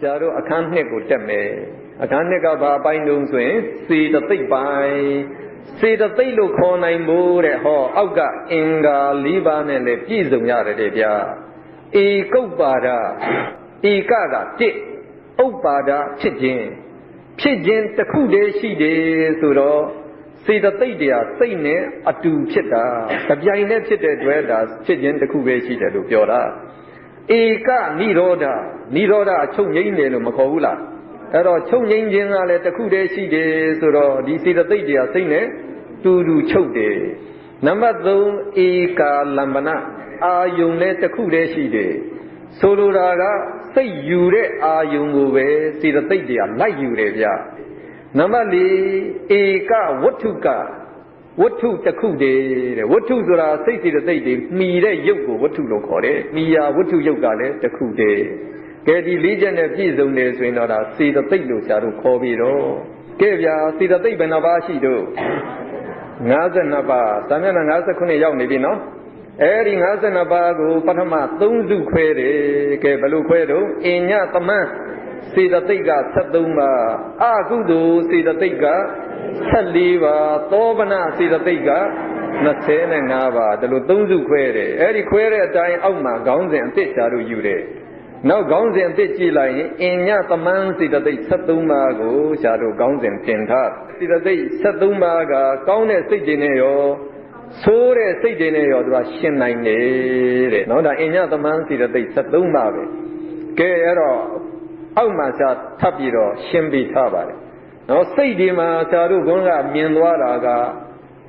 ဆရာတို့အခန်းနှစ်ကိုတက်မယ်အခန်းနှစ်ကဘာအပိုင်းတုံးဆိုရင်စေတသိက်ပိုင်းစေတသိက်လို့ခေါ်နိုင်ဖို့တဲ့ဟောအောက်ကအင်္ဂါ၄ပါးနဲ့လည်းပြည့်စုံရတယ်တဲ့ဗျာဧကုပ္ပါဒဧကကတစ်ဥပ္ပါဒဖြစ်ခြင်းတစ်ခုတည်းရှိတယ်ဆိုတော့စေတသိက်တရားစိတ်နဲ့အတူဖြစ်တာကြပြိုင်နဲ့ဖြစ်တဲ့အတွက်ဒါဖြစ်ခြင်းတစ်ခုပဲရှိတယ်လို့ပြောတာဧကနိရောဓအချုပ်ငြိမ်းတယ်လို့မခေါ်ဘူးလားအဲ့တော့ချုပ်ငြိမ်းခြင်းကလည်းတစ်ခုတည်းရှိတယ်ဆိုတော့ဒီစေတသိက်တရားစိတ်နဲ့တူချုပ်တယ်နံပါတ်3ဧကာလမ္ပနအာယုံလည်းတစ်ခုတည်းရှိတယ်ဆိုလိုတာကစိတ်ယူတဲ့အာယုံကိုပဲစေတသိက်တရားလိုက်ယူတယ်ဗျနံပါတ်4ဧကဝတ္ထုတစ်ခုတည်းတဲ့ဝတ္ထုဆိုတာစိတ်စေတသိက်တွေမှီတဲ့ရုပ်ကိုဝတ္ထုလို့ခေါ်တယ်မှီရာဝတ္ထုရုပ်ကလည်းတစ်ခုတည်းကဲဒီ၄ချက်နဲ့ပြည့်စုံတယ်ဆိုရင်တော့ဒါစေတသိက်လို့ဆရာတို့ခေါ်ပြီးတော့ကဲဗျာစေတသိက်ဘယ်နှပါးရှိတော့52ပါးသာမျက်နှာ59ရောက်နေပြီနော်အဲဒီ52ပါးကိုပထမ3စုခွဲတယ်ကဲဘယ်လိုခွဲတော့အညသမန်းစေတသိက်က73ပါးအကုသိုလ်စေတသိက်က14ပါးသောဗနစေတသိက်က25ပါးဒါလို3စုခွဲတယ်အဲဒီခွဲတဲ့အတိုင်းအောက်မှာခေါင်းစဉ်အသစ်ရှားလို့ယူတယ်နောက်ခေါင်းစဉ်အသစ်ကြည့်လိုက်ရင်အညသမန်းစေတသိက်73ပါးကိုရှားတို့ခေါင်းစဉ်တင်ထားစေတသိက်73ပါးကကောင်းတဲ့စိတ်တွေနဲ့ရောဆိုးတဲ့စိတ်တွေနဲ့ရောသူကရှင်းနိုင်တယ်တဲ့နော်ဒါအညသမန်းစေတသိက်73ပါးပဲကဲအဲ့တော့အောက်မှာရှားထပ်ပြီးတော့ရှင်းပြီးထားပါတယ်နော်စိတ်ဒီမှာရှားတို့ဘုန်းကမြင်သွားတာက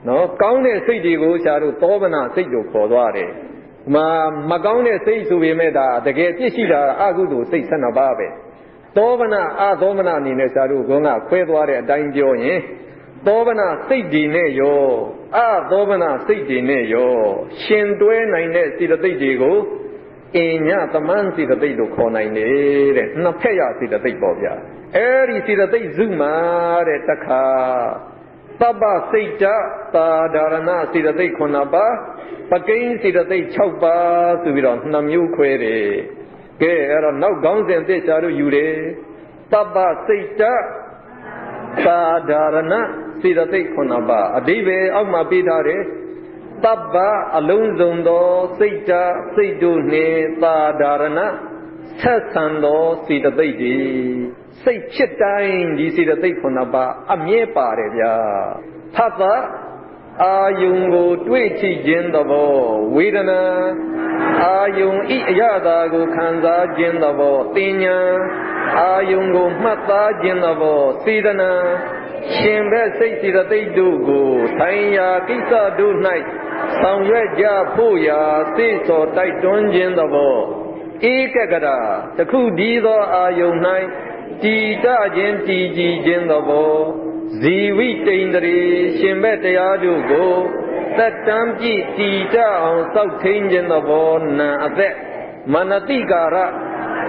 နော်ကောင်းတဲ့စိတ်တွေကိုရှားတို့သောဗနာစိတ်ကိုခေါ်သွားတယ်မကောင်းတဲ့စိတ်ဆိုပေမဲ့ဒါတကယ်ပြစ်ရှိတာအကုသိုလ်စိတ်12ပါးပဲသောဗနာအသောဗနာအနေနဲ့ရှားတို့ဘုန်းကခွဲသွားတဲ့အတိုင်းပြောရင်သောဗနာစိတ်ဒီနဲ့ရောအသောဗနာစိတ်ဒီနဲ့ရောရှင်တွဲနိုင်တဲ့စေတသိက်တွေကိုအညသမန်းစေတသိက်လို့ခေါ်နိုင်တယ်တဲ့နှစ်ဖက်ရစေတသိက်ပေါ့ဗျာအဲဒီစေတသိက်စုမှာတဲ့တခါသဗ္ဗစိတ်တသာဒါရဏစေတသိက်9ပါးပကိန်းစေတသိက်6ပါးဆိုပြီးတော့2မျိုးခွဲတယ်ကဲအဲ့တော့နောက်ခေါင်းစဉ်သစ်ရှားလို့ယူတယ်သဗ္ဗစိတ်တသာဒါရဏစေတသိက်9ပါးအဓိပ္ပာယ်အောက်မှာပေးထားတယ်သဗ္ဗအလုံးစုံသောစိတ်တစိတ်တို့နှင့်သာဒါရဏဆက်ဆံသောစေတသိက်တွေစိတ်ဖြစ်တိုင်းဒီစေတသိက်9ပါးအမြဲပါတယ်ဗျာသဗ္ဗအာယုံကိုတွေ့ထိခြင်းသဘောဝေဒနာအာယုံဤအရသာကိုခံစားခြင်းသဘောတင်ညာအာယုံကိုမှတ်သားခြင်းသဘောစေတနာရှင်ဘက်စိတ်စေတသိက်တို့ကိုဆိုင်ရာကိစ္စတို့၌ဆောင်ရွက်ကြဖို့ရာစိတ်စောတိုက်တွန်းခြင်းသဘောဧကဂရတခုဒီသောအာယုံ၌တည်တခြင်းတည်ကြည်ခြင်းသဘောဇီဝိတိန္ဒြေရှင်ဘက်တရားတို့ကိုသက်တမ်းပြည့်တည်တအောင်စောင့်ထိန်ခြင်းသဘောနာအသက်မနတိကာရ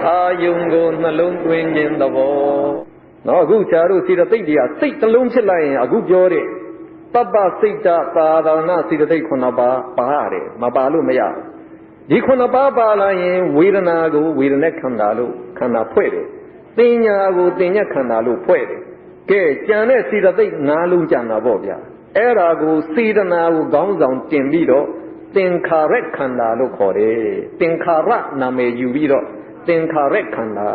အာယုံကိုနှလုံးသွင်းခြင်းသဘောနော်အခုဆရာတို့စေတသိက်တွေကစိတ်တစ်လုံးဖြစ်လိုက်ရင်အခုပြောတဲ့ပပ္ပစိတ်တသာသနာစေတသိက်9ပါးပါတယ်မပါလို့မရဒီ9ပါးပါလာရင်ဝေဒနာကိုဝေဒနာခန္ဓာလို့ခန္ဓာဖွဲ့တယ်တင်ညာကိုတင်ညာခန္ဓာလို့ဖွဲ့တယ်ကဲကြံတဲ့စေတသိက်5လုံးကြံတာပေါ့ဗျာအဲ့ဒါကိုစေတနာကိုခေါင်းဆောင်တင်ပြီးတော့သင်္ခါရခန္ဓာလို့ခေါ်တယ်သင်္ခါရနာမည်ယူပြီးတော့သင်္ခါရခန္ဓာ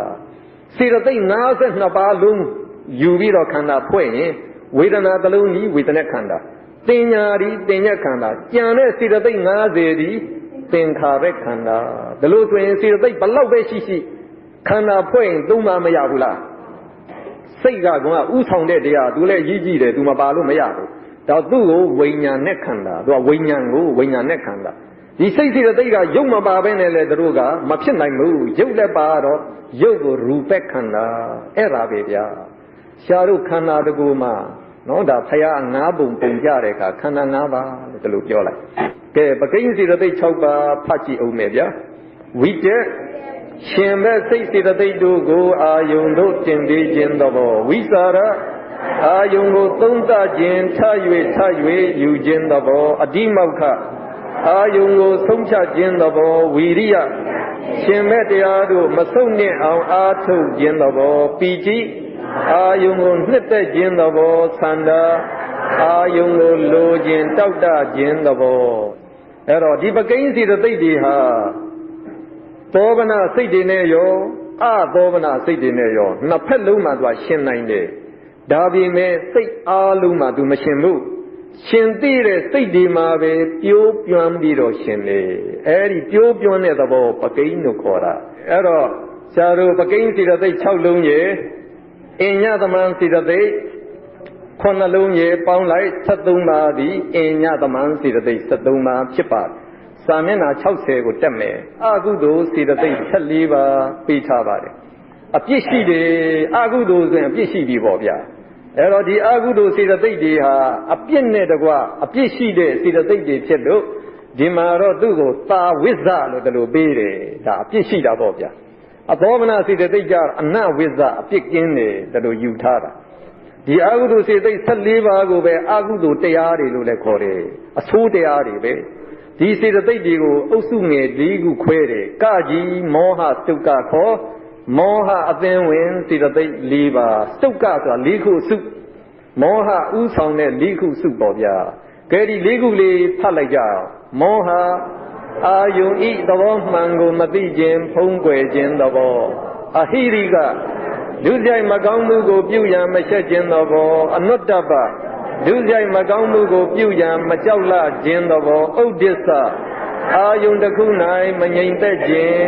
စေတသိက်52ပါးလုံးယူပြီးတော့ခန္ဓာဖွဲ့ရင်ဝေဒနာတစ်လုံးကြီးဝေဒနာခန္ဓာတင်ညာဒီတင်ညာခန္ဓာကြံတဲ့စေတသိက်50ဒီသင်္ခါရခန္ဓာဒါလို့ဆိုရင်စေတသိက်ဘလောက်ပဲရှိရှိခန္ဓာဖွဲ့ရင်သုံးပါမရဘူးလားစိတ်ကဥဆောင်တဲ့တရားသူလည်းကြီးကြီးတယ်သူမပါလို့မရဘူးဒါသူ့ကိုဝိညာဉ်နဲ့ခန္ဓာသူကဝိညာဉ်ကိုဝိညာဉ်နဲ့ခန္ဓာဒီစိတ်စေတသိက်ကရုပ်မပါဘဲနဲ့လေတို့ကမဖြစ်နိုင်ဘူးရုပ်လည်းပါတော့ရုပ်ကိုရူပခန္ဓာအဲ့ဒါပဲဗျာရှားတို့ခန္ဓာတကူမှာနော်ဒါဖရာ9ပုံပုံကြတဲ့အခါခန္ဓာ9ပါးလို့ဒီလိုပြောလိုက်ကဲပကိန်းစေတသိက်6ပါးဖတ်ကြည့်အောင်မယ်ဗျာဝိတက်ရှင်ဘက်စိတ်စေတသိက်တို့ကိုအာယုံတို့တင်ပေးခြင်းသဘောဝိစာရအာယုံကိုသုံးသခြင်းထ၍ယူခြင်းသဘောအတိမောက္ခအာယုံကိုဆုံးဖြတ်ခြင်းသဘောဝီရိယ ရှင်မဲ့တရားတို့မဆုံးနှင့်အောင်အားထုတ်ခြင်းသဘောပီတိအာယုံကိုနှစ်သက်ခြင်းသဘောသန္တာအာယုံကိုလိုခြင်းတောက်တခြင်းသဘောအဲ့တော့ဒီပကိန်းစေတသိက်တွေဟာသောဗနာစိတ်တွေနဲ့ရောအသောဗနာစိတ်တွေနဲ့ရောနှစ်ဖက်လုံးမှာသူရှင်နိုင်တယ်ဒါပေမဲ့စိတ်အားလုံးမှာသူမရှင်ဘူးရှင်သိတဲ့စိတ်ဒီမှာပဲပြိုးပြွမ်းပြီးတော့ရှင်လေအဲ့ဒီပြိုးပြွမ်းတဲ့သဘောပကိန်းလို့ခေါ်တာအဲ့တော့ဆရာတို့ပကိန်းစေတသိက်6လုံးရဲ့အညသမန်စေတသိက်9လုံးရဲ့ပေါင်းလိုက်73ပါးသည်အညသမန်စေတသိက်73ပါးဖြစ်ပါတယ်စာမျက်နှာ60ကိုတက်မယ်အကုသိုလ်စေတသိက်14ပါးပေးထားပါတယ်အပြစ်ရှိတယ်အကုသိုလ်ဆိုရင်အပြစ်ရှိပြီပေါ့ဗျာအဲ့တော့ဒီအကုသိုလ်စေတသိက်တွေဟာအပြစ်နဲ့တကွအပြစ်ရှိတဲ့စေတသိက်တွေဖြစ်လို့ဒီမှာတော့သူ့ကိုသာဝိဇ္ဇလို့တလို့ပေးတယ်ဒါအပြစ်ရှိတာပေါ့ဗျာအသောမနာစေတသိက်ကြအနဝိဇ္ဇအပြစ်ကင်းတယ်တလို့ယူထားတာဒီအကုသိုလ်စေတသိက်14ပါးကိုပဲအကုသိုလ်တရားတွေလို့လည်းခေါ်တယ်အဆိုးတရားတွေပဲဒီစေတသိက်တွေကိုအုပ်စုငယ်၄ခုခွဲတယ်ကကြီးမောဟတုတ်ကခေါ်မောဟအသင်းဝင်စေတသိက်၄ပါးတုတ်ကဆိုတာ၄ခုစုမောဟဥဆောင်တဲ့၄ခုစုပေါ့ဗျာကဲဒီ၄ခုလေးဖတ်လိုက်ကြအောင်မောဟအာယုံဤသဘောမှန်ကိုမသိခြင်းဖုံးကွယ်ခြင်းသဘောအဟိရိကဒုစရိုက်မကောင်းမှုကိုပြုရန်မချက်ခြင်းသဘောအနုတ္တပဒုစရိုက်မကောင်းမှုကိုပြုရန်မကြောက်လခြင်းသဘောဥဒိစ္စအာယုံတစ်ခု၌မငြိမ်သက်ခြင်း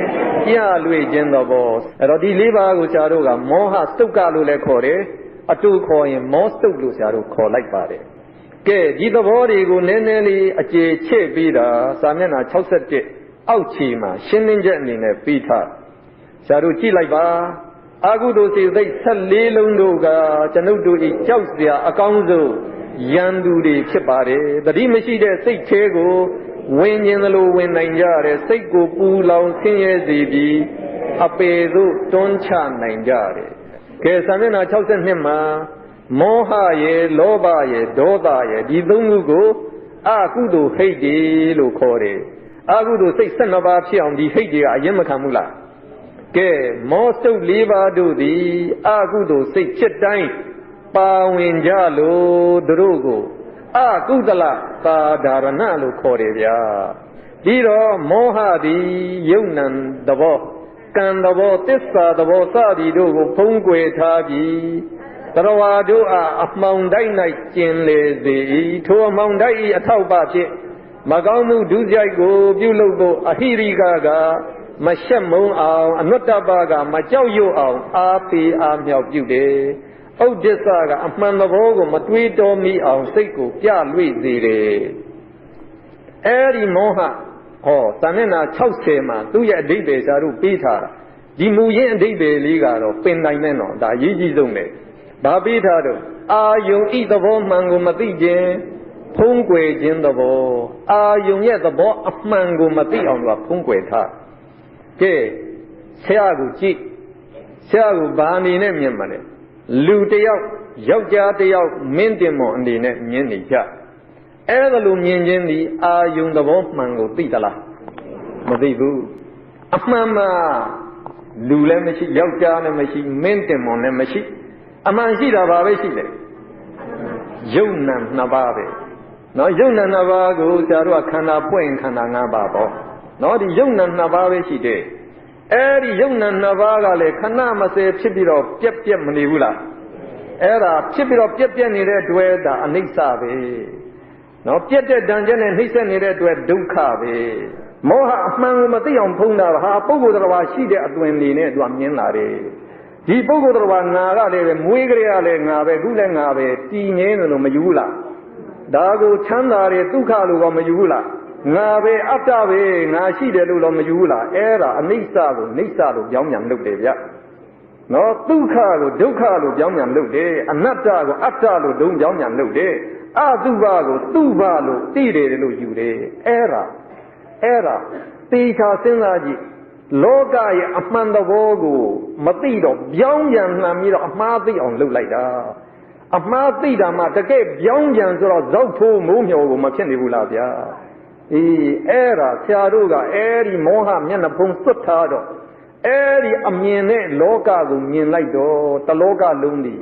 ပြလွေခြင်းသဘောအဲ့တော့ဒီ၄ပါးကိုဆရာတို့ကမောဟစတုတ်ကလို့လည်းခေါ်တယ်အတူခေါ်ရင်မောစတုတ်လို့ဆရာတို့ခေါ်လိုက်ပါတယ်ကဲဒီသဘောတွေကိုနည်းနည်းလေးအကျေချဲ့ပြီးတာစာမျက်နှာ61အောက်ခြေမှာရှင်းလင်းချက်အနေနဲ့ပြီးထားဆရာတို့ကြည့်လိုက်ပါအာဟုတုစေသိက်14လုံးတို့ကကျွန်ုပ်တို့ဤကြောက်စရာအကောင်းဆုံးရန်သူတွေဖြစ်ပါတယ်တတိမရှိတဲ့စိတ်သေးကိုဝင်ခြင်းသလိုဝင်နိုင်ကြတယ်စိတ်ကိုပူလောင်ဆင်းရဲစေပြီးအပေသို့တွန်းချနိုင်ကြတယ်ကဲစာမျက်နှာ62မှာမောဟရဲ့လောဘရဲ့ဒေါသရဲ့ဒီသုံးခုကိုအကုသိုလ်ဟိတ်တွေလို့ခေါ်တယ်အကုသိုလ်စိတ်12ပါးဖြစ်အောင်ဒီဟိတ်တွေကအရင်မခံဘူးလားကဲမောစုတ်၄ပါးတို့သည်အကုသိုလ်စိတ်ဖြစ်တိုင်းပါဝင်ကြလို့သူတို့ကိုအကုသလသာဓာရဏလို့ခေါ်တယ်ဗျာပြီးတော့မောဟသည်ယုံနံသဘောကံသဘောသစ္စာသဘောစသည်တို့ကိုဖုံးကွယ်ထားပြီးတရဝါတို့အားအမှောင်တိုက်၌ကျင်လေစေ၏ထိုအမှောင်တိုက်၏အထောက်ပဖြစ်မကောင်းမှုဒုစရိုက်ကိုပြုလုပ်သောအဟိရိကကမရှက်မုံအောင်အနုတ္တပကမကြောက်ရွံ့အောင်အားပေးအားမြောက်ပြုတယ်ဥဒိစ္စကအမှန်သဘောကိုမတွေးတောမိအောင်စိတ်ကိုပြလွေ့စေတယ်အဲဒီမောဟစာမျက်နှာ60မှာသူ့ရဲ့အဓိပ္ပာယ်စာတို့ပေးထားတာဒီမူရင်းအဓိပ္ပာယ်လေးကတော့ပင်တိုင်းနဲ့တော့ဒါအရေးကြီးဆုံးပဲဘာပေးထားတော့အာယုံဤသဘောမှန်ကိုမသိခြင်းဖုံးကွယ်ခြင်းသဘောအာယုံရဲ့သဘောအမှန်ကိုမသိအောင်လို့ဖုံးကွယ်ထားကဲဆရာကိုကြည့်ဆရာကိုဘာအနေနဲ့မြင်မှလဲလူတယောက်ယောက်ျားတယောက်မင်းတင်မော်အနေနဲ့မြင်နေကြအဲ့ဒါလိုမြင်ခြင်းဒီအာယုံသဘောမှန်ကိုသိသလားမသိဘူးအမှန်မှလူလည်းမရှိယောက်ျားလည်းမရှိမင်းတင်မော်လည်းမရှိအမှန်ရှိတာဘာပဲရှိတယ်ယုံနံ2ပါးပဲနော်ယုံနံ2ပါးကိုဆရာတို့ကခန္ဓာပွင့်ခန္ဓာ5ပါးပေါ့နော်ဒီယုံနံ2ပါးပဲရှိတယ်အဲ့ဒီယုံနံ2ပါးကလည်းခဏမစဲဖြစ်ပြီးတော့ပြက်မနေဘူးလားအဲ့ဒါဖြစ်ပြီးတော့ပြက်နေတဲ့တွေ့တာအနိစ္စပဲနော်ပြက်တဲ့တန်ကျက်နဲ့နှိမ့်ဆက်နေတဲ့တွေ့ဒုက္ခပဲမောဟအမှန်ကိုမသိအောင်ဖုံးတာဟာပုဂ္ဂိုလ်တော်ရှိတဲ့အသွင်နေနဲ့သူကမြင်လာတယ်ဒီပုဂ္ဂိုလ်တော်ငါကလည်းပဲမွေးကြရလည်းငါပဲခုလည်းငါပဲတည်ငြင်းတယ်လို့မယူဘူးလားဒါကိုချမ်းသာတယ်ဒုက္ခလို့ကမယူဘူးလားငါပဲအတ္တပဲငါရှိတယ်လို့တော့မယူဘူးလားအဲ့ဒါအနိစ္စကိုနိစ္စလို့ပြောင်းပြန်လုပ်တယ်ဗျနော်ဒုက္ခကိုဒုက္ခလို့ပြောင်းပြန်လုပ်တယ်အနတ္တကိုအတ္တလို့ဒုံပြောင်းပြန်လုပ်တယ်အတုပကိုသူ့ဘလို့သိတယ်လို့ယူတယ်အဲ့ဒါသေချာစဉ်းစားကြည့်လောကရဲ့အမှန်သဘောကိုမသိတော့ပြောင်းပြန်လှန်ပြီးတော့အမှားသိအောင်လုပ်လိုက်တာအမှားသိတာမှတကယ်ပြောင်းပြန်ဆိုတော့ဇောက်ထိုးမိုးမျှော်ကိုမဖြစ်နေဘူးလားဗျာ era ဆရာတို့ကအဲ့ဒီမောဟမျက်နှာဖုံးစွတ်ထားတော့အဲ့ဒီအမြင်နဲ့လောကကိုမြင်လိုက်တော့တလောကလုံးဒီ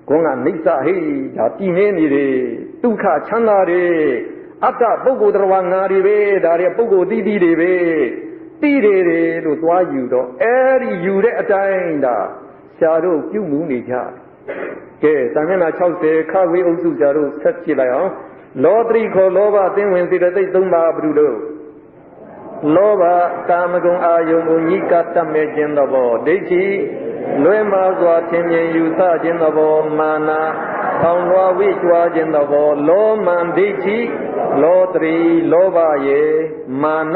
ခေါင်းကနှိမ့်စဟေးဒါတည်နေနေတယ်ဒုက္ခချမ်းသာတယ်အတ္တပုဂ္ဂိုလ်တော်ငါတွေပဲဒါတွေပုဂ္ဂိုလ်တိတိတွေပဲတိတယ်လို့သွားယူတော့အဲ့ဒီယူတဲ့အတိုင်းဒါဆရာတို့ပြုမှုနေကြကဲစာမျက်နှာ60ခဝေးအုပ်စုဆရာတို့ဆက်ကြည့်လိုက်အောင်လောတရိခေါ်လောဘအသင်းဝင်စေတသိက်၃ပါးဘုလို့လောဘကာမဂုဏ်အာယုံကိုညှိကပ်တတ်မဲ့ခြင်းသဘောဒိဋ္ဌိလွဲမှားစွာထင်မြင်ယူဆခြင်းသဘောမာနထောင်လွှားဝိကြွားခြင်းသဘောလောမန်ဒိဋ္ဌိလောတရိလောဘရေမာန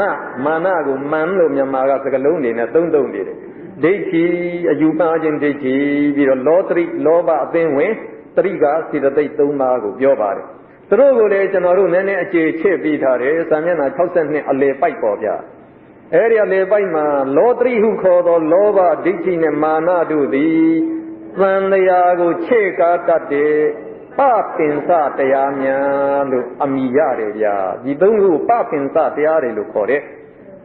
ကိုမန်လို့မြန်မာကစကားလုံးနေနဲ့သုံးနေတယ်ဒိဋ္ဌိအယူပါခြင်းဒိဋ္ဌိပြီးတော့လောတရိလောဘအသင်းဝင်တရိကစေတသိက်၃ပါးကိုပြောပါတယ်သူတို့ကိုလည်းကျွန်တော်တို့နည်းနည်းအခြေချပြီးထားတယ်စာမျက်နှာ62အလယ်ပိုက်ပေါ်ဗျအဲ့ဒီအလယ်ပိုက်မှာလောတရိဟုခေါ်သောလောဘဒိဋ္ဌိနဲ့မာနတို့သည်သံတရားကိုခြေကားတတ်တဲ့ပပင်စတရားများလို့အမိရတယ်ဗျာဒီသုံးခုပပင်စတရားတွေလို့ခေါ်တယ်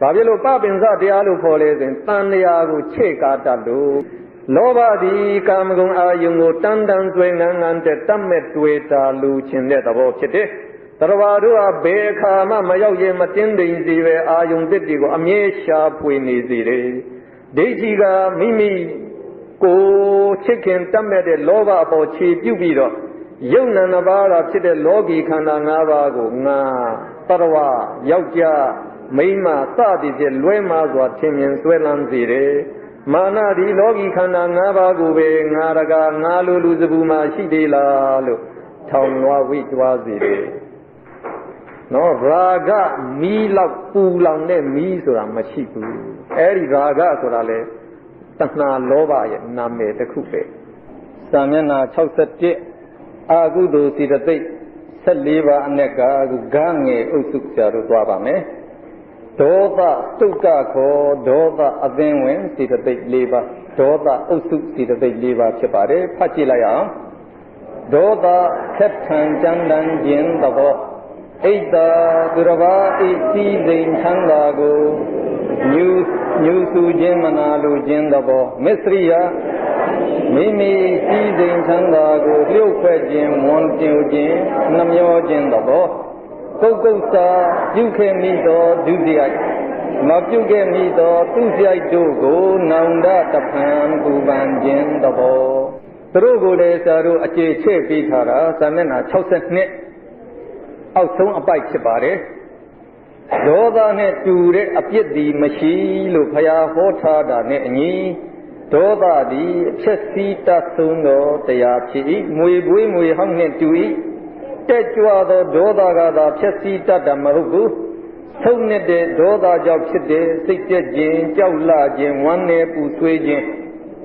ဘာဖြစ်လို့ပပင်စတရားလို့ခေါ်လဲဆိုရင်သံတရားကိုခြေကားတတ်လို့လောဘသည်ကာမဂုဏ်အာယုံကိုတန်တန်ဆွဲငန်းငန်းတဲ့တတ်မဲ့တွေ့တာလူချင်းတဲ့သဘောဖြစ်တယ်။တရားတို့ဟာဘယ်အခါမှမရောက်ရင်မတင်းတိမ်စီပဲအာယုံတစ်တွေကိုအမြဲရှာဖွေနေစေတယ်။ဒိဋ္ဌိကမိမိကိုချစ်ခင်တတ်မဲ့တဲ့လောဘအပေါ်ခြေပြုတ်ပြီးတော့ယုံနာနှစ်ပါးသာဖြစ်တဲ့လောကီခန္ဓာ၅ပါးကိုငါတရဝယောက်ျားမိန်းမစသည်ဖြင့်လွဲမှားစွာထင်မြင်ဆွဲလန်းစေတယ်။မာနဒီလောကီခန္ဓာ၅ပါးကိုပဲငါရကငါလိုလူစပူမှာရှိသေးလားလို့ထောင်လွှားဝိကြွားစေတယ်နော်ရာဂမီးလောက်ပူလောင်တဲ့မီးဆိုတာမရှိဘူးအဲ့ဒီရာဂဆိုတာလေတဏှာလောဘရဲ့နာမည်တစ်ခုပဲစာမျက်နှာ61အာကုသိုလ်စေတသိက်14ပါးအနက်ကဂငယ်အုပ်စုဆရာတို့သွားပါမယ်ဒေါသတုတ်ကခေါ်ဒေါသအသင်းဝင်စေတသိက်၄ပါးဒေါသအုပ်စုစေတသိက်၄ပါးဖြစ်ပါတယ်ဖတ်ကြည့်လိုက်အောင်ဒေါသခက်ထန်ကြမ်းတမ်းခြင်းသဘောဣဒ္ဓသူတစ်ပါးဤစည်းစိမ်ချမ်းသာကိုညူစုခြင်းမနာလိုခြင်းသဘောမစ္စရိယမိမိစည်းစိမ်ချမ်းသာကိုလျှို့ဖွဲ့ခြင်းမွန်တင်ခြင်းနှမျောခြင်းသဘောပုဂ္ဂုတ္တပြုခဲ့မိသောဒုတိယမပြုခဲ့မိသောသူစရိုက်တို့ကိုနောင်တတဖန်ပူပန်ခြင်းသဘောသူတို့ကိုလည်းဆရာတို့အခြေချဲ့ပြီးထားတာစာမျက်နှာ62အောက်ဆုံးအပိုက်ဖြစ်ပါတယ်ဒေါသနဲ့တူတဲ့အပြစ်ဒီမရှိလို့ဘုရားဟောထားတာနဲ့အညီဒေါသသည်အဖြစ်စီးတတ်ဆုံးသောတရားဖြစ်၏မွေပွေးမွေဟောင်းနှင့်တူ၏တက်ကြွသောဒေါသကသာဖြစ်စီးတတ်တာမဟုတ်ဘူးဆုံးနေတဲ့ဒေါသကြောင့်ဖြစ်တဲ့စိတ်ပြည့်ခြင်းကြောက်လခြင်းဝမ်းနည်းပူဆွေးခြင်း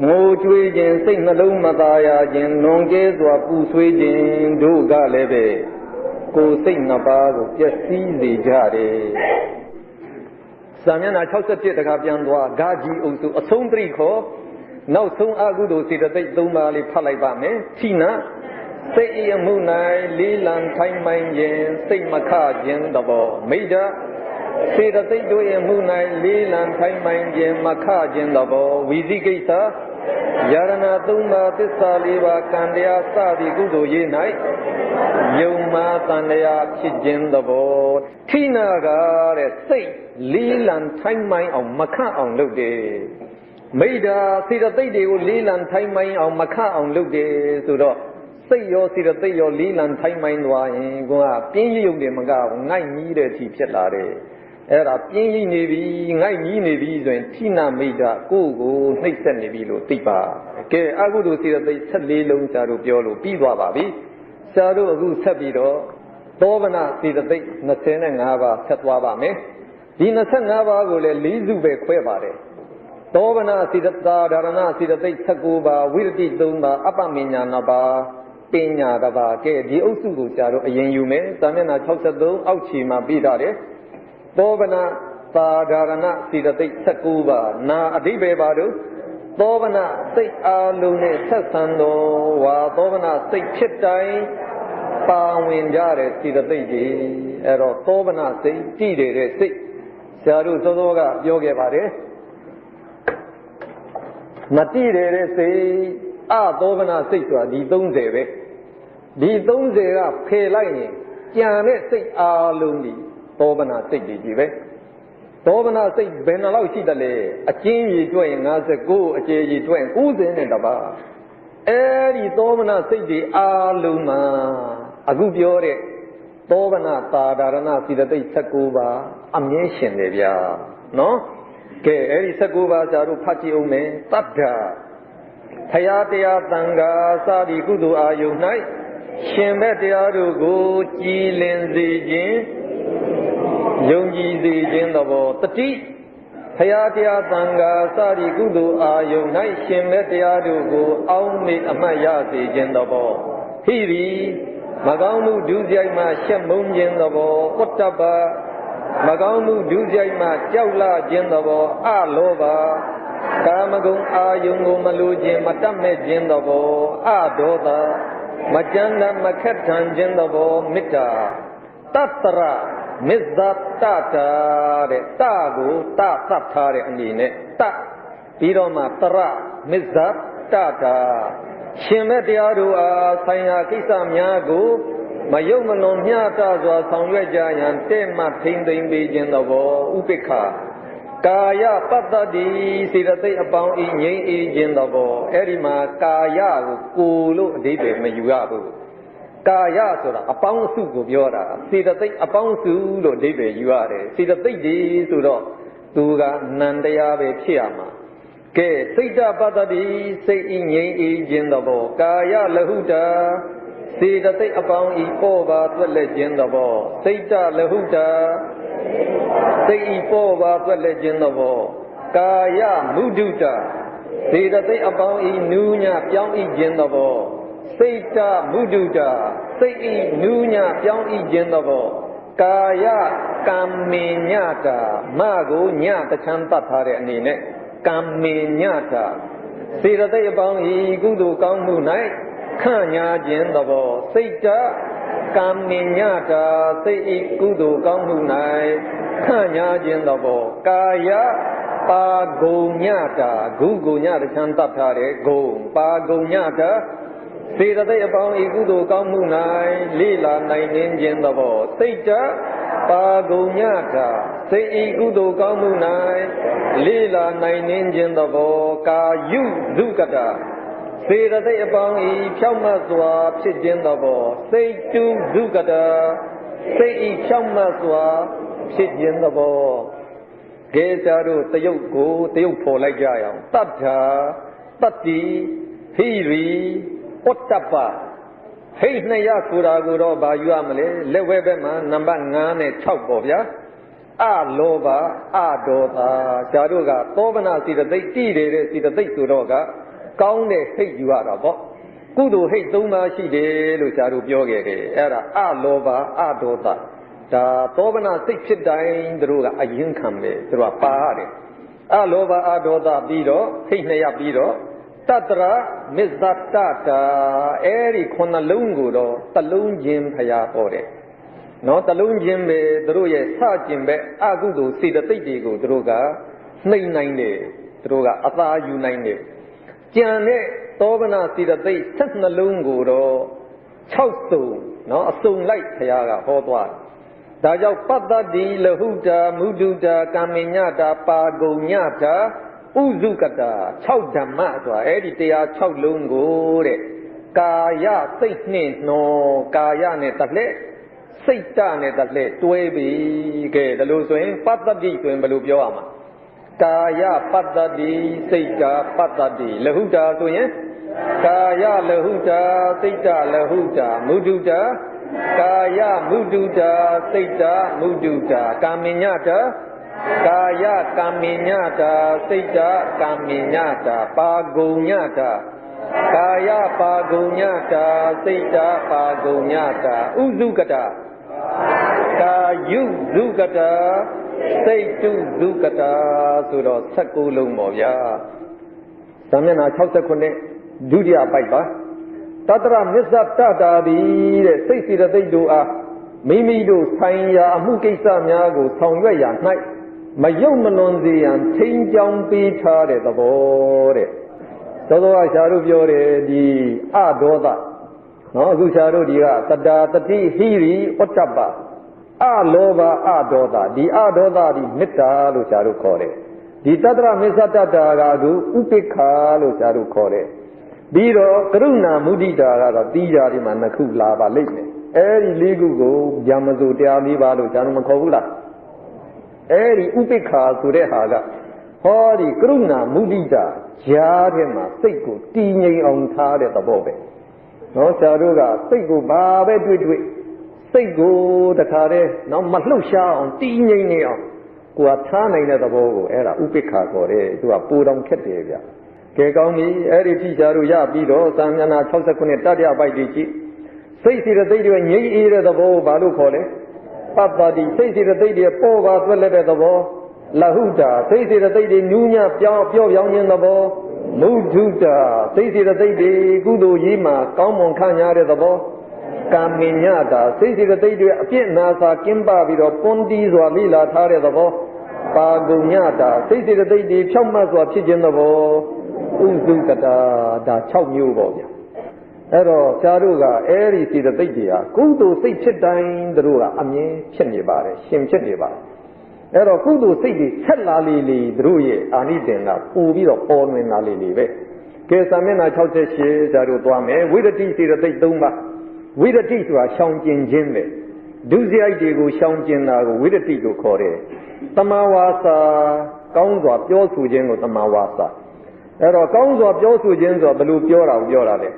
ငိုကြွေးခြင်းစိတ်နှလုံးမသာယာခြင်းလွန်ကဲစွာပူဆွေးခြင်းတို့ကလည်းပဲကိုယ်စိတ်နှစ်ပါးကိုပျက်စီးစေကြတယ်။စာမျက်နှာ61တခါပြန်သွားဂါကြီးအုပ်စုအဆုံးသတိခေါ်နောက်ဆုံးအကုသိုလ်စေတသိက်၃ပါးလေးဖတ်လိုက်ပါမယ်။ဌိနစိတ်အမှု၌လေးလံထိုင်းမိုင်းခြင်းစိတ်မခခြင်းသဘောမိဒ္ဒစေတသိက်တို့ရဲ့မှု၌လေးလံထိုင်းမိုင်းခြင်းမခခြင်းသဘောဝိသိကိစ္စယရဏ၃ပါးသစ္စာ၄ပါးကံတရားစသည်ကုသိုလ်ရေး၌ယုံမာတန်တရားဖြစ်ခြင်းသဘောဌိနာကတဲ့စိတ်လေးလံထိုင်းမိုင်းအောင်မခအောင်လုပ်တယ်မိဒ္ဒစေတသိက်တွေကိုလေးလံထိုင်းမိုင်းအောင်မခအောင်လုပ်တယ်ဆိုတော့စိတ်ရောစေတသိက်ရောလေးလံထိုင်းမိုင်းသွားရင်ကိုကပြင်းရုံတယ်မကဘူးငိုက်ကြီးတဲ့အထိဖြစ်လာတယ်အဲ့ဒါပြင်းရိပ်နေပြီငိုက်ကြီးနေပြီဆိုရင်ဌိနမိဒ္ဒကိုနှိပ်စက်နေပြီလို့သိပါကဲအကုသိုလ်စေတသိက်14လုံးစာတို့ပြောလို့ပြီးသွားပါပြီစာတို့အခုဆက်ပြီးတော့သောဗနာစေတသိက်25ပါးဆက်သွားပါမယ်ဒီ25ပါးကိုလည်း၄စုပဲခွဲပါတယ်သောဗနာစေတသာဓာရဏစေတသိက်19ပါးဝိရတိ3ပါးအပ္ပမညာ2ပါးပညာတစ်ပါးကဲဒီအုပ်စုကိုစာတို့အရင်ယူမယ်စာမျက်နှာ63အောက်ခြေမှာပြီးထားတယ်သောဗနာသာဓာရဏစေတသိက်19ပါးနာအဓိပ္ပာယ်ပါတို့သောဗနာစိတ်အားလုံးနဲ့ဆက်ဆံတော်ဝါသောဗနာစိတ်ဖြစ်တိုင်းပါဝင်ကြတဲ့စေတသိက်ကြီး အဲ့တော့သောဗနာစိတ်တည်တဲ့စိတ်ဆရာတို့စောစောကပြောခဲ့ပါတယ်မတည်တဲ့စိတ်အသောဗနာစိတ်ဆိုတာဒီ30ပဲဒီ30ကဖယ်လိုက်ရင်ကြံတဲ့စိတ်အားလုံးဒီသောဗနာစိတ်ကြီးပဲသောဗနာစိတ်ဘယ်နှလောက်ရှိတယ်လဲအကျဉ်းကြီးတွေ့ရင်59အကျေကြီးတွေ့ရင်90နဲ့တပါအဲ့ဒီသောဗနာစိတ်တွေအားလုံးမှာအခုပြောတဲ့သောဗနာသာဒရဏစိတသိက်19ပါးအမြဲရှင်တယ်ဗျာနော်ကဲအဲ့ဒီ19ပါးဇာတို့ဖတ်ကြည့်အောင်မယ်တတ္ထာဖရာတရားသံဃာစသည်ကုသိုလ်အာယုန်၌ရှင်မဲ့တရားတို့ကိုကြည်လင်စေခြင်းယုံကြည်စေခြင်းသဘောတတိဖရာတရားသံဃာစသည်ကုသိုလ်အာယုန်၌ရှင်မဲ့တရားတို့ကိုအောင်းမေအမှတ်ရစေခြင်းသဘောဟိရိမကောင်းမှုဒုစရိုက်မှရှက်မုန်းခြင်းသဘောဥတ္တပမကောင်းမှုဒုစရိုက်မှကြောက်လခြင်းသဘောအလောဘကာမဂုဏ်အာယုန်ကိုမလိုခြင်းမတတ်မဲ့ခြင်းသဘောအဒေါသမကြမ်းတမ်းမခက်ထန်ခြင်းသဘောမေတ္တာတတ္တရမစ္ဆတတာတဲ့တကိုတသတ်ထားတဲ့အနေနဲ့တပြီးတော့မှတရမစ္ဆတတာရှင်မဲ့တရားတို့အားဆိုင်ရာကိစ္စများကိုမယုံမလွန်မျှတစွာဆောင်ရွက်ကြရန်တဲ့မှထိမ့်သိမ့်ပေးခြင်းသဘောဥပိ္ပခာကာယပတ္တတိစေတသိက်အပေါင်းဤငြိမ်းအေးခြင်းသဘောအဲ့ဒီမှာကာယကိုလို့အဓိပ္ပာယ်မယူရဘူးကာယဆိုတာအပေါင်းအစုကိုပြောတာစေတသိက်အပေါင်းစုလို့အဓိပ္ပာယ်ယူရတယ်စေတသိက်ဒီဆိုတော့သူကနန္တရားပဲဖြစ်ရမှာကဲစိတ်တပတ္တတိစိတ်ဤငြိမ်းအေးခြင်းသဘောကာယလဟုတာစေတသိက်အပေါင်းဤပေါ်ပါသွက်လက်ခြင်းသဘောစိတ်တလဟုတာစိတ်ဤပေါ်ပါသွက်လက်ခြင်းသဘောကာယမုဒုတာစေတသိက်အပေါင်းဤနူးညပြောင်းဤခြင်းသဘောစိတ်တမုဒုတာစိတ်ဤနူးညပြောင်းဤခြင်းသဘောကာယကံမညတာမကိုညတချမ်းတတ်ထားတဲ့အနေနဲ့ကံမညတာစေတသိက်အပေါင်းဤကုသိုလ်ကောင်းမှု၌ခန့်ညာခြင်းသဘောစိတ်တကံမညတာစိတ်ဤကုသိုလ်ကောင်းမှု၌ခန့်ညာခြင်းသဘောကာယပါဂုံညတာဂုကိုညတချမ်းတတ်ထားတဲ့ဂုံပါဂုံညတာစေတသိက်အပေါင်းဤကုသိုလ်ကောင်းမှု၌လေးလာနိုင်နှင်းခြင်းသဘောစိတ်တပါဂုံညတာစိတ်ဤကုသိုလ်ကောင်းမှု၌လေးလာနိုင်နှင်းခြင်းသဘောကာယုဒုက္ကတာစေတသိက်အပေါင်းဤဖြောင့်မတ်စွာဖြစ်ခြင်းသဘောစိတ်တုဒုက္ကတာစိတ်ဤဖြောင့်မတ်စွာဖြစ်ခြင်းသဘောကဲစာတို့တယုတ်ကိုတယုတ်ဖော်လိုက်ကြရအောင်တတ္ထာတတ္တိဟိရိဥတ္တပဟိနှစ်ရဆိုတာကိုတော့ဘာယူရမလဲလက်ဝဲဘက်မှာနံပါတ်9နဲ့6ပေါ့ဗျာအလောဘအဒေါသဇာတို့ကသောဗနာစိတသိက်တည်တဲ့စိတသိက်ဆိုတော့ကကောင်းတဲ့ဟိတ်ယူရတာပေါ့ကုသိုလ်ဟိတ်3ပါးရှိတယ်လို့ဇာတို့ပြောခဲ့တယ်အဲ့ဒါအလောဘအဒေါသဒါသောဗနာစိတ်ဖြစ်တိုင်းတို့ကအရင်ခံတယ်တို့ကပါရတယ်အလောဘအဒေါသပြီးတော့ဟိတ်နှစ်ရပြီးတော့တတရမစ္ဆတတာအဲ့ဒီခုနှလုံးကိုတော့တလုံးချင်းဖျားပေါ်တယ်နော်တလုံးချင်းပဲတို့ရဲ့စကျင်ပဲအကုသိုလ်စေတသိက်တွေကိုတို့ကနှိမ့်နိုင်တယ်တို့ကအသာယူနိုင်တယ်ကြံတဲ့သောဗနာစေတသိက်12လုံးကိုတော့6စုံနော်အစုံလိုက်ဖျားကဟောသွားဒါကြောင့်ပတ္တတိလဟုတာမုဒုတာကာမညတာပါဂုံညတာဥဇုကတာ6ဓမ္မဆိုတာအဲ့ဒီတရား6လုံးကိုတဲ့ကာယစိတ်နှင့်နှောကာယနဲ့တလက်စိတ်တနဲ့တလက်တွဲပြီးကဲဒါလို့ဆိုရင်ပတ္တတိဆိုရင်ဘယ်လိုပြောရမှာကာယပတ္တတိစိတ်တပတ္တတိလဟုတာဆိုရင်ကာယလဟုတာစိတ်တလဟုတာမုဒုတာကာယမုဒုတာစိတ်တမုဒုတာကာမညတာကာယကာမိညတာစိတ်တကာမိညတာပါဂုံညတာကာယပါဂုံညတာစိတ်တပါဂုံညတာဥဇုကတာကာယုဇုကတာစိတ်တုဇုကတာဆိုတော့19လုံးပေါ့ဗျာသာမျက်နှာ69ဒုတိယပိုက်ပါတတရမစ္ဆတတာသည်တဲ့စိတ်စီတသိက်တို့အား မိမိတို့ဆိုင်ရာအမှုကိစ္စများကိုဆောင်ရွက်ရာ၌မယုံမလွန်စေရန်ထိန်းကြောင်းပေးထားတဲ့သဘောတဲ့သောသောကဆရာတို့ပြောတယ်ဒီအဒေါသနော်အခုဆရာတို့ဒီကတတာတတိဟိရိဩတ္တပအလောဘအဒေါသဒီအဒေါသဒီမေတ္တာလို့ဆရာတို့ခေါ်တယ်ဒီတတ္တရမေသတ္တတာကသူဥပိ္ပခာလို့ဆရာတို့ခေါ်တယ်ပြီးတော့ကရုဏာမုဒိတာကတော့တီးကြဒီမှာနှစ်ခုလာပါလိမ့်မယ်အဲဒီလေးခုကိုဗျမစုတရား၄ပါးလို့ဆရာတို့မခေါ်ဘူးလားအဲဒီဥပိ္ပခာဆိုတဲ့ဟာကဟောဒီကရုဏာမုဒိတာကြားထဲမှာစိတ်ကိုတည်ငြိမ်အောင်ထားတဲ့သဘောပဲနော်ဆရာတို့ကစိတ်ကိုဘာပဲတွေ့စိတ်ကိုတခါတည်းနော်မလှုပ်ရှားအောင်တည်ငြိမ်နေအောင်ကိုယ်ကထားနိုင်တဲ့သဘောကိုအဲ့ဒါဥပိ္ပခာခေါ်တယ်သူကပူတောင်ခက်တယ်ဗျကဲကောင်းပြီအဲ့ဒီထိရှားတို့ရပြီးတော့သာမျက်နှာ69တတ္တရပိုက်ကြီးကြည့်စိတ်စီရသိတွေငြိမ့်အေးတဲ့သဘောကိုဘာလို့ခေါ်လဲပပ္ပတိစိတ်စီရသိတွေပေါ်ပါသွက်လက်တဲ့သဘောလဟုတာစိတ်စီရသိတွေနူးညံ့ပြောင်းခြင်းသဘောမုဒုတာစိတ်စီရသိတွေကုသိုလ်ရေးမှာကောင်းမွန်ခန့်ညားတဲ့သဘောကာမညတာစိတ်စီရသိတွေအပြစ်နာစာကင်းပပြီးတော့ပွန်တီးစွာလိလာထားတဲ့သဘောပါဂုညတာစိတ်စီရသိတွေဖြောက်မှတ်စွာဖြစ်ခြင်းသဘောဥစုကတာဒါ6မျိုးပေါ့ဗျာအဲ့တော့ဆရာတို့ကအဲ့ဒီစေတသိက်တွေဟာကုသိုလ်စိတ်ဖြစ်တိုင်းတို့ကအမြင်ဖြစ်နေပါတယ်ရှင်ဖြစ်နေပါတယ်အဲ့တော့ကုသိုလ်စိတ်တွေဆက်လာလေတို့ရဲ့အာနိသင်ကပို့ပြီးတော့ပေါ်လွင်လာလေပဲကဲစာမျက်နှာ68ဆရာတို့သွားမယ်ဝိရတိစေတသိက်3ပါးဝိရတိဆိုတာရှောင်ကျင်ခြင်းပဲဒုစရိုက်တွေကိုရှောင်ကျင်တာကိုဝိရတိလို့ခေါ်တယ်တမဝါစာကောင်းစွာပြောဆိုခြင်းကိုတမဝါစာအဲ့တော့ကောင်းစွာပြောဆိုခြင်းဆိုတာဘယ်လိုပြောတာကိုပြောတာလဲ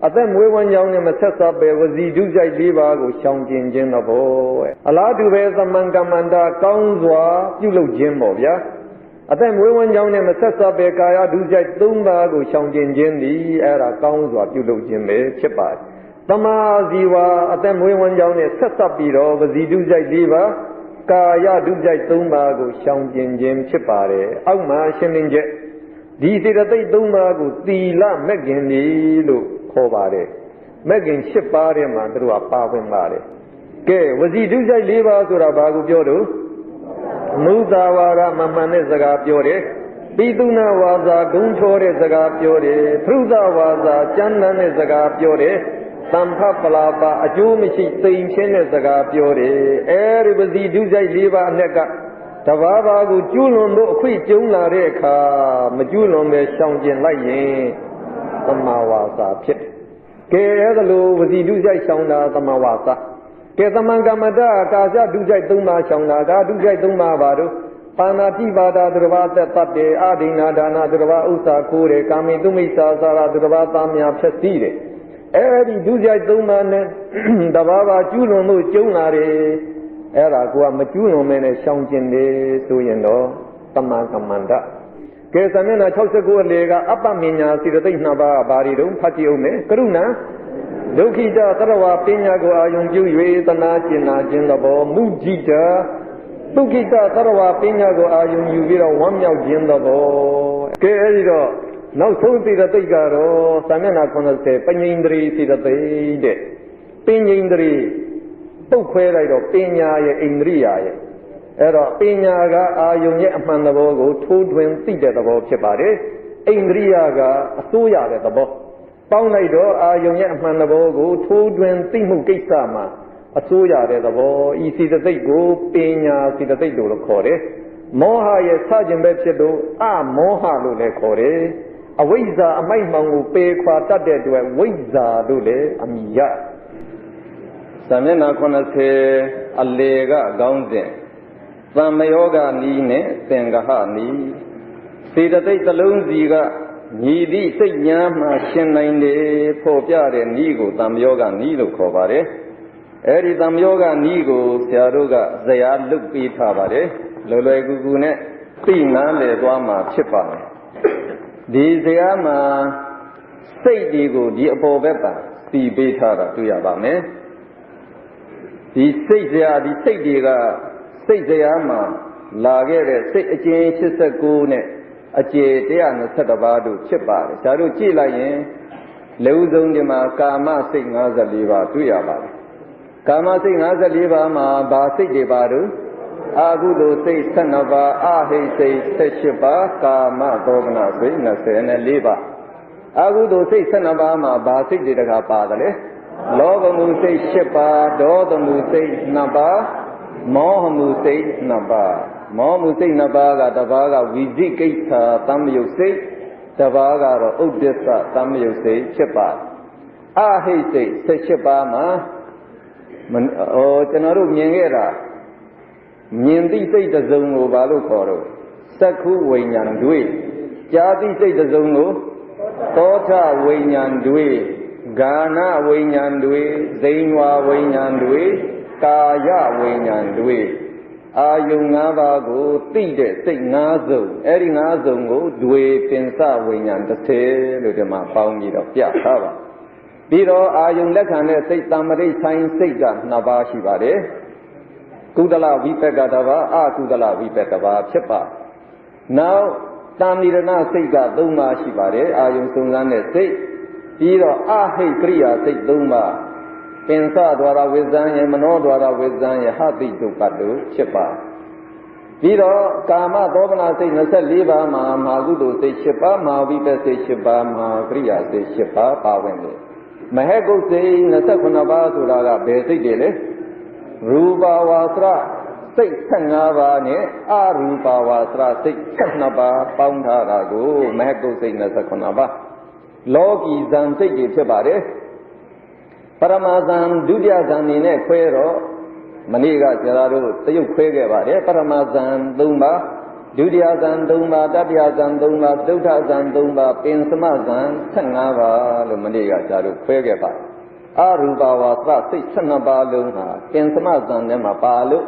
အသက်မွေးဝမ်းကြောင်းနဲ့မဆက်စပ်ပဲဝစီဒုစရိုက်၄ပါးကိုရှောင်ကျင်ခြင်းတော့ဘောအလားတူပဲသမံကမ္မန္တာကောင်းစွာပြုလုပ်ခြင်းပေါ့ဗျာအသက်မွေးဝမ်းကြောင်းနဲ့မဆက်စပ်ပဲကာယဒုစရိုက်၃ပါးကိုရှောင်ကျင်ခြင်းသည်အဲ့ဒါကောင်းစွာပြုလုပ်ခြင်းပဲဖြစ်ပါတယ်သမာဇီဝအသက်မွေးဝမ်းကြောင်းနဲ့ဆက်စပ်ပြီးတော့ဝစီဒုစရိုက်၄ပါးကာယဒုစရိုက်၃ပါးကိုရှောင်ကျင်ခြင်းဖြစ်ပါတယ်အောက်မှာရှင်းလင်းချက်ဒီစေတသိက်၃ပါးကိုသီလမဂ္ဂင်ကြီးလို့ခေါ်ပါတယ်မဂ္ဂင်၈ပါးထဲမှာသူတို့ကပါဝင်ပါတယ်ကဲဝစီဒုစရိုက်၄ပါးဆိုတာဘာကိုပြောတော့မုသာဝါဒမမှန်တဲ့စကားပြောတယ်ပိသုနာဝါစာဂုံချောတဲ့စကားပြောတယ်ဖရုဒဝါစာကျမ်းမ်းတဲ့စကားပြောတယ်သံဖပလာပအကျိုးမရှိသိမ်ချင်းတဲ့စကားပြောတယ်အဲဒီဝစီဒုစရိုက်၄ပါးအ낵ကတဘာဘာကိုကျူးလွန်လို့အခွင့်ကျုံလာတဲ့အခါမကျူးလွန်ပဲရှောင်ကျင်လိုက်ရင်သမာဝါစာဖြစ်တယ်ကဲအဲ့ဒါလို့ဝစီဒုစရိုက်ရှောင်တာသမာဝါစာကဲသမံကမ္မတကာဇဒုစရိုက်၃ပါးရှောင်တာကာဒုစရိုက်၃ပါးပါတော့ပါဏာတိပါဒသူတစ်ပါးသက်တတ်တယ်အာဒိနာဒါနသူတစ်ပါးဥစ္စာကိုးတယ်ကာမိတုမိစ္ဆာစာရသူတစ်ပါးသားများဖြည့်စည်းတယ်အဲ့ဒီဒုစရိုက်၃ပါးနဲ့တဘာဘာကျူးလွန်လို့ကျုံလာတယ်အဲ့ဒါကိုကမကျူးလွန်မဲနဲ့ရှောင်ကျင်တယ်ဆိုရင်တော့သမံကမ္မန္တကဲစာမျက်နှာ69အလေကအပ္ပမညာစေတသိက်2ပါးကဘာတွေတုံးဖတ်ကြည့်အောင်မယ်ကရုဏာဒုက္ခိတသရဝပညာကိုအာယုံပြု၍သနာကျင်နာခြင်းသဘောမုဒိတဒုက္ခိတသရဝပညာကိုအာယုံယူပြီးတော့ဝမ်းမြောက်ခြင်းသဘောကဲအဲဒီတော့နောက်ဆုံးစေတသိက်ကတော့စာမျက်နှာ90ပဉ္ိန္ဒြေစေတသိက်တဲ့ပဉ္ိန္ဒြေပုတ်ခွဲလိုက်တော့ပညာရဲ့ဣန္ဒြိယရဲ့အဲ့တော့ပညာကအာယုံရဲ့အမှန်သဘောကိုထိုးထွင်းသိတဲ့သဘောဖြစ်ပါတယ်ဣန္ဒြိယကအစိုးရတဲ့သဘောပေါင်းလိုက်တော့အာယုံရဲ့အမှန်သဘောကိုထိုးထွင်းသိမှုကိစ္စမှာအစိုးရတဲ့သဘောဤစေတသိက်ကိုပညာစေတသိက်လို့ခေါ်တယ်မောဟရဲ့စခြင်းပဲဖြစ်လို့အမောဟလို့လည်းခေါ်တယ်အဝိဇ္ဇာအမိုက်မှောင်ကိုပယ်ခွာတတ်တဲ့အတွက်ဝိဇ္ဇာလို့လည်းအမည်ရစာမျက်နှာ90အလေကခေါင်းစဉ်သံမယောဂနီးနဲ့သင်္ကဟနီးစေတသိက်တစ်လုံးစီကညီသည့်စိတ်ညာမှရှင်နိုင်တယ်ဖော်ပြတဲ့နီးကိုသံယောဂနီးလို့ခေါ်ပါတယ်အဲဒီသံယောဂနီးကိုဆရာတို့ကဇယားလုတ်ပေးထားပါတယ်လွယ်လွယ်ကူကူနဲ့သိနားလည်သွားမှာဖြစ်ပါတယ်ဒီဇယားမှာစိတ်တွေကိုဒီအပေါ်ဘက်ကသိပေးထားတာတွေ့ရပါမယ်ဒီစိတ်ဇယားဒီစိတ်တွေကစိတ်ဇယားမှာလာခဲ့တဲ့စိတ်အကျဉ်း89နဲ့အကျေ121ပါးတို့ဖြစ်ပါတယ်ဒါတို့ကြည့်လိုက်ရင်လက်ဦးဆုံးဒီမှာကာမစိတ်54ပါးတွေ့ရပါတယ် ကာမစိတ်54ပါးမှာဘာစိတ်တွေပါတော့အာဟုသောစိတ်12ပါးအဟိစိတ်18ပါးကာမသောမနစိတ်24ပါးအာဟုသောစိတ်12ပါးမှာဘာစိတ်တွေတကားပါတယ်လဲလောဘမှုစိတ်10ပါးဒေါသမှုစိတ်2ပါးမောဟမှုစိတ်2ပါးမောမှုစိတ်2ပါးကတစ်ပါးကဝိဇိကိစ္ဆာတမ္မယုတ်စိတ်တစ်ပါးကတော့ဥဒ္ဒစ္စတမ္မယုတ်စိတ်ဖြစ်ပါအဟိစိတ်18ပါးမှာကျွန်တော်တို့မြင်ခဲ့တာမြင်သည့်စိတ်တစ်စုံကိုဘာလို့ခေါ်တော့သက္ခုဝိညာဉ်တွေကြားသည့်စိတ်တစ်စုံကိုသောထဝိညာဉ်တွေဂာနဝိညာဉ်တွေဇိဉ္ဝဝိညာဉ်တွေကာယဝိညာဉ်တွေအာယုံ၅ပါးကိုသိတဲ့စိတ်၅စုံအဲ့ဒီ၅စုံကိုဒွေပင်စဝိညာဉ်30လို့ဒီမှာပေါင်းပြီးတော့ပြထားပါပြီးတော့အာယုံလက်ခံတဲ့စိတ်တမ္မရိဆိုင်စိတ်က2ပါးရှိပါတယ်ကုသလဝိပက်ကတပါးအကုသလဝိပက်ကတပါးဖြစ်ပါနောက်တာမိရဏစိတ်က3ပါးရှိပါတယ်အာယုံစုံစမ်းတဲ့စိတ်ပြီးတော့အဟိကရိယာစိတ်3ပါးပင်စဒွါရဝိဇ္ဇံယမနောဒွါရဝိဇ္ဇံယဟတိတုပတ္တုဖြစ်ပါပြီးတော့ကာမသောမနာစိတ်24ပါးမှာမာကုသိုလ်စိတ်10ပါးမာဝိပဿစိတ်10ပါးမာကရိယာစိတ်10ပါးပါဝင်တယ်မဟကုတ်စိတ်29ပါးဆိုတာကဘယ်စိတ်တွေလဲရူပဝါစရစိတ်15ပါးနဲ့အရူပဝါစရစိတ်12ပါးပေါင်းထားတာကိုမဟကုတ်စိတ်29ပါးလောကီဇံစိတ်တွေဖြစ်ပါတယ်ပရမဇံဒုတိယဇံနေနဲ့ခွဲတော့မနေ့ကကျတော့တရုပ်ခွဲခဲ့ပါတယ်ပရမဇံ3ပါးဒုတိယဇံ3ပါးတတိယဇံ3ပါးသုဒ္ဓဇံ3ပါးပင်စမဇံ15ပါးလို့မနေ့ကကျတော့ခွဲခဲ့ပါတယ်အရူပဝါစစိတ်12ပါးလုံးဟာပင်စမဇံထဲမှာပါလို့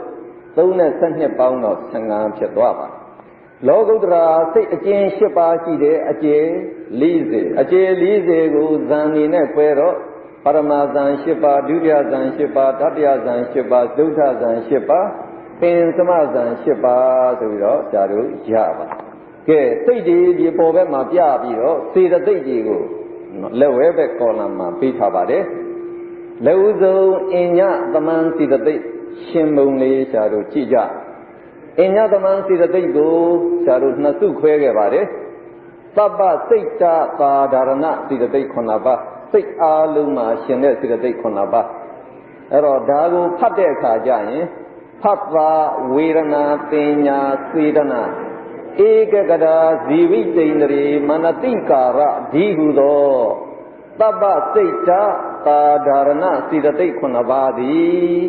3နဲ့12ပေါင်းတော့15ဖြစ်သွားပါလောကုတ္တရာစိတ်အကျဉ်း10ပါးရှိတယ်အကျယ်40အကျယ်40ကိုဇံနေနဲ့ခွဲတော့ပရမဇံ10ပါးဒုတိယဇံ10ပါးတတိယဇံ10ပါးသုဒ္ဓဇံ10ပါးပင်စမဇံ10ပါးဆိုပြီးတော့ဒါတို့ရပါကဲစိတ်တွေဒီပေါ်ဘက်မှာပြပြီးတော့စေတသိက်တွေကိုလက်ဝဲဘက်ကောလမ်မှာပေးထားပါတယ်လက်ဦးဆုံးအညသမန်စေတသိက်ရှင်မုံလေးဒါတို့ကြည့်ကြအညသမန်စေတသိက်ကိုဒါတို့နှစ်စုခွဲခဲ့ပါတယ်သဗ္ဗစိတ်တာပါဒရဏစေတသိက်9ပါးစိတ်အားလုံးမှာရှင်တဲ့စေတသိက်9ပါးအဲ့တော့ဒါကိုဖတ်တဲ့အခါကျရင်ဖတ်ပါဝေဒနာပညာစေတနာဧကဂရာဇီဝိတ္တရေမနတိကာရဒီဟုသောသဗ္ဗစိတ်တာပါဒရဏစေတသိက်9ပါးသည်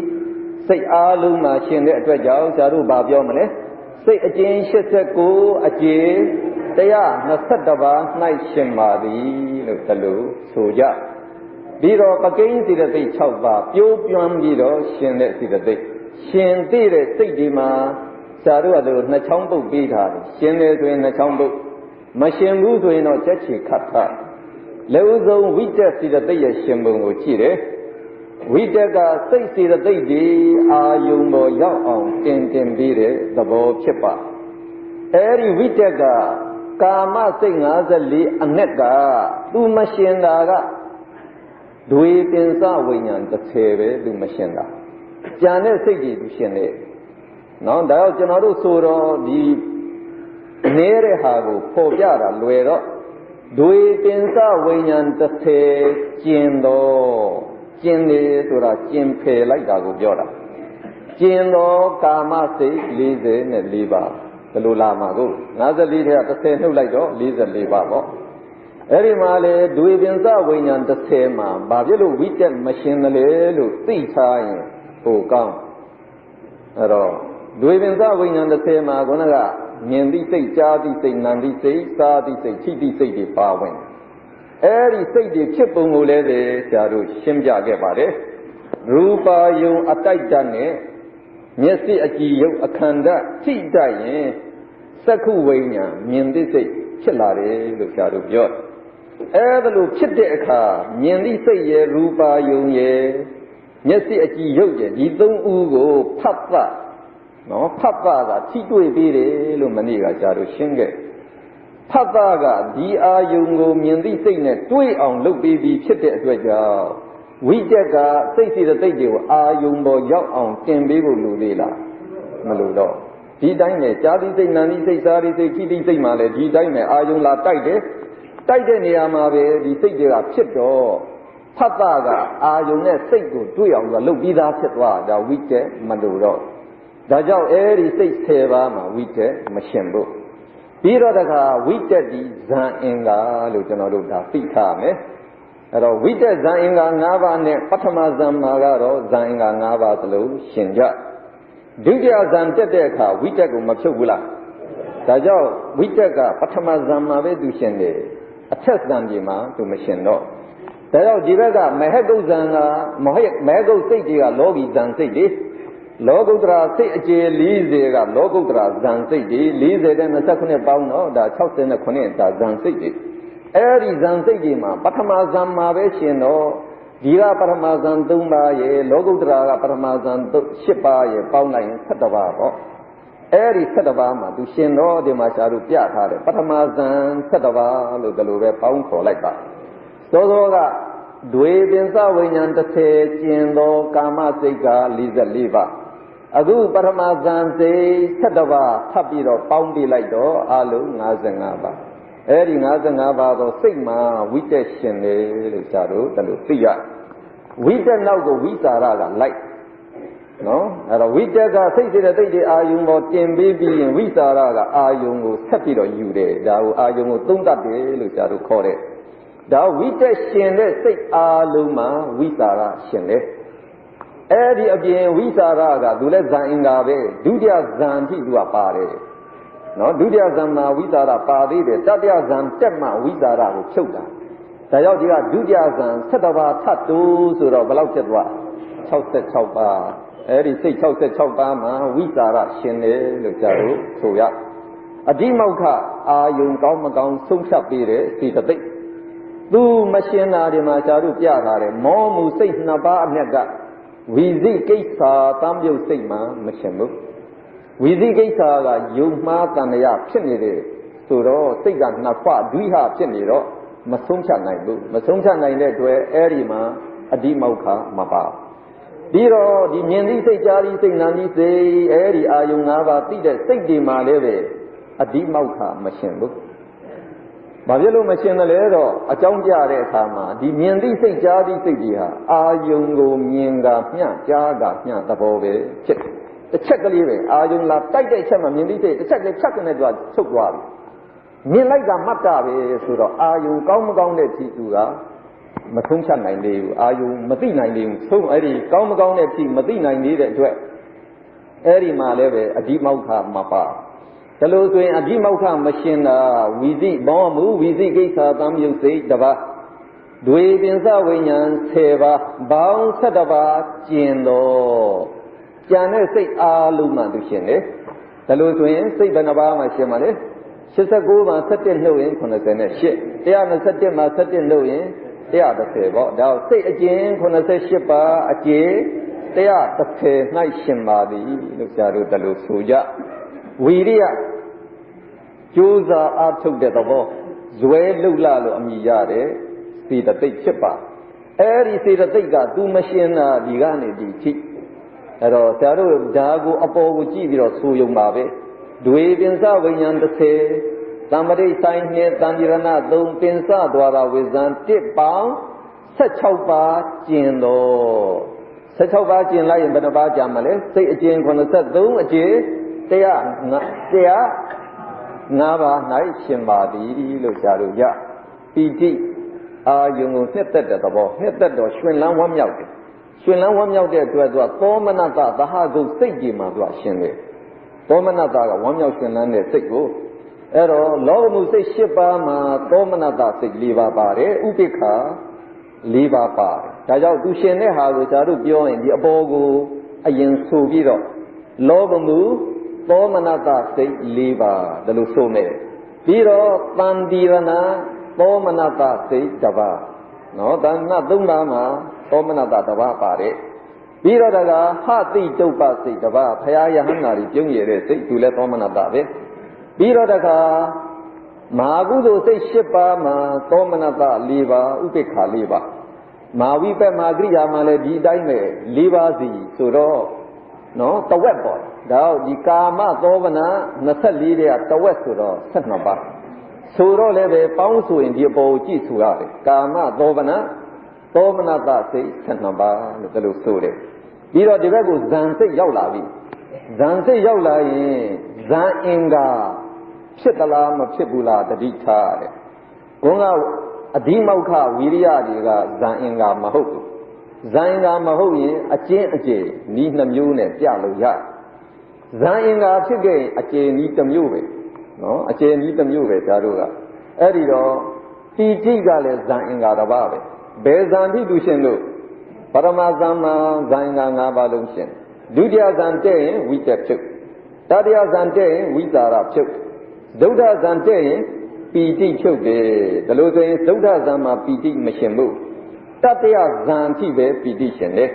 စိတ်အားလုံးမှာရှင်တဲ့အတွက်ကြောင့်ဇာတို့ဘာပြောမလဲစိတ်အကျဉ်း89အကျေ121ပါး၌ရှင်ပါသည်လို့တလို့ဆိုကြပြီးတော့ပကိန်းစေတသိက်6ပါးပြိုးပြွမ်းပြီးတော့ရှင်တဲ့စေတသိက်ရှင်သိတဲ့စိတ်ဒီမှာဇာတို့ကတို့2ချောင်းပုတ်ပေးထားတယ်ရှင်တယ်ဆိုရင်2ချောင်းပုတ်မရှင်ဘူးဆိုရင်တော့ချက်ချီခတ်ထားလက်ဦးဆုံးဝိတက်စေတသိက်ရဲ့ရှင်ပုံကိုကြည့်တယ်ဝိတက်ကစိတ်စေတသိက်ဒီအာယုံပေါ်ရောက်အောင်တင်ပြီးတဲ့သဘောဖြစ်ပါအဲဒီဝိတက်ကကာမစိတ်54အနက်ကသူမရှင်တာကဒွေပင်စဝိညာဉ်30ပဲသူမရှင်တာကြံတဲ့စိတ်ကြီးသူရှင်တယ်နော်ဒါကြောင့်ကျွန်တော်တို့ဆိုတော့ဒီနေတဲ့ဟာကိုပေါ်ပြတာလွယ်တော့ဒွေပင်စဝိညာဉ်30ကျင်တော့ကျင်တယ်ဆိုတာကျင်ဖယ်လိုက်တာကိုပြောတာကျင်တော့ကာမစိတ်44ပါးဘယ်လိုလာမှာကို54ထဲက30နှုတ်လိုက်တော့44ပါးပေါ့အဲ့ဒီမှာလေဒွေပင်စဝိညာဉ်30မှာဘာဖြစ်လို့ဝိတက်မရှင်တယ်လဲလို့သိထားရင်ဟိုကောင်းအဲ့တော့ဒွေပင်စဝိညာဉ်30မှာခုနကမြင်သည့်စိတ်ကြားသည့်စိတ်နာသည့်စိတ်စားသည့်စိတ်ထိသည့်စိတ်တွေပါဝင်အဲ့ဒီစိတ်တွေဖြစ်ပုံကိုလည်းဆရာတို့ရှင်းပြခဲ့ပါတယ်ရူပါယုံအတိုက်တတ်နဲ့မျက်စိအကြည်ယုတ်အခန္ဓာထိတတ်ရင်စက္ခုဝိညာဉ်မြင်သည့်စိတ်ဖြစ်လာတယ်လို့ဆရာတို့ပြောအဲ့ဒါလို့ဖြစ်တဲ့အခါမြင်သည့်စိတ်ရဲ့ရူပါယုံရဲ့မျက်စိအကြည်ယုတ်ရဲ့ဒီ3ဦးကိုဖတ်ပနော်ဖတ်ပကထိတွေ့ပြီးတယ်လို့မနေ့ကဆရာတို့ရှင်းခဲ့ဖတ်တာကဒီအာယုံကိုမြင်သည့်စိတ်နဲ့တွေးအောင်လုပ်ပြီးဖြစ်တဲ့အတွက်ကြောင့် ဝိတက်ကစိတ်စီတဲ့သိတ်တွေကိုအာယုံပေါ်ရောက်အောင်တင်ပေးဖို့လိုသေးလားမလိုတော့ဒီတိုင်းနဲ့ဇာတိစိတ်နာတိစိတ်စားတိစိတ်ခိတိစိတ်မှလည်းဒီတိုင်းနဲ့အာယုံလာတိုက်တယ်တိုက်တဲ့နေရာမှာပဲဒီစိတ်တွေကဖြစ်တော့ဖတ်တာကအာယုံနဲ့စိတ်ကိုတွေ့အောင်လုပ်ပြီးသားဖြစ်သွားတာဝိတက်မလိုတော့ဒါကြောင့်အဲဒီစိတ်10ပါးမှာဝိတက်မရှင်ဘူးပြီးတော့တခါဝိတက်ဒီဇံအင်္ဂါလို့ကျွန်တော်တို့ဒါသိထားမယ်အဲ့တော့ဝိတက်ဇံအင်္ဂါ5ပါးနဲ့ပထမဇံမှာကတော့ဇံအင်္ဂါ5ပါးသလုံးရှင်ကြဒုတိယဇံတက်တဲ့အခါဝိတက်ကိုမဖြုတ်ဘူးလားဒါကြောင့်ဝိတက်ကပထမဇံမှာပဲသူရှင်တယ်အထက်ဇံကြီးမှာသူမရှင်တော့ဒါကြောင့်ဒီဘက်ကမဟကုတ်ဇံကမဟကုတ်စိတ်တွေကလောကီဇံစိတ်တွေလောကုတ္တရာစိတ်အကျေ40ကလောကုတ္တရာဇံစိတ်တွေ40တဲ့29ပေါင်းတော့ဒါ69ဒါဇံစိတ်တွေအဲဒီဇံစိတ်တွေမှာပထမဇံမှာပဲရှင်တော့ဒီကပထမဇံ3ပါးရဲ့လောကုတ္တရာကပထမဇံ10ပါးရဲ့ပေါင်းလိုက်ရင်17ပါးပေါ့အဲဒီ17ပါးမှာသူရှင်တော့ဒီမှာရှားတို့ပြထားတယ်ပထမဇံ17ပါးလို့ဒီလိုပဲပေါင်းခေါ်လိုက်ပါသောသောကဒွေပင်စဝိညာဉ်30ကျင်သောကာမစိတ်က44ပါးအခုပထမဇန်စိတ်17ပါးထပ်ပြီးတော့ပေါင်းပြလိုက်တော့အလုံး55ပါးအဲဒီ55ပါးသောစိတ်မှာဝိတက်ရှင်တယ်လို့ရှားတို့ဒီလိုသိရဝိတက်နောက်ကိုဝိစာရကလိုက်နော်အဲ့တော့ဝိတက်ကစိတ်စေတဲ့သိတဲ့အာယုံပေါ်တင်ပေးပြီးရင်ဝိစာရကအာယုံကိုဆက်ပြီးတော့ယူတယ်ဒါကိုအာယုံကိုသုံးတတ်တယ်လို့ရှားတို့ခေါ်တယ်ဒါဝိတက်ရှင်တဲ့စိတ်အာလုံးမှာဝိစာရရှင်တယ်အဲ့ဒီအပြင်ဝိစာရကသူလည်းဇံအင်္ဂါပဲဒုတိယဇံထိသူကပါတယ်နော်ဒုတိယဇံမှာဝိစာရပါသေးတယ်တတိယဇံတက်မှဝိစာရကိုဖြုတ်တာဒါကြောင့်ဒီကဒုတိယဇံ17ပါးထပ်တိုးဆိုတော့ဘယ်လောက်ဖြစ်သွား66ပါးအဲ့ဒီစိတ်66ပါးမှာဝိစာရရှင်တယ်လို့ကြာလို့ဆိုရအဓိမောက္ခအာယုံကောင်းမကောင်းဆုံးဖြတ်ပေးတဲ့စေတသိက်သူမရှင်တာဒီမှာကြာလို့ပြထားတယ်မောမှုစိတ်2ပါးအမြတ်ကဝီဇိကိစ္စတမ်းပြုတ်စိတ်မှာမရှင်ဘူးဝီဇိကိစ္စကယုံမှားတန်ရဖြစ်နေတယ်ဆိုတော့စိတ်ကနှစ်ဖဒွိဟဖြစ်နေတော့မဆုံးဖြတ်နိုင်ဘူးမဆုံးဖြတ်နိုင်တဲ့အတွက်အဲ့ဒီမှာအဓိမောက္ခမပါပြီးတော့ဒီမြင်သိစိတ်ကြားသိစိတ်နာသိစိတ်အဲ့ဒီအာယုံ၅ပါးသိတဲ့စိတ်တွေမှာလည်းပဲအဓိမောက္ခမရှင်ဘူးဘာဖြစ်လို့မရှင်တယ်လဲတော့အကြောင်းကြတဲ့အခါမှာဒီမြင်သိစိတ်ကြားသိစိတ်တွေဟာအာယုံကိုမြင်ကမျှကြားကမျှသဘောပဲဖြစ်တစ်ချက်ကလေးပဲအာယုံလာတိုက်တဲ့ချက်မှာမြင်သိစိတ်တစ်ချက်ကလေးဖြတ်ကနေတော့ချုပ်သွားပြီမြင်လိုက်တာမှတ်တာပဲဆိုတော့အာယုံကောင်းမကောင်းတဲ့ကြည့်သူကမထုံးချနိုင်သေးဘူးအာယုံမသိနိုင်သေးဘူးဆုံးအဲ့ဒီကောင်းမကောင်းတဲ့ကြည့်မသိနိုင်သေးတဲ့အတွက်အဲ့ဒီမှာလည်းပဲအဓိမောက္ခမပါဒါလို့ဆိုရင်အဓိမောက္ခမရှင်တာဝီဇိဘောမှုဝီဇိကိစ္စသံယုတ်စိတ်တစ်ပါးဒွေပင်စဝိညာဉ်10ပါးဘောင်း17ပါးကျင်တော့ကျန်တဲ့စိတ်အားလုံးမှသူရှင်တယ်ဒါလို့ဆိုရင်စိတ်ဘယ်နှပါးမှရှင်ပါလဲ89မှာ17နှုတ်ရင်88 121မှာ17နှုတ်ရင်130ပေါ့ဒါစိတ်အကျဉ်88ပါးအကျေ130၌ရှင်ပါသည်လို့ဆရာတို့တလို့ဆိုကြဝီရိယကြိုးစားအားထုတ်တဲ့သဘောဇွဲလှုပ်လာလို့အမိရတဲ့စေတသိက်ဖြစ်ပါအဲ့ဒီစေတသိက်ကသူမရှင်တာဒီကနေဒီထိအဲ့တော့ဆရာတို့ဓာကိုအပေါ်ကိုကြည့်ပြီးတော့ဆိုယုံပါပဲဒွေပင်စဝိညာဉ်30သမ္ပတိဆိုင်နှင့်တန်တိရဏ3ပင်စဒွါရဝိဇံ1ပေါင်း16ပါးကျင်တော့16ပါးကျင်လိုက်ရင်ဘယ်နှပါးကြာမလဲစိတ်အကျဉ်83အကျေ105ပါး၌ရှင်ပါသည်လို့ကြားလို့ရပီတိအာယုံကိုနှစ်သက်တဲ့သဘောနှစ်သက်တော့ရှင်လန်းဝမ်းမြောက်တယ်ရှင်လန်းဝမ်းမြောက်တဲ့အတွက်သူကသောမနတသဟဂုတ်စိတ်ကြီးမှာသူကရှင်တယ်သောမနတကဝမ်းမြောက်ရှင်လန်းတဲ့စိတ်ကိုအဲ့တော့လောဘမှုစိတ်7ပါးမှာသောမနတစိတ်4ပါးပါတယ်ဥပိ္ပခာ4ပါးပါတယ်ဒါကြောင့်သူရှင်တဲ့ဟာကိုဇာတို့ပြောရင်ဒီအပေါ်ကိုအရင်ဆိုပြီးတော့လောဘမှုသောမနတစိတ်4ပါးဒါလို့ဆိုမယ်ပြီးတော့တန်တိရဏသောမနတစိတ်1ပါးနော်တဏ္ဍ3ပါးမှာသောမနတ1ပါးပါတယ်ပြီးတော့ဒါကဟတိတုပ္ပစိတ်1ပါးဖရာယဟန္တာကြီးပြုံးရတဲ့စိတ်သူလည်းသောမနတပဲပြီးတော့တခါမဟာကုသိုလ်စိတ်7ပါးမှာသောမနတ4ပါးဥပိ္ပခာ4ပါး မာဝိပက်မာကရိယာမှာလည်းဒီအတိုင်းပဲ၄ပါးစီဆိုတော့နော်တဝက်ပေါ့ဒါဒီကာမသောဗနာ24တဲ့တဝက်ဆိုတော့12ပါးဆိုတော့လည်းပဲပေါင်းဆိုရင်ဒီအပေါ်ကြည့်ဆိုရတယ်ကာမသောဗနာသောမနတစိတ်12ပါးလို့ဒါလို့ဆိုတယ်ပြီးတော့ဒီဘက်ကိုဇန်စိတ်ရောက်လာပြီဇန်စိတ်ရောက်လာရင်ဇန်အင်္ဂါဖြစ်သလားမဖြစ်ဘူးလားတတိထားတဲ့ဘုန်းကအဓိမောက္ခဝိရိယတွေကဇန်အင်္ဂါမဟုတ်ဘူးဇန်အင်္ဂါမဟုတ်ရင်အကျဉ်းအကျေဤနှမျိုးနဲ့ပြလို့ရဇန်အင်္ဂါဖြစ်ခဲ့အကျေဤတစ်မျိုးပဲနော်အကျေဤတစ်မျိုးပဲဒါတို့ကအဲ့ဒီတော့တိတိကလည်းဇန်အင်္ဂါတစ်ပါးပဲဘယ်ဇန်တိတူရှင်လို့ပရမဇန်မှာဇန်အင်္ဂါ၅ပါးလုံးရှင်ဒုတိယဇန်တဲ့ရင်ဝိတက်ဖြုတ်တတိယဇန်တဲ့ရင်ဝိသာရဖြုတ်ဒုဋ္ဌဇန်တဲ့ရင်ပီတိဖြုတ်တယ်ဒါလို့ဆိုရင်ဒုဋ္ဌဇန်မှာပီတိမရှင်ဘူးတတိယဇန်ထိပဲပီတိရှင်တယ်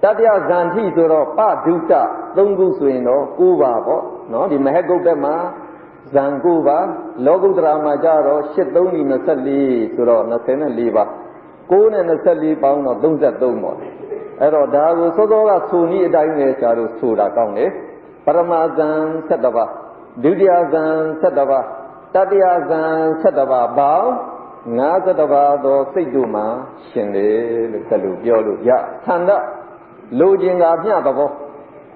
တတိယဇန်ထိဆိုတော့ပဒုတ္တ၃ခုဆိုရင်တော့၉ပါးပေါ့နော်ဒီမဟကုတ်တက်မှာဇန်၉ပါးလောကုတ္တရာမှာကြတော့၈၃24ဆိုတော့24ပါး9နဲ့24ပေါင်းတော့33ပေါ့အဲ့တော့ဒါကိုစောစောကဆိုနည်းအတိုင်းပဲရှားလို့ဆိုတာကောင်းတယ်ပရမဇန်7ပါးဒုတိယဇန်7ပါးတတိယဇန်7ပါးပေါင်း50ပါးသောစိတ်တို့မှာရှင်တယ်လို့ဆက်လို့ပြောလို့ရသန္တလိုခြင်းကမျှသဘော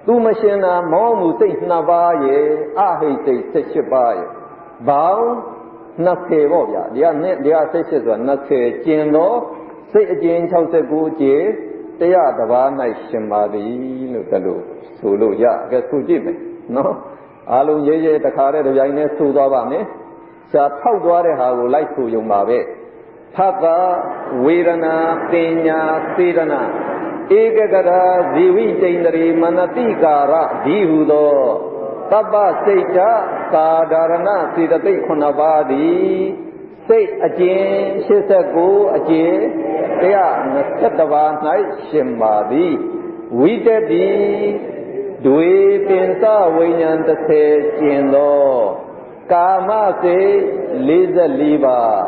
သူမရှင်တာမောမှုစိတ်2ပါးရဲ့အဟိစိတ်18ပါးရဲ့ပေါင်း20ပေါ့ဗျာဒီက18ဆိုတာ20ကျင်တော့စိတ်အကျဉ်69ကျင်တရားတစ်ပါး၌ရှင်ပါသည်လို့ဒါလို့ဆိုလို့ရကဲဆိုကြည့်မယ်နော်အားလုံးရေးရေးတခါတည်းတစ်ပြိုင်တည်းဆိုသွားပါမယ်ရှားထောက်သွားတဲ့ဟာကိုလိုက်ဆိုရုံပါပဲသတ္တဝေဒနာပညာစေတနာဧကဂရဇီဝိတ္တရိမနတိကာရဒီဟုသောသဗ္ဗစိတ်တကာဒါရဏစေတသိက်9ပါးသည်စိတ်အကျဉ်89အကျဉ်120ပါး၌ရှင်ပါသည်ဝိတ္တိဒွေပင်စဝိညာဉ်30ကျင်သောကာမစိတ်44ပါး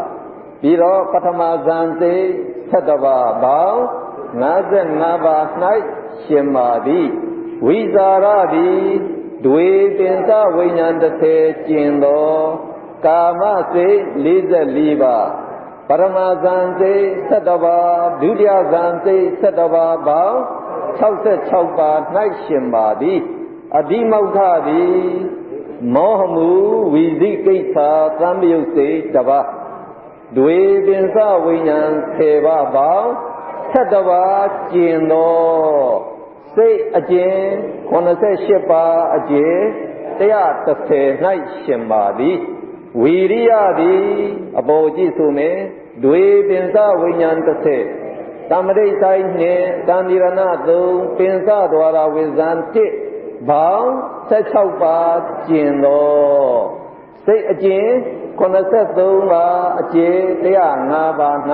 ပြီးတော့ပထမဇန်စိတ်7ပါးပေါင်း55ပါး၌ရှင်ပါသည်ဝိဇာရသည်ဒွေပင်စဝိညာဉ်30ကျင်သောကာမစိတ်44ပါးပရမဇန်စိတ်7ပါးဒုတိယဇန်စိတ်7ပါးပေါင်း66ပါး၌ရှင်ပါသည်အဓိမောက္ခသည်မောဟမူဝိသိကိစ္စသံယုတ်စိတ်တစ်ပါးဒွေပင်စဝိညာဉ်10ပါးပေါင်း7ပါးကျင်သောစိတ်အကျဉ်88ပါးအကျဉ်130၌ရှင်ပါသည်ဝီရိယသည်အပေါ်ကြည့်ဆိုမယ်ဒွေပင်စဝိညာဉ်30သမရိတ်ဆိုင်နှင့်တန်ဒီရဏ3ပင်စဒွါရဝိဇန်1ဘောင်း16ပါးကျင်သောစိတ်အကျဉ်83ပါးအကျဉ်105ပါး၌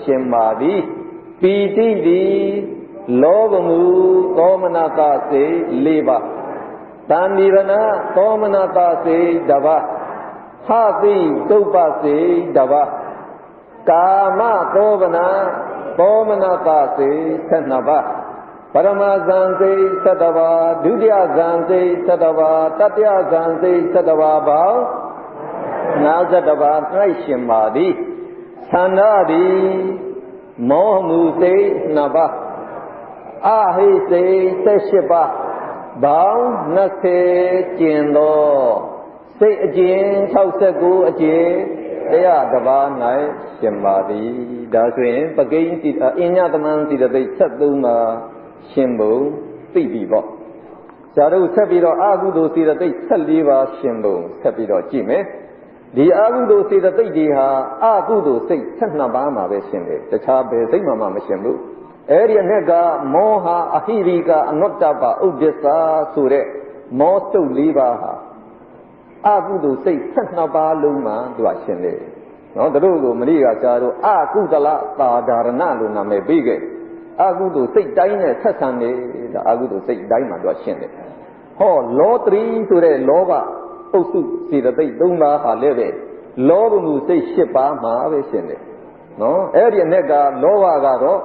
ရှင်ပါသည်ပီတိသည်လောဘမူသောမနတစိတ်4ပါးတန်ဒီရဏသောမနတစိတ်1ပါးဟာတိဒုပ္ပစိတ်1ပါးကာမသောဗနာသောမနတစိတ်12ပါးပရမဇန်စိတ်7ပါးဒုတိယဇန်စိတ်7ပါးတတိယဇန်စိတ်7ပါးပေါင်း50ပါး၌ရှင်ပါသည်သန္တာသည်မောဟမှုစိတ်2ပါးအဟိစိတ်18ပါးပေါင်း20ကျင်သောစိတ်အကျဉ်69အကျဉ်100ပါး၌ရှင်ပါသည်ဒါဆိုရင်ပကိဉ္စီအညတမန်စီတသိက်73ပါးရှင်ဘုံသိပြီပေါ့ဇာတို့ဆက်ပြီးတော့အာဟုသောစီတသိက်14ပါးရှင်ဘုံဆက်ပြီးတော့ကြည့်မယ်ဒီအာဟုသောစေတသိက်တွေဟာအာဟုသောစိတ်12ပါးမှာပဲရှင်တယ်တခြားဘယ်စိတ်မှမရှင်ဘူးအဲ့ဒီအနဲ့ကမောဟအဟိရိကအနုတ္တပဥဒ္ဒစ္စဆိုတဲ့မောတုတ်၄ပါးဟာအာဟုသောစိတ်12ပါးလုံးမှာသူကရှင်တယ်နော်တို့ကိုမရိကရှားတို့အာကုသလသာဒါရဏလို့နာမည်ပေးခဲ့အာဟုသောစိတ်တိုင်းနဲ့ဆက်ဆံတယ်ဒါအာဟုသောစိတ်တိုင်းမှာသူကရှင်တယ်ဟောလောတရီဆိုတဲ့လောဘပုစုစေတသိက်3ပါးဟာလည်းပဲလောဘမှုစိတ်10ပါးမှာပဲရှင်တယ်နော်အဲ့ဒီအ ਨੇ ကလောဘကတော့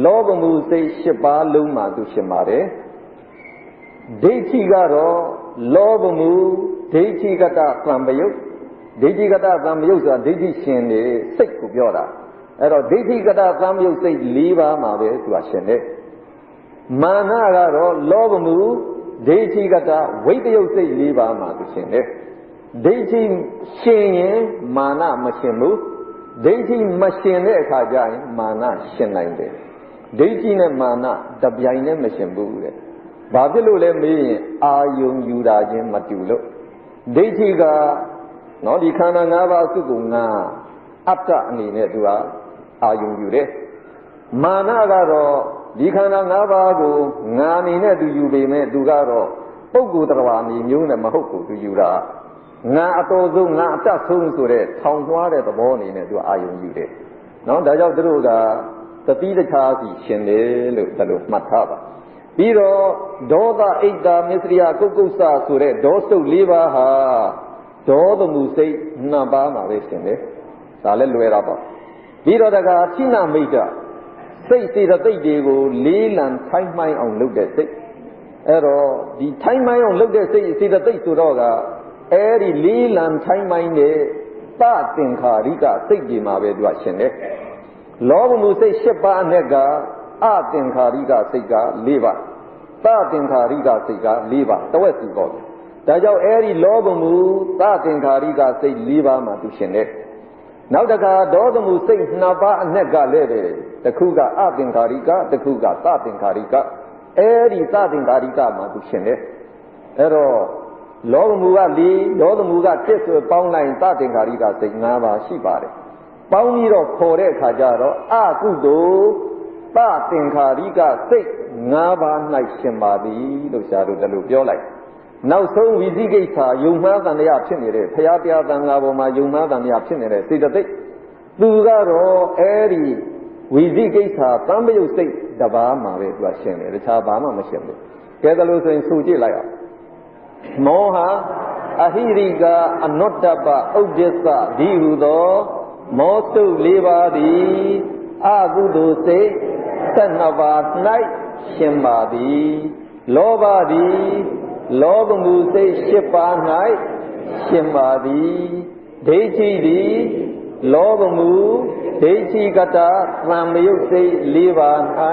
လောဘမှုစိတ်၈ပါးလုံးမှာသူရှင်ပါတယ်ဒိဋ္ဌိကတော့လောဘမှုဒိဋ္ဌိကတသံပယုတ်ဒိဋ္ဌိကတသံပယုတ်ဆိုတာဒိဋ္ဌိရှင်နေစိတ်ကိုပြောတာအဲ့တော့ဒိဋ္ဌိကတသံပယုတ်စိတ်၄ပါးမှာပဲသူကရှင်တယ်မာနကတော့လောဘမှုဒိဋ္ဌိကတဝိတ္တယုတ်စိတ်၄ပါးမှာသူရှင်တယ်ဒိဋ္ဌိရှင်ရင်မာနမရှင်ဘူးဒိဋ္ဌိမရှင်တဲ့အခါကျရင်မာနရှင်နိုင်တယ်ဒိဋ္ဌိနဲ့မာနတပြိုင်နဲ့မရှင်ဘူးတဲ့ဘာဖြစ်လို့လဲမေးရင်အာယုံယူတာချင်းမတူလို့ဒိဋ္ဌိကနော်ဒီခန္ဓာ၅ပါးအစုကိုငါအတ္တအနေနဲ့သူကအာယုံယူတယ်မာနကတော့ဒီခန္ဓာ၅ပါးကိုငါအနေနဲ့သူယူပေမဲ့သူကတော့ပုဂ္ဂိုလ်တရားအနေမျိုးနဲ့မဟုတ်ဘူးသူယူတာငါအတော်ဆုံးငါအတတ်ဆုံးဆိုတဲ့ထောင်ထွားတဲ့သဘောအနေနဲ့သူအာယုံယူတယ်နော်ဒါကြောင့်သူတို့ကတတိတခြားစီရှင်တယ်လို့ဒါလိုမှတ်ထားပါပြီးတော့ဒေါသအိတ်တာမစ္စရိယကုက္ကုဆဆိုတဲ့ဒေါစုတ်၄ပါးဟာဒေါသမှုစိတ်2ပါးမှာပဲရှင်တယ်ဒါလည်းလွယ်တာပေါ့ပြီးတော့တခါဌိနမိတ်တစိတ်စေတသိက်တွေကိုလေးလံထိုင်းမှိုင်းအောင်လုပ်တဲ့စိတ်အဲ့တော့ဒီထိုင်းမှိုင်းအောင်လုပ်တဲ့စိတ်စေတသိက်ဆိုတော့ကအဲ့ဒီလေးလံထိုင်းမှိုင်းတဲ့သသင်္ခါရိကစိတ်ကြီးမှာပဲသူကရှင်တယ်လောဘမှုစိတ်၈ပါးအနက်ကအသင်္ခါရိကစိတ်က၄ပါးသသင်္ခါရိကစိတ်က၄ပါးတဝက်စီပေါ့ဒါကြောင့်အဲ့ဒီလောဘမှုသသင်္ခါရိကစိတ်၄ပါးမှာသူရှင်တယ်နောက်တခါဒေါသမှုစိတ်2ပါးအနက်ကလည်းပဲတစ်ခုကအသင်္ခါရိကတစ်ခုကသသင်္ခါရိကအဲ့ဒီသသင်္ခါရိကမှာသူရှင်တယ်အဲ့တော့လောဘမှုက၄ဒေါသမှုက1ဆိုပေါင်းလိုက်သသင်္ခါရိကစိတ်5ပါးရှိပါတယ်ပေါင်းပြီးတော့ခေါ်တဲ့အခါကျတော့အကုသိုလ်သသင်္ခါရိကစိတ်5ပါး၌ရှင်ပါသည်လို့ဆရာတို့တလို့ပြောလိုက်နောက်ဆုံးဝိသိကိစ္စယုံမှားတန်တရားဖြစ်နေတဲ့ဘုရားတရားသံဃာပေါ်မှာယုံမှားတန်တရားဖြစ်နေတဲ့စေတသိက်သူကတော့အဲဒီဝိသိကိစ္စသံပယုတ်စိတ်တစ်ပါးမှာပဲသူကရှင်တယ်တခြားဘာမှမရှင်ဘူးကဲဒါလို့ဆိုရင်ဆိုကြည့်လိုက်အောင်မောဟအဟိရိကအနုတ္တပဥဒ္ဒစ္စဒီဟုသောမောစု၄ပါးသည်အကုသိုလ်စိတ်12ပါး၌ရှင်ပါသည်လောဘသည်လောဘမှုစိတ်၈ပါး၌ရှင်ပါသည်ဒိဋ္ဌိသည်လောဘမှုဒိဋ္ဌိကတသံယုတ်စိတ်၄ပါး၌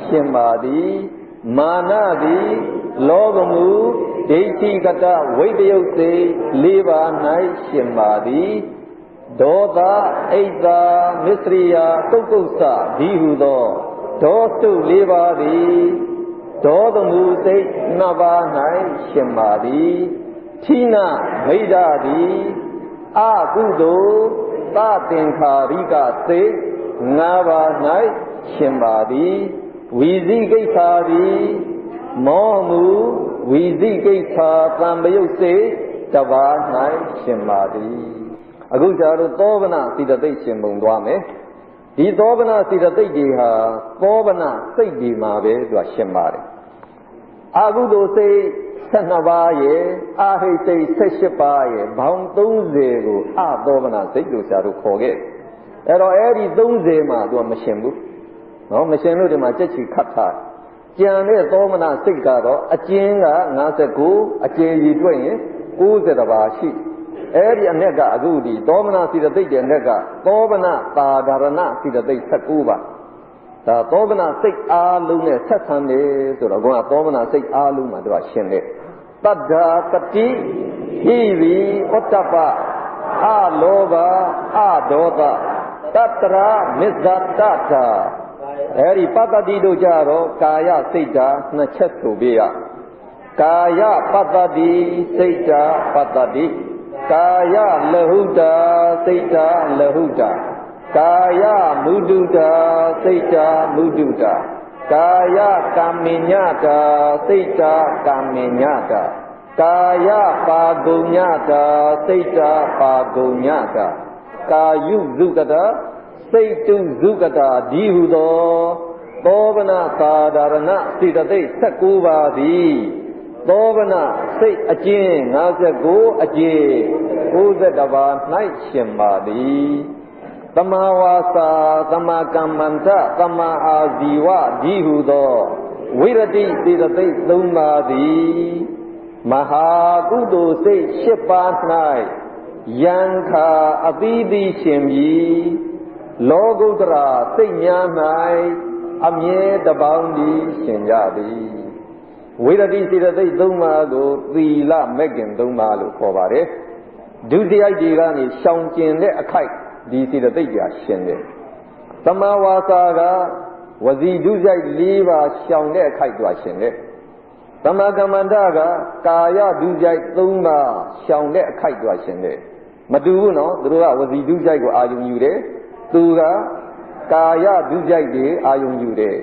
ရှင်ပါသည်မာနသည်လောဘမှုဒိဋ္ဌိကတဝိတ္တယုတ်စိတ်၄ပါး၌ရှင်ပါသည်ဒေါသအိတ်တာမစ္စရိယကုက္ကုဆဒီဟုသောဒေါတု၄ပါးသည်ဒေါသမှုစိတ်2ပါး၌ရှင်ပါသည်ဌိနမိဒ္ဒသည်အကုသိုလ်သသင်္ခါရိကစိတ်5ပါး၌ရှင်ပါသည်ဝီဇိကိစ္စသည်မောမှုဝီဇိကိစ္စသံပယုတ်စိတ်တစ်ပါး၌ရှင်ပါသည်အခုကျတော့သောဗနာစိတသိက်ရှင်ပုံသွားမယ်ဒီသောဗနာစိတသိက်တွေဟာသောဗနာစိတ်တွေမှာပဲသူကရှင်ပါတယ်အာဟုသောစိတ်12ပါးရဲ့အာဟိစိတ်18ပါးရဲ့ဘောင်30ကိုအသောဗနာစိတ်လို့ဆရာတို့ခေါ်ခဲ့အဲ့တော့အဲ့ဒီ30မှာသူကမရှင်ဘူးနော်မရှင်လို့ဒီမှာကြက်ချီခတ်ထားကြံတဲ့သောဗနာစိတ်ကတော့အကျဉ်းက59အကျဉ်းကြီးတွက်ရင်90ပါးရှိအဲ့ဒီအ내ကအခုဒီသောမနာစိတသိက်တဲ့내ကသောဗနာသာဒရဏစိတသိက်19ပါဒါသောဗနာစိတ်အားလုံးနဲ့ဆက်ဆံတယ်ဆိုတော့ကောသောဗနာစိတ်အားလုံးမှာသူကရှင်တယ်တတ္ထာတတိဟိဝိဩတ္တပအလောဘအဒေါသတတ္တရာမစ္ဆတ္တအဲ့ဒီပတ္တတိတို့ကြတော့ကာယစိတ်ဓာ2ချက်ဆိုပြရကာယပတ္တတိစိတ်ဓာပတ္တတိကာယလဟုတာစိတ်တာလဟုတာကာယမုဒုတာစိတ်တာမုဒုတာကာယကာမိညတာစိတ်တာကာမိညတာကာယပါဂုညတာစိတ်တာပါဂုညတာကာယုဇုကတာစိတ်တုဇုကတာဒီဟုသောသောဗနာသာဒရဏစိတသိက်19ပါးသည်သောဗနာစိတ်အကျဉ်း59အကျဉ်း90ပါး၌ရှင်ပါသည် သမ္မာဝါစာသမ္မာကမ္မန္တသမ္မာအာဇီဝဒီဟုသောဝိရတိစေတသိက်သုံးပါးသည်မဟာကုသိုလ်စိတ်၈ပါး၌ယံခာအသီးသီးရှင်ပြီးလောကုတ္တရာစိတ်များ၌အမြဲတပေါင်းတည်းရှင်ကြသည်ဝိရတိစေတသိက်သုံးပါးကိုသီလမဲ့ခင်သုံးပါးလို့ခေါ်ပါတယ်ဒုစရိုက်တွေကနေရှောင်ကျင်တဲ့အခိုက်ဒီစေတသိက်ကြာရှင်တယ်သမ္မာဝါစာကဝစီဒုစရိုက်၄ပါးရှောင်တဲ့အခိုက်တွာရှင်တယ်သမ္မာကမ္မန္တကကာယဒုစရိုက်၃ပါးရှောင်တဲ့အခိုက်တွာရှင်တယ်မတူဘူးနော်သူတို့ကဝစီဒုစရိုက်ကိုအာယုံယူတယ်သူကကာယဒုစရိုက်တွေအာယုံယူတယ်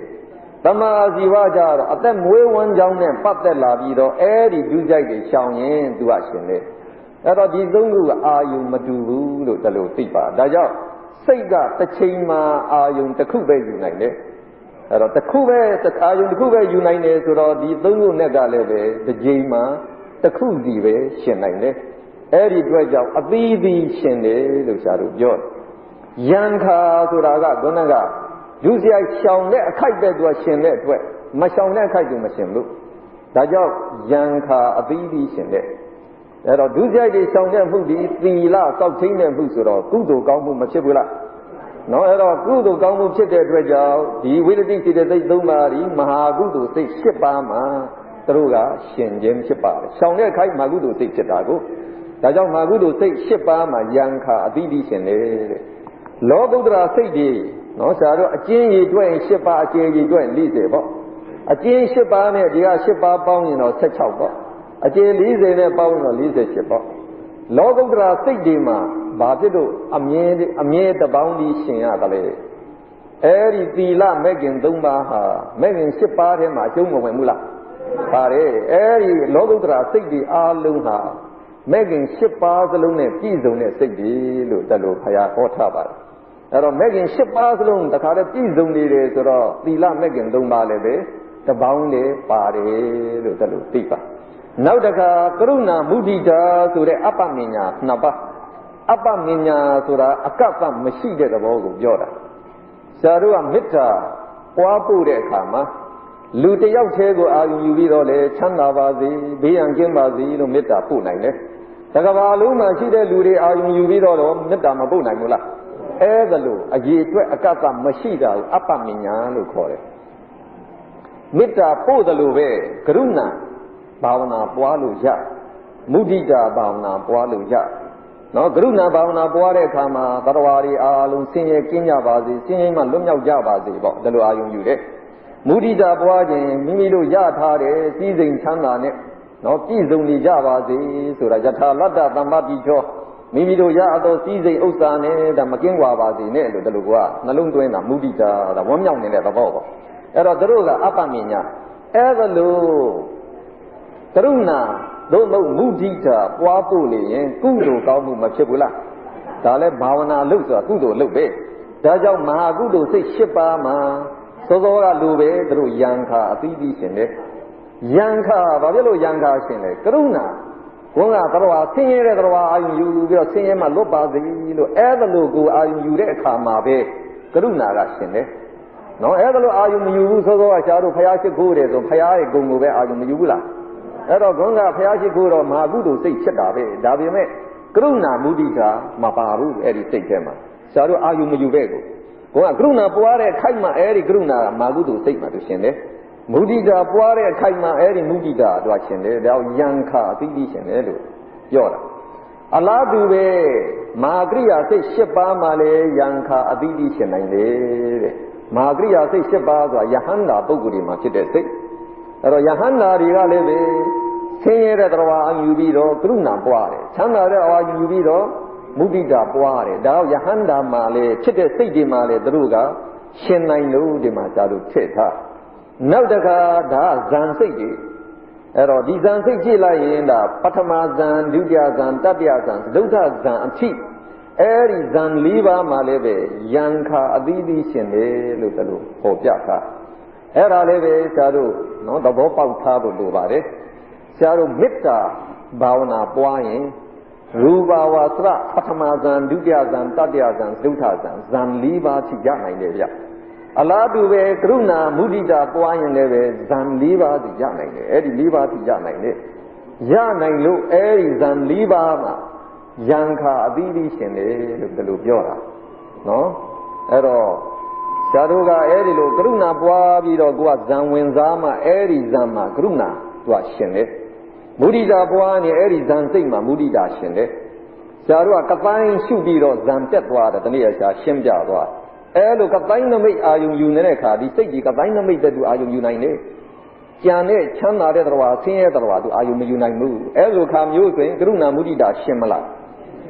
သမ္မာအာဇီဝကြတော့အသက်မွေးဝမ်းကြောင်းနဲ့ပတ်သက်လာပြီးတော့အဲဒီဒုစရိုက်တွေရှောင်ရင်သူကရှင်တယ်အဲ့တော့ဒီသုံးခုကအာယုံမတူဘူးလို့တလို့သိပါဒါကြောင့်စိတ်ကတစ်ချိန်မှာအာယုံတစ်ခုပဲယူနိုင်တယ်အဲ့တော့တစ်ခုပဲအာယုံတစ်ခုပဲယူနိုင်တယ်ဆိုတော့ဒီသုံးခုနဲ့ကလည်းပဲတစ်ချိန်မှာတစ်ခုစီပဲရှင်နိုင်တယ်အဲ့ဒီအတွက်ကြောင့်အသီးသီးရှင်တယ်လို့ဆရာတို့ပြောယံခါဆိုတာကခုနကဒုစရိုက်ရှောင်တဲ့အခိုက်ပဲသူကရှင်တဲ့အတွက်မရှောင်တဲ့အခိုက်သူမရှင်ဘူးဒါကြောင့်ယံခါအသီးသီးရှင်တဲ့အဲ့တော့ဒုစရိုက်တွေရှောင်တဲ့မှုဒီသီလစောင့်ထိန်းတဲ့မှုဆိုတော့ကုသိုလ်ကောင်းမှုမဖြစ်ဘူးလားနော်အဲ့တော့ကုသိုလ်ကောင်းမှုဖြစ်တဲ့အတွက်ကြောင့်ဒီဝိရတိစေတသိက်၃ပါးဒီမဟာကုသိုလ်စိတ်၈ပါးမှာသူတို့ကရှင်ခြင်းဖြစ်ပါတယ်ရှောင်တဲ့အခိုက်မဟာကုသိုလ်စိတ်ဖြစ်တာကိုဒါကြောင့်မဟာကုသိုလ်စိတ်၈ပါးမှာယံခါအသီးသီးရှင်တယ်တဲ့လောကုတ္တရာစိတ်တွေနော်ဆရာတို့အကျဉ်းရည်တွက်ရင်၈ပါးအကျဉ်းရည်တွက်40ပေါ့အကျဉ်း၈ပါးနဲ့ဒီက၈ပါးပေါင်းရင်တော့16ပေါ့အကျဉ်း40နဲ့ပေါင်းရင်တော့48ပေါ့လောကုတ္တရာစိတ်တွေမှာဘာဖြစ်လို့အမြဲတပေါင်းဒီရှင်ရတယ်လေအဲဒီသီလမဲ့ခင်၃ပါးဟာမဲ့ခင်၈ပါးထဲမှာအကျုံးမဝင်ဘူးလားပါတယ်အဲဒီလောကုတ္တရာစိတ်တွေအားလုံးဟာမဲ့ခင်၈ပါးစလုံးနဲ့ပြည့်စုံတဲ့စိတ်တွေလို့တလို့ဘုရားဟောထားပါတယ်အဲ့တော့မဲ့ခင်၈ပါးစလုံးတခါတည်းပြည့်စုံနေတယ်ဆိုတော့သီလမဲ့ခင်၃ပါးလည်းပဲတပေါင်းနဲ့ပါတယ်လို့တလို့သိပါနောက်တခါကရုဏာမုဒိတာဆိုတဲ့အပ္ပမညာနှစ်ပါးအပ္ပမညာဆိုတာအကပ္ပမရှိတဲ့သဘောကိုပြောတာဆရာတို့ကမေတ္တာပွားဖို့တဲ့အခါမှာလူတယောက်တည်းကိုအာရုံယူပြီးတော့လေချမ်းသာပါစေဘေးရန်ကင်းပါစေလို့မေတ္တာပို့နိုင်တယ်တကဘာလုံးမှာရှိတဲ့လူတွေအာရုံယူပြီးတော့မေတ္တာမပို့နိုင်ဘူးလားအဲ့ဒါလို့အရေးအတွက်အကပ္ပမရှိတာကိုအပ္ပမညာလို့ခေါ်တယ်မေတ္တာပို့တယ်လို့ပဲကရုဏာဘာဝနာပွားလို့ရမုဒိတာဘာဝနာပွားလို့ရနော်ကရုဏာဘာဝနာပွားတဲ့အခါမှာသတ္တဝါတွေအားလုံးဆင်းရဲကင်းကြပါစေဆင်းရဲမှလွတ်မြောက်ကြပါစေပေါ့ဒါလိုအာယုံယူတယ်မုဒိတာပွားခြင်းမိမိတို့ရထားတဲ့စည်းစိမ်ချမ်းသာနဲ့နော်ပြည့်စုံနေကြပါစေဆိုတာယထာလတ္တသမ္ပတိချောမိမိတို့ရသောစည်းစိမ်ဥစ္စာနဲ့ဒါမကင်းကွာပါစေနဲ့လို့ဒါလိုကနှလုံးသွင်းတာမုဒိတာဒါဝမ်းမြောက်နေတဲ့သဘောပေါ့အဲ့တော့တို့ကအပ္ပမညာအဲ့ဒါလို့ကရုဏာသို့မဟုတ်မုဒိတာပွားဖို့လေရင်ကုသိုလ်ကောင်းမှုမဖြစ်ဘူးလားဒါလည်းဘာဝနာလုပ်ဆိုတာကုသိုလ်လုပ်ပဲဒါကြောင့်မဟာကုသိုလ်စိတ်၈ပါးမှာစောစောကလိုပဲတို့ယံခါအသီးသီးရှင်တယ်ယံခါဘာဖြစ်လို့ယံခါရှင်လဲကရုဏာဘုန်းကတော်ဆင်းရဲတဲ့တော်အာယုံယူပြီးတော့ဆင်းရဲမှလွတ်ပါစေလို့အဲ့ဒါလို့ကိုအာယုံယူတဲ့အခါမှာပဲကရုဏာကရှင်တယ်နော်အဲ့ဒါလို့အာယုံမယူဘူးစောစောကရှားတို့ဖျားရှိခိုးတယ်ဆိုဖျားရဲ့ဂုဏ်ကိုပဲအာယုံမယူဘူးလားအဲ့တော့ဘုန်းကဖျားရှိခိုးတော့မဟာကုသိုလ်စိတ်ဖြစ်တာပဲဒါပေမဲ့ကရုဏာမုဒိတာမပါဘူးအဲ့ဒီစိတ်ထဲမှာရှားတို့အာယုံမယူပဲကိုဘုန်းကကရုဏာပွားတဲ့ခိုက်မှအဲ့ဒီကရုဏာကမဟာကုသိုလ်စိတ်မှသူရှင်တယ်မုဒိတာပွားတဲ့ခိုက်မှအဲ့ဒီမုဒိတာတော့ရှင်တယ်ဒါယံခါအသိသိရှင်တယ်လို့ပြောတာအလားတူပဲမဟာကရိယာစိတ်၈ပါးမှလည်းယံခါအသိသိရှင်နိုင်တယ်တဲ့မဟာကရိယာစိတ်၈ပါးဆိုတာယဟန္တာပုဂ္ဂိုလ်တွေမှာဖြစ်တဲ့စိတ်အဲ့တော့ယဟန္တာတွေကလည်းပဲဆင်းရဲတဲ့တော်အာယူပြီးတော့ကရုဏာပွားတယ်ချမ်းသာတဲ့အာယူပြီးတော့မုဒိတာပွားတယ်ဒါတော့ယဟန္တာမှာလည်းဖြစ်တဲ့စိတ်တွေမှာလည်းသူတို့ကရှင်နိုင်လို့ဒီမှာသာတို့ထည့်ထားနောက်တခါဒါဇန်စိတ်တွေအဲ့တော့ဒီဇန်စိတ်ကြည့်လိုက်ရင်ဒါပထမဇန်ဒုတိယဇန်တတိယဇန်ဒုတိယဇန်အထိအဲ့ဒီဇန်၄ပါးမှာလည်းပဲယံခါအသီးသီးရှင်တယ်လို့တလို့ဟောပြထားအဲ့ဒါလည်းပဲဆရာတို့နော်သဘောပေါက်ထားဖို့လိုပါတယ်ဆရာတို့မေတ္တာဘာဝနာပွားရင် ရူပဝါစရပထမဇန်ဒုတိယဇန်တတိယဇန်သုထဇန်ဇန်၄ပါးထိရနိုင်တယ်ဗျအလားတူပဲကရုဏာမုဒိတာပွားရင်လည်းပဲဇန်၄ပါးထိရနိုင်တယ်အဲ့ဒီ၄ပါးထိရနိုင်တယ်ရနိုင်လို့အဲ့ဒီဇန်၄ပါးမှာယံခါအသီးသီးရှင်တယ်လို့ဒီလိုပြောတာနော်အဲ့တော့ဇာတို့ကအဲ့ဒီလိုကရုဏာပွားပြီးတော့ကိုကဇံဝင်စားမှအဲ့ဒီဇံမှာကရုဏာသူကရှင်တယ်မုဒိတာပွားနေအဲ့ဒီဇံစိတ်မှာမုဒိတာရှင်တယ်ဇာတို့ကကတိုင်းရှုပြီးတော့ဇံတက်သွားတယ်တနေ့ကရှင်းပြသွားအဲ့လိုကတိုင်းနမိတ်အာယုံယူနေတဲ့အခါဒီစိတ်ကြီးကတိုင်းနမိတ်တဲ့သူအာယုံယူနိုင်တယ်ကြံတဲ့ချမ်းသာတဲ့တော်ဆင်းရဲတော်သူအာယုံမယူနိုင်ဘူးအဲ့လိုခါမျိုးဆိုရင်ကရုဏာမုဒိတာရှင်မလား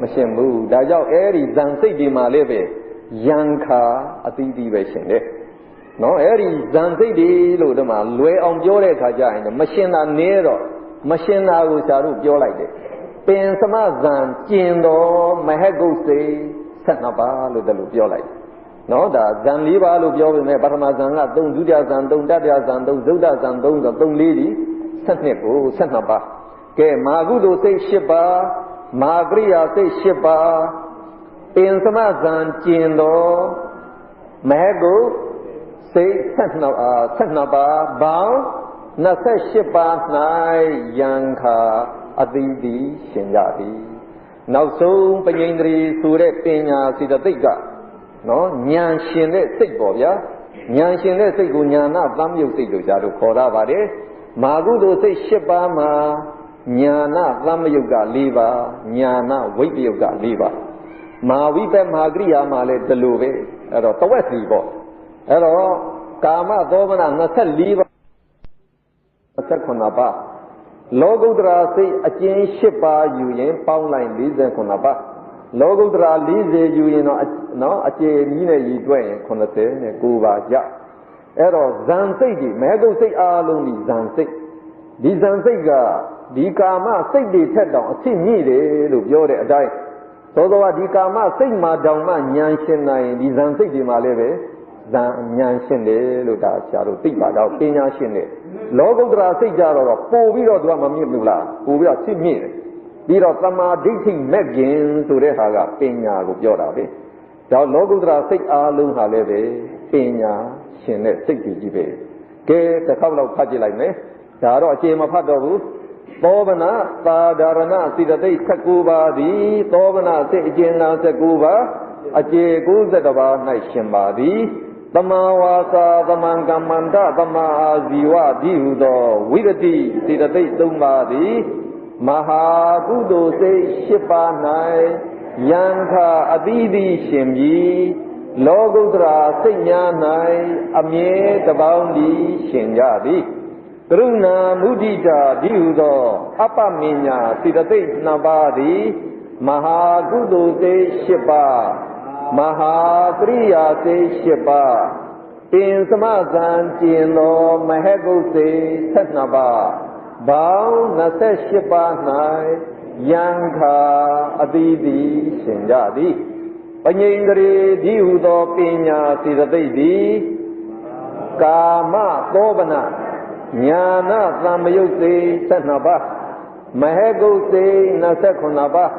မရှင်ဘူးဒါကြောင့်အဲ့ဒီဇံစိတ်ဒီမှာလည်းပဲယံခါအသီးသီးပဲရှင်တယ်နော်အဲ့ဒီဇံစိတ်ဒီလို့ဒီမှာလွယ်အောင်ပြောတဲ့အခါကျရင်မရှင်တာနည်းတော့မရှင်တာကိုဆရာတို့ပြောလိုက်တယ်ပင်စမဇံကျင်တော်မဟဂုတ်စိ12ပါးလို့တလို့ပြောလိုက်နော်ဒါဇံ၄ပါးလို့ပြောပေမဲ့ပထမဇံက3ဒုတိယဇံ3တတိယဇံ3သုဒ္ဓဇံ3ဆို3လေးဒီ12ကို12ပါးကဲမာကုသိုလ်စိတ်8ပါးမာကရိယာစိတ်8ပါးပင်စမဇံကျင်တော်မဟဂုတ်စိတ်12ပါးဘောင်း28ပါး၌ယံခါအသီးသီးရှင်ကြသည်နောက်ဆုံးပဉ္စရိဆိုတဲ့ပညာစေတသိက်ကနော်ဉာဏ်ရှင်တဲ့စိတ်ပေါ့ဗျာဉာဏ်ရှင်တဲ့စိတ်ကိုဉာဏသမယုတ်စိတ်လို့ကြားလို့ခေါ်ရပါတယ်မာကုသိုလ်စိတ်8ပါးမှာဉာဏသမယုတ်က4ပါးဉာဏဝိပယုတ်က4ပါးမာဝိပမဟာကရိယာမှာလည်းဒီလိုပဲအဲ့တော့တဝက်စီပေါ့အဲ့တော့ကာမသောမန24ပါး29ပါးလောကုတ္တရာစိတ်အကျဉ်း8ပါးယူရင်ပေါင်းလိုက်49ပါးလောကုတ္တရာ40ယူရင်တော့နော်အကျေကြီးနဲ့ရည်တွက်ရင်89ပါးကြအဲ့တော့ဇံစိတ်ကြီးမဲကုတ်စိတ်အားလုံးဒီဇံစိတ်ဒီဇံစိတ်ကဒီကာမစိတ်တွေထက်တောင်အဖြစ်မြင့်တယ်လို့ပြောတဲ့အတိုင်းသောသောကဒီကာမစိတ်မှာတောင်မှဉာဏ်ရှင်နိုင်ဒီဇံစိတ်တွေမှာလည်းပဲဇံဉာဏ်ရှင်တယ်လို့ဒါဆရာတို့သိပါတော့ပညာရှင်တယ်လောကုတ္တရာစိတ်ကြတော့ပို့ပြီးတော့သူကမမြင့်ဘူးလားပို့ပြီးတော့ဖြစ်မြင့်တယ်ပြီးတော့သမာဓိဋ္ဌိမဲ့ခင်ဆိုတဲ့ဟာကပညာကိုပြောတာပဲဒါလောကုတ္တရာစိတ်အားလုံးဟာလည်းပဲပညာရှင်တဲ့စိတ်ကြီးပဲကဲတစ်ခေါက်လောက်ဖတ်ကြည့်လိုက်မယ်ဒါတော့အကျေမဖတ်တော့ဘူးသောဗနာသာဒရဏစိတသိက်19ပါးသည်သောဗနာစိတ်အကျဉ်း59ပါးအကျေ90ပါး၌ရှင်ပါသည်သမာဝါစာသမံကမ္မန္တသမာအာဇီဝတိဟုသောဝိရတိစိတသိက်3ပါးသည်မဟာကုသိုလ်စိတ်8ပါး၌ယံခါအသီးသီးရှင်ပြီးလောကုတ္တရာစိတ်များ၌အမြဲတပေါင်းတည်းရှင်ကြသည်ကရုဏာမုဒိတာဒီဟုသောအပ္ပမညာစိတသိက်2ပါးသည်မဟာကုသိုလ်စိတ်8ပါးမဟာကရိယာစိတ်8ပါးပင်စမဇံကျင်သောမဟဂုတ်စိတ်12ပါးဘောင်း28ပါး၌ယံခါအသီးသီးရှင်ကြသည်ပဉ္စရိဒီဟုသောပညာစေတသိက်သည်ကာမသောဗနာညာနာသမယုတ်စေ12ပါးမဟဂုတ်စေ29ပါး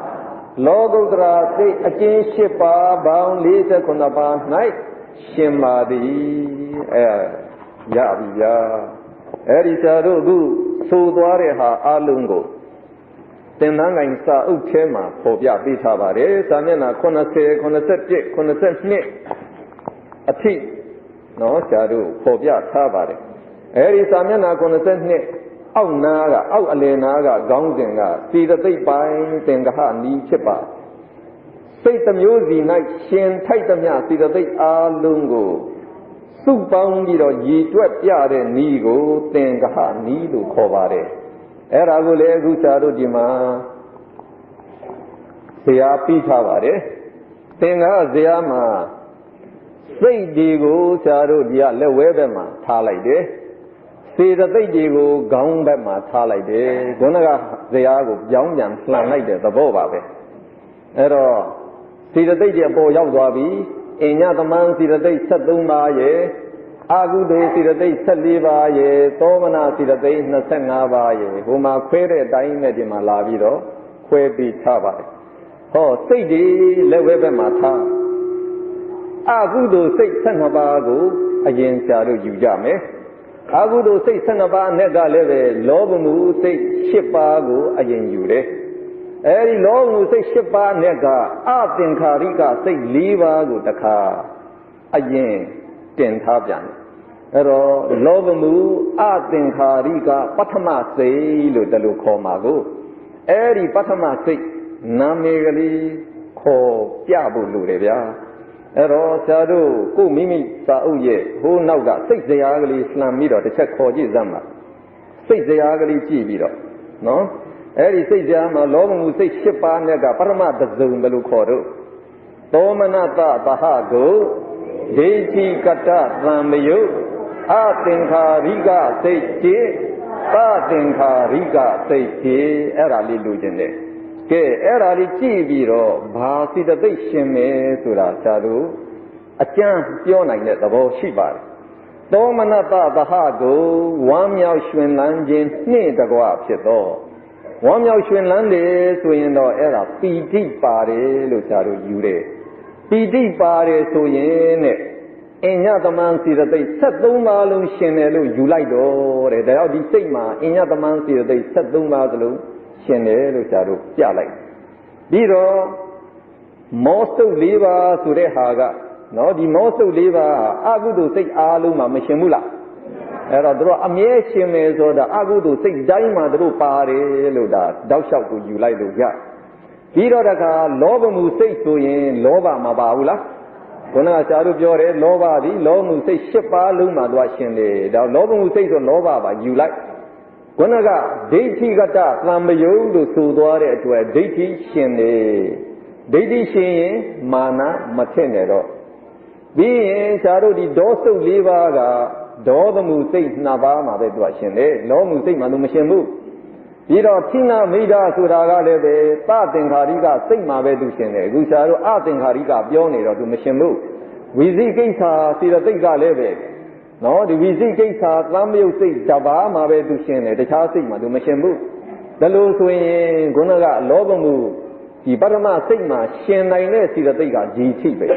လောကုတ္တရာစိတ်အကျဉ်း8ပါးဘောင်း49ပါး၌ရှင်ပါသည်ရပြီဗျာအဲ့ဒီစာတို့အခုဆိုသွားတဲ့ဟာအလုံးကိုသင်္นานကိုင်စာအုပ်ထဲမှာပေါ်ပြပေးထားပါတယ်စာမျက်နှာ80 81 82အထိနော်ဆရာတို့ပေါ်ပြထားပါတယ်အဲဒီစာမျက်နှာ82အောက်နာကအောက်အလယ်နာကခေါင်းစဉ်ကစီတသိက်ပိုင်းသင်္ကဟနီးဖြစ်ပါစိတ်တစ်မျိုးစီ၌ရှင်ထိုက်သမျှစီတသိက်အားလုံးကိုစုပေါင်းပြီးတော့ရည်တွက်ပြတဲ့နီးကိုသင်္ကဟနီးလို့ခေါ်ပါတယ်အဲ့ဒါကိုလည်းအခုဆရာတို့ဒီမှာဇေယျပြီးထားပါတယ်သင်္ကဟဇေယျမှာစိတ်တွေကိုဆရာတို့ဒီကလက်ဝဲဘက်မှာထားလိုက်တယ်စေတသိက်တွေကိုခေါင်းဘက်မှာထားလိုက်တယ်ခုနကဇေယျကိုပြောင်းပြန်လှန်လိုက်တဲ့သဘောပါပဲအဲ့တော့စေတသိက်တွေအပေါ်ရောက်သွားပြီအညသမန်စေတသိက်73ပါးရဲ့အာကုသိုလ်စေတသိက်14ပါးရဲ့သောမနာစေတသိက်25ပါးရဲ့ဟိုမှာခွဲတဲ့အတိုင်းနဲ့ဒီမှာလာပြီးတော့ ခွဲပြီးထားပါတယ်ဟောစိတ်ဒီလက်ဝဲဘက်မှာထားအကုသိုလ်စိတ်12ပါးကိုအရင်ဆရာတို့ယူကြမယ်အကုသိုလ်စိတ်12ပါးနဲ့ကလည်းပဲလောဘမှုစိတ်10ပါးကိုအရင်ယူတယ်အဲဒီလောဘမှုစိတ်10ပါးနဲ့ကအသင်္ခါရိကစိတ်4ပါးကိုတခါအရင်တင်ထားပြန်တယ်အဲ့တော့လောဘမှုအသင်္ခါရိကပထမစိတ်လို့တလူခေါ်မှာကိုအဲ့ဒီပထမစိတ်နာမည်ကလေးခေါ်ပြဖို့လိုတယ်ဗျာအဲ့တော့ဆရာတို့ကိုမိမိစာအုပ်ရဲ့ဟိုးနောက်ကစိတ်စရာကလေးလှမ်းပြီးတော့တစ်ချက်ခေါ်ကြည့်စမ်းပါစိတ်စရာကလေးကြည့်ပြီးတော့နော်အဲ့ဒီစိတ်စရာမှာလောဘမှုစိတ်10ပါးနဲ့ကပထမတစ်စုံဘယ်လိုခေါ်တော့သောမနတသဟကိုဒိဋ္ဌိကတ္တသံမယုအသင်္ခါရိကစိတ်จิตသသင်္ခါရိကစိတ်จิตအဲ့ဒါလေးလိုချင်တယ်ကဲအဲ့ဒါလေးကြည့်ပြီးတော့ဘာစိတသိက်ရှင်မယ်ဆိုတာဆရာတို့အကျမ်းပြောနိုင်တဲ့သဘောရှိပါတယ်သောမနတသဟကိုဝမ်းမြောက်ရွှင်လန်းခြင်းနှင့်တကွဖြစ်သောဝမ်းမြောက်ရွှင်လန်းတယ်ဆိုရင်တော့အဲ့ဒါပီတိပါတယ်လို့ဆရာတို့ယူတယ်ပီတိပါတယ်ဆိုရင်နဲ့အညသမန်စီရသိက်73ပါးလုံးရှင်တယ်လို့ယူလိုက်တော့တဲ့ဒါကြောင့်ဒီစိတ်မှာအညသမန်စီရသိက်73ပါးစလုံးရှင်တယ်လို့ဆရာတို့ပြလိုက်ပြီးတော့မောစုပ်၄ပါးဆိုတဲ့ဟာကနော်ဒီမောစုပ်၄ပါးအကုသိုလ်စိတ်အားလုံးမှာမရှင်ဘူးလားအဲ့တော့တို့အမြဲရှင်မယ်ဆိုတာအကုသိုလ်စိတ်တိုင်းမှာတို့ပါတယ်လို့ဒါတောက်လျှောက်ကိုယူလိုက်လို့ရပြီးတော့တခါလောဘမှုစိတ်ဆိုရင်လောဘမပါဘူးလားခုနကဆရာတို့ပြောတယ်လောဘဒီလောဘမှုစိတ်10ပါးလုံးမှာသွားရှင်တယ်ဒါလောဘမှုစိတ်ဆိုလောဘပါယူလိုက်ခုနကဒိဋ္ဌိကတ္တသံမယုလို့ဆိုသွားတဲ့အတွက်ဒိဋ္ဌိရှင်တယ်ဒိဋ္ဌိရှင်ရင်မာနမထက်နဲ့တော့ပြီးရင်ဆရာတို့ဒီဒေါစုပ်၄ပါးကဒေါသမှုစိတ်2ပါးမှာပဲသူကရှင်တယ်လောမှုစိတ်မှသူမရှင်ဘူးပြီးတော့ဌိနမိဒဆိုတာကလည်းပဲသသင်္ခါရိကစိတ်မှာပဲသူရှင်တယ်အခုဆရာတို့အသင်္ခါရိကပြောနေတော့သူမရှင်ဘူးဝိသိကိစ္စစေတသိက်ကလည်းပဲနော်ဒီဝိသိကိစ္စသံယုတ်စိတ်တပါးမှာပဲသူရှင်တယ်တခြားစိတ်မှာသူမရှင်ဘူးဒါလို့ဆိုရင်ခုနကလောဘမှုဒီပထမစိတ်မှာရှင်နိုင်တဲ့စေတသိက်ကဒီအထိပဲ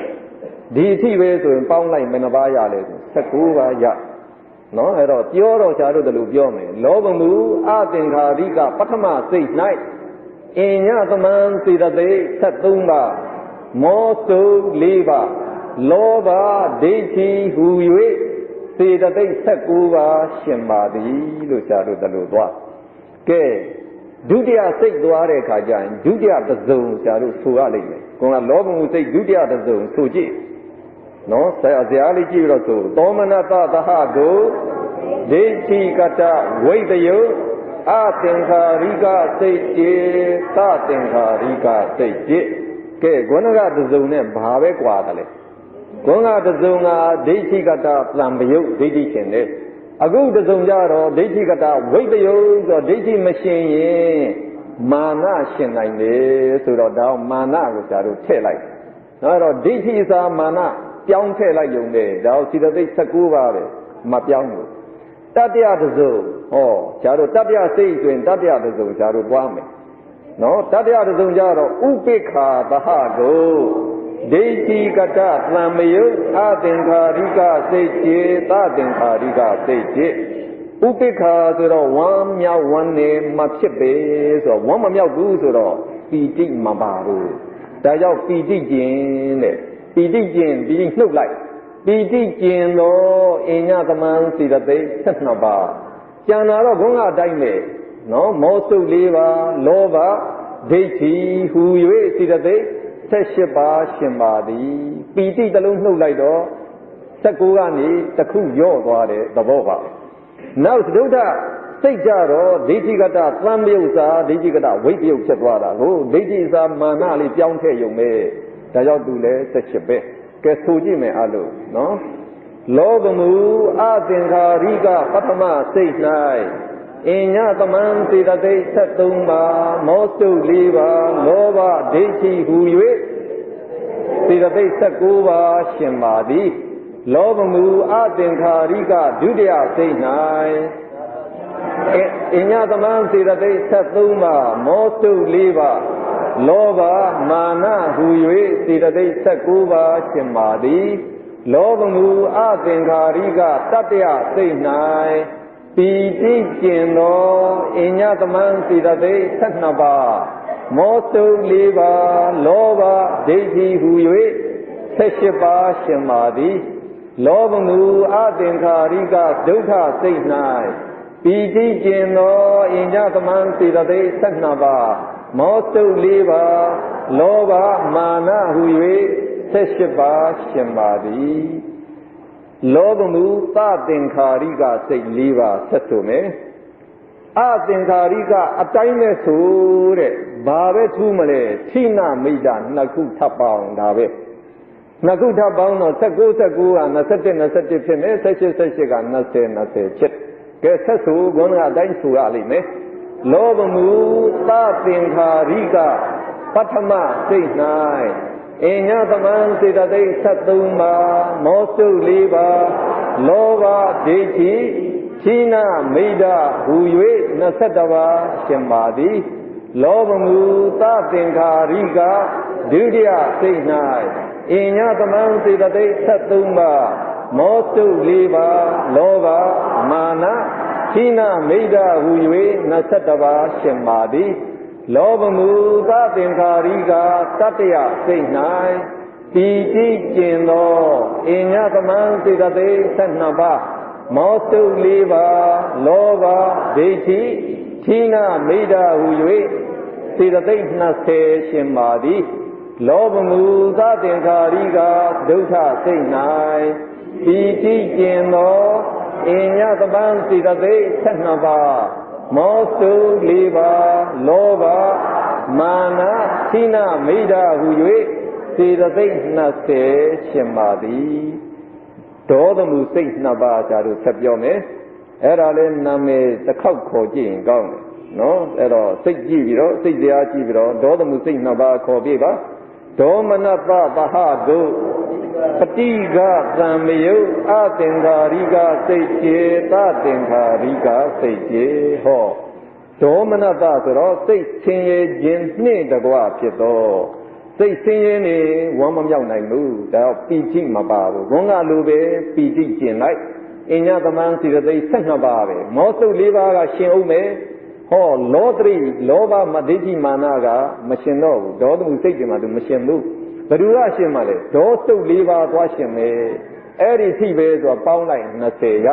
ဒီအထိပဲဆိုရင်ပေါင်းလိုက်မနှပါးရလဲ19ပါးရနော်အဲ့တော့ပြောတော့ဆရာတို့တလူပြောမယ်လောဘမှုအသင်္ခါရိကပထမစိတ်၌အညသမန်စေတသိက်73ပါးမောစု4ပါးလောဘဒိဋ္ဌိဟူ၍စေတသိက်19ပါးရှင်ပါသည်လို့ဆရာတို့တလူသွားကဲဒုတိယစိတ်သွားတဲ့အခါကျရင်ဒုတိယတစ်စုံဆရာတို့ဆိုရလိမ့်မယ်ကိုကလောဘမှုစိတ်ဒုတိယတစ်စုံဆိုကြည့်နော်ဆရာလေးကြည့်ပြီးတော့ဆိုသောမနတသဟကိုဒိဋ္ဌိကတ္တဝိတယုအသင်္ခါရိကစိတ်จิตသသင်္ခါရိကစိတ်จิตကဲဂုဏကတစုံနဲ့ဘာပဲကွာတယ်လဲဂုဏတစုံကဒိဋ္ဌိကတ္တသံပယုဒိဋ္ဌိရှင်တယ်အခုတစုံကြတော့ဒိဋ္ဌိကတ္တဝိတယုဆိုဒိဋ္ဌိမရှင်ရင်မာနရှင်နိုင်တယ်ဆိုတော့ဒါမာနကိုဆရာတို့ထည့်လိုက်နော်တော့ဒိဋ္ဌိစာမာနပြောင်းထည့်လိုက်ုံနဲ့ဒါစေတသိက်19ပါးပဲမပြောင်းဘူးတတ္တယတစုံဟောကျတော့တတ္တယစိတ်ဆိုရင်တတ္တယတစုံကျတော့ပွားမယ်နော်တတ္တယတစုံကျတော့ဥပိ္ခာသဟကိုဒိဋ္ဌိကတ္တသံမယုအသင်္ခါရိကစိတ်จิตသသင်္ခါရိကစိတ်จิตဥပိ္ခာဆိုတော့ဝမ်းမြောက်ဝမ်းနေမဖြစ်ပေဆိုတော့ဝမ်းမမြောက်ဘူးဆိုတော့ပီတိမပါဘူးဒါကြောင့်ပီတိကျင်တဲ့ပီတိကျင်ပီတိနှုတ်လိုက်ပီတိကျင်တော့အညသမန်စေတသိက်12ပါးကျန်တာတော့ဘုန်းကအတိုင်းပဲနော်မောစုပ်4ပါးလောဘဒိဋ္ဌိဟူ၍စေတသိက်18ပါးရှင်ပါသည်ပီတိတစ်လုံးနှုတ်လိုက်တော့19ကနေတစ်ခုရော့သွားတဲ့သဘောပါနောက်သုဒ္ဓစိတ်ကြတော့ဒိဋ္ဌိကတ္တသံယုတ်စာဒိဋ္ဌိကတ္တဝိပယုတ်ဖြစ်သွားတာကိုဒိဋ္ဌိစာမာနလေးပြောင်းထည့်ရုံပဲဒါကြောင့်သူလည်း18ပဲကဲဆိုကြည့်မယ်အလို့နော်လောဘမှုအသင်္ခါရိကပထမစိတ်၌အညသမန်စေတသိက်73ပါးမောစုပ်4ပါးလောဘဒိဋ္ဌိဟူ၍စေတသိက်19ပါးရှင်ပါသည်လောဘမှုအသင်္ခါရိကဒုတိယစိတ်၌ အညတမန်စေတသိက်73ပါးမောတု4ပါးလောဘမာနဟူ၍စေတသိက်19ပါးရှင်ပါသည်လောဘမူအသင်္ခါရိကတတ္တယစိတ်၌ပီတိကျင်သောအညတမန်စေတသိက်12ပါးမောတု4ပါးလောဘဒိဋ္ဌိဟူ၍18ပါးရှင်ပါသည်လောဘမူအသင်္ခါရိကဒုက္ခစိတ်၌ပီတိကျင်သောအညတမန်စေတသိက်12ပါးမောတု4ပါးလောဘမာနဟူ၍18ပါးရှင်ပါသည်လောဘမူသသင်္ခါရိကစိတ်4ပါးဆက်ဆိုမယ်အသင်္ခါရိကအတိုင်းနဲ့ဆိုတဲ့ဘာပဲထူးမလဲထိနာမိတ်တာနှစ်ခုထပ်ပေါင်းဒါပဲနှစ်ခုထပ်ပေါင်းတော့19 19က21 21ဖြစ်မယ်18 18က20 20ဖြစ်ကဲဆက်ဆိုခေါင်းကအတိုင်းဆိုရလိမ့်မယ်လောဘမူသသင်္ခါရိကပထမစိတ်၌အညတမန်စေတသိက်73ပါးမောတု4ပါးလောဘဒိဋ္ဌိခြိနာမိဒ္ဒဟူ၍21ပါးရှင်ပါသည်လောဘမူသသင်္ခါရိကဒုတိယစိတ်၌အညတမန်စေတသိက်73ပါးမောတု4ပါးလောဘမာနခြိနာမိဒ္ဒဟူ၍21ပါးရှင်ပါသည်လောဘမူသသင်္ခါရိကတတ္တယစိတ်၌ပီတိကျင်သောအညတမန်စေတသိက်12ပါးမောတု4ပါးလောဘဒိဋ္ဌိခြိနာမိဒ္ဒဟူ၍စေတသိက်20ရှင်ပါသည်လောဘမူသသင်္ခါရိကဒုက္ခစိတ်၌ပီတိကျင်သောအညတမန်စေတသိက်12ပါးမောတု4ပါးလောဘမာနခြိနာမိဒ္ဒဟူ၍စေတသိက်20ရှင်ပါသည်ဒေါသမူစိတ်2ပါးကြာတို့ဆက်ပြောမယ်အဲ့ဒါလဲနာမည်တစ်ခေါက်ခေါ်ကြည့်ရင်ကောင်းတယ်နော်အဲ့တော့စိတ်ကြည့်ပြီးတော့စိတ်တရားကြည့်ပြီးတော့ဒေါသမူစိတ်2ပါးခေါ်ပြပါဒေါမနတသဟတုပတိကသံမယုအသင်္ခါရိကစိတ်ကျေသသင်္ခါရိကစိတ်ကျေဟောဒေါမနတဆိုတော့စိတ်ဆင်းရဲခြင်းနှင့်တကွဖြစ်သောစိတ်ဆင်းရဲနေဝမ်းမမြောက်နိုင်ဘူးဒါတော့ပီတိမပါဘူးဘုန်းကလိုပဲပီတိကျင်လိုက်အညတမန်စေတသိက်12ပါးပဲမောစုပ်4ပါးကရှင်အောင်မယ်ဟောလောတရိလောဘမဒိဋ္ဌိမာနကမရှင်တော့ဘူးဒေါသမူစိတ်တွေမှာသူမရှင်ဘူးဘယ်သူကရှင်မှလဲဒေါစုပ်4ပါးသွားရှင်မယ်အဲ့ဒီထိပဲဆိုတော့ပေါင်းလိုက်20ရ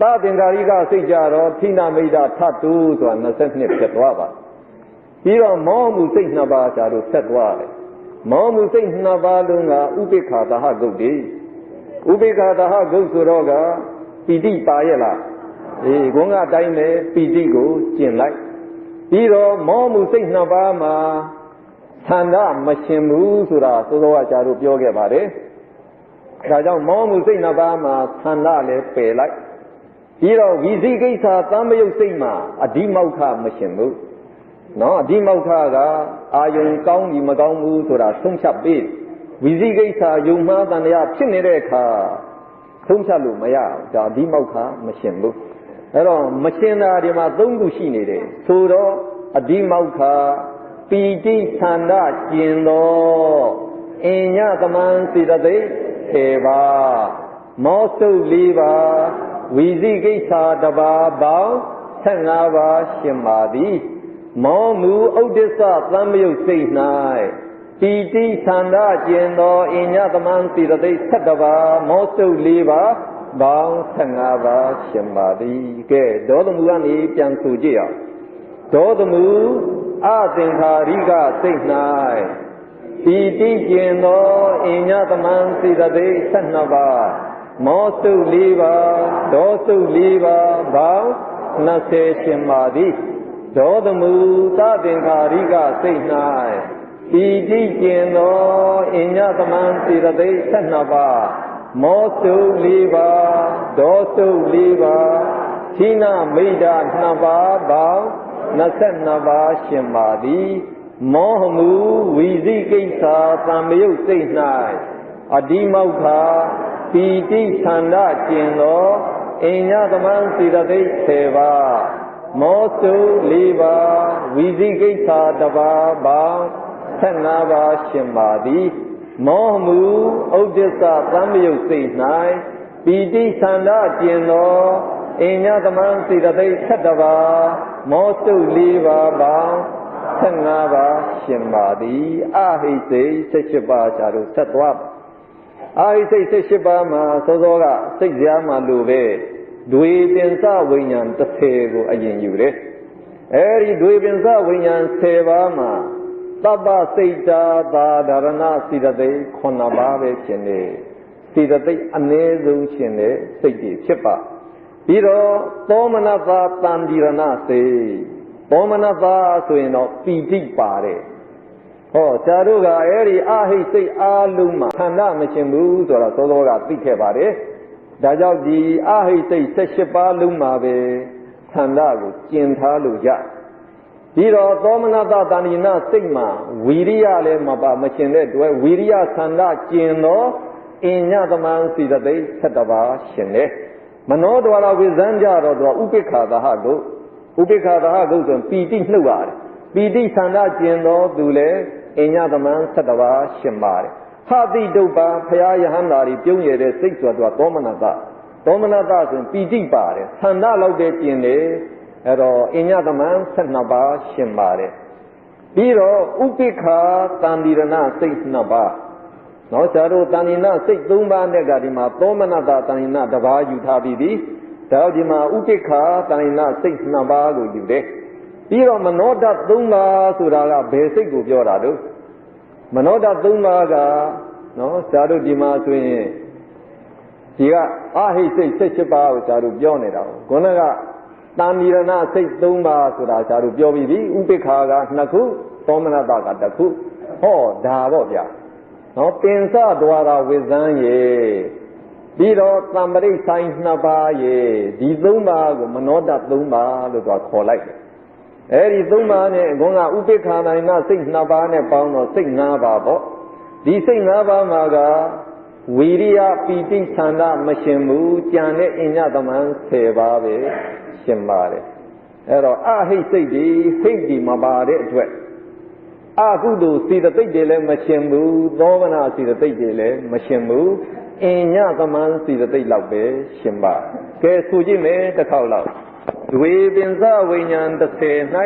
သသင်္ခါရိကစိတ်ကြတော့ထိနာမိဒ္ဒထတူဆိုတာ22ဖြစ်သွားပါပြီးတော့မောမှုစိတ်2ပါးကြာတို့ဆက်သွားတယ်မောမှုစိတ်2ပါးလုံးကဥပိ္ပခာသဟဂုတ်တိဥပိ္ပခာသဟဂုတ်ဆိုတော့ကပီတိပါရဲ့လားဘုန်းကအတိုင်းပဲပီတိကိုကျင့်လိုက်ပြီးတော့မောမှုစိတ်2ပါးမှာသန္တာမရှင်ဘူးဆိုတာသို့တော်ကကြာတို့ပြောခဲ့ပါတယ်ဒါကြောင့်မောမှုစိတ်2ပါးမှာသန္တာလည်းပယ်လိုက်ပြီးတော့ဝိသိကိစ္စသံမယုတ်စိတ်မှာအဓိမောက္ခမရှင်ဘူးနော်အဓိမောက္ခကအာယုံကောင်းပြီမကောင်းဘူးဆိုတာဆုံးဖြတ်ပေးဝိသိကိစ္စယုံမှားတန်တရားဖြစ်နေတဲ့အခါဆုံးဖြတ်လို့မရဘူးဒါအဓိမောက္ခမရှင်ဘူးအဲ့တော့မရှင်တာဒီမှာ3ခုရှိနေတယ်ဆိုတော့အဓိမောက္ခပီတိသန္တာကျင်သောအညတမန်စေတသိက်10ပါးမောစုပ်4ပါးဝိသိကိစ္စ1ပါးပေါင်း15ပါးရှင်ပါသည်မောမူဥဒ္ဒစ္စသံမယုတ်စိတ်၌ပီတိသန္တာကျင်သောအညတမန်စေတသိက်17ပါးမောစုပ်4ပါးပေါင်း15ပါးရှင်ပါသည်ကဲဒေါသမူကနေပြန်ဆိုကြည့်အောင်ဒေါသမူအသင်္ခါရိကစိတ်၌ပီတိကျင်သောအညတမန်စေတသိက်12ပါးမောစုပ်4ပါးဒေါစုပ်4ပါးပေါင်း20ရှင်ပါသည်ဒေါသမူသသင်္ခါရိကစိတ်၌ပီတိကျင်သောအညတမန်စေတသိက်12ပါးမောစုပ်4ပါးဒေါစုပ်4ပါးခြိနာမိဒ္ဒ2ပါးပေါင်း22ပါးရှင်ပါသည်မောဟမူဝိသိကိစ္စသံမယုတ်စိတ်၌အဓိမောက္ခပီတိသန္တာကျင်သော အိညာသမန်စေတသိက်10ပါးမောစု4ပါးဝီဇိကိစ္စ1ပါးပေါင်း15ပါးရှင်ပါသည်မောမှုဥဒ္ဒစ္စသံမြုပ်စိတ်၌ပီတိသန္တာကျင်သောအိညာသမန်စေတသိက်7ပါးမောစု4ပါးပေါင်း15ပါးရှင်ပါသည်အဟိစိတ်18ပါးရှာတို့ဆက်သွားအာဟိစိတ်18ပါးမှာစောစောကစိတ်ကြားမှာလို့ပဲဒွေပင်စဝိညာဉ်30ကိုအရင်ယူတယ်အဲဒီဒွေပင်စဝိညာဉ်10ပါးမှာသဗ္ဗစိတ်တာသာဒရဏစေတသိက်9ပါးပဲရှင်တယ်စေတသိက်အနည်းဆုံးရှင်တဲ့စိတ်တွေဖြစ်ပါပြီးတော့သောမနတာတံဒီရဏစိတ်သောမနတာဆိုရင်တော့ပီတိပါတယ်ဟောဆရာတို့ကအဲဒီအာဟိစိတ်အားလုံးမှာခန္ဓာမရှင်ဘူးဆိုတော့သောသောကသိခဲ့ပါတယ်ဒါကြောင့်ဒီအာဟိစိတ်18ပါးလုံးမှာပဲခန္ဓာကိုကျင်ထားလို့ရပြီးတော့သောမနတတဏိနစိတ်မှာဝီရိယလည်းမပါမရှင်တဲ့အတွက်ဝီရိယခန္ဓာကျင်သောအညသမန်စီတသိက်7ပါးရှင်တယ်မနောဒွါရဝိဇံကြတော့ဥပိ္ပခာသဟကုဥပိ္ပခာသဟကုဆိုပီတိနှုတ်ရတယ်ပီတိခန္ဓာကျင်သောသူလည်းအညသမန်7ပါးရှင်ပါတယ်ဟာတိတုပ္ပါဖရာယဟန္တာတွေပြုံးရတဲ့စိတ်ဆိုတော့သောမနတဆိုရင်ပီတိပါတယ်ခန္ဓာလောက်တဲ့ကျင်တယ်အဲ့တော့အညသမန်12ပါးရှင်ပါတယ်ပြီးတော့ဥပိ္ပခာတံဒီရဏစိတ်2ပါးနော်ဆရာတို့တဏိနစိတ်3ပါးနဲ့ကဒီမှာသောမနတတဏိန1ပါးယူထားပြီးပြီဒါဒီမှာဥပိ္ပခာတဏိနစိတ်2ပါးကိုယူတယ်ပြီးတော့မနောဓာတ်3ပါးဆိုတာကဘယ်စိတ်ကိုပြောတာတို့မနောဓာတ်3ပါးကနော်ဆရာတို့ဒီမှာဆိုရင်ဒီကအာဟိစိတ်18ပါးကိုဆရာတို့ပြောနေတာခုနကတံဒီရဏစိတ်3ပါးဆိုတာဆရာတို့ပြောပြီးပြီဥပိ္ပခာက2ခုသောမနတက1ခုဟောဒါပေါ့ဗျာနော်ပင်စဒွါရဝိဇံရေပြီးတော့သံပရိဆိုင်2ပါးရေဒီ3ပါးကိုမနောဓာတ်3ပါးလို့ခေါ်လိုက်တယ်အဲဒီ3ပါးနဲ့အကုန်ကဥပိ္ပခာနိုင်နာစိတ်2ပါးနဲ့ပေါင်းတော့စိတ်5ပါးပေါ့ဒီစိတ်5ပါးမှာကဝီရိယပီတိသန္တာမရှင်ဘူးကြံတဲ့အညသမန်10ပါးပဲရှင်ပါတယ်အဲ့တော့အဟိစိတ်ဒီဟိတ်ဒီမပါတဲ့အတွက်အကုသိုလ်စေတသိက်တွေလည်းမရှင်ဘူးသောမနာစေတသိက်တွေလည်းမရှင်ဘူးအညသမန်စေတသိက်လောက်ပဲရှင်ပါကဲဆိုကြည့်မယ်တစ်ခေါက်လောက်ဒွေပင်စဝိညာဉ်30၌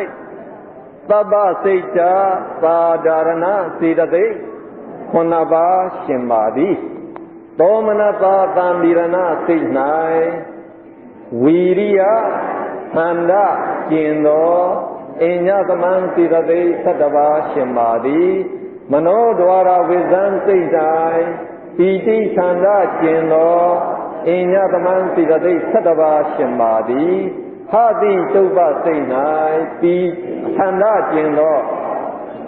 သဗ္ဗစိတ်တာသာဒရဏစေတသိက်9ပါးရှင်ပါသည်သောမနတာတံဒီရဏစိတ်၌ဝီရိယခန္ဓာကျင်သောအညသမန်စေတသိက်7ပါးရှင်ပါသည်မနောဒွါရဝိဇံစိတ်၌ပီတိခန္ဓာကျင်သောအညသမန်စေတသိက်7ပါးရှင်ပါသည်ဟာတိတုပ္ပစိတ်၌ပီခန္ဓာကျင်သော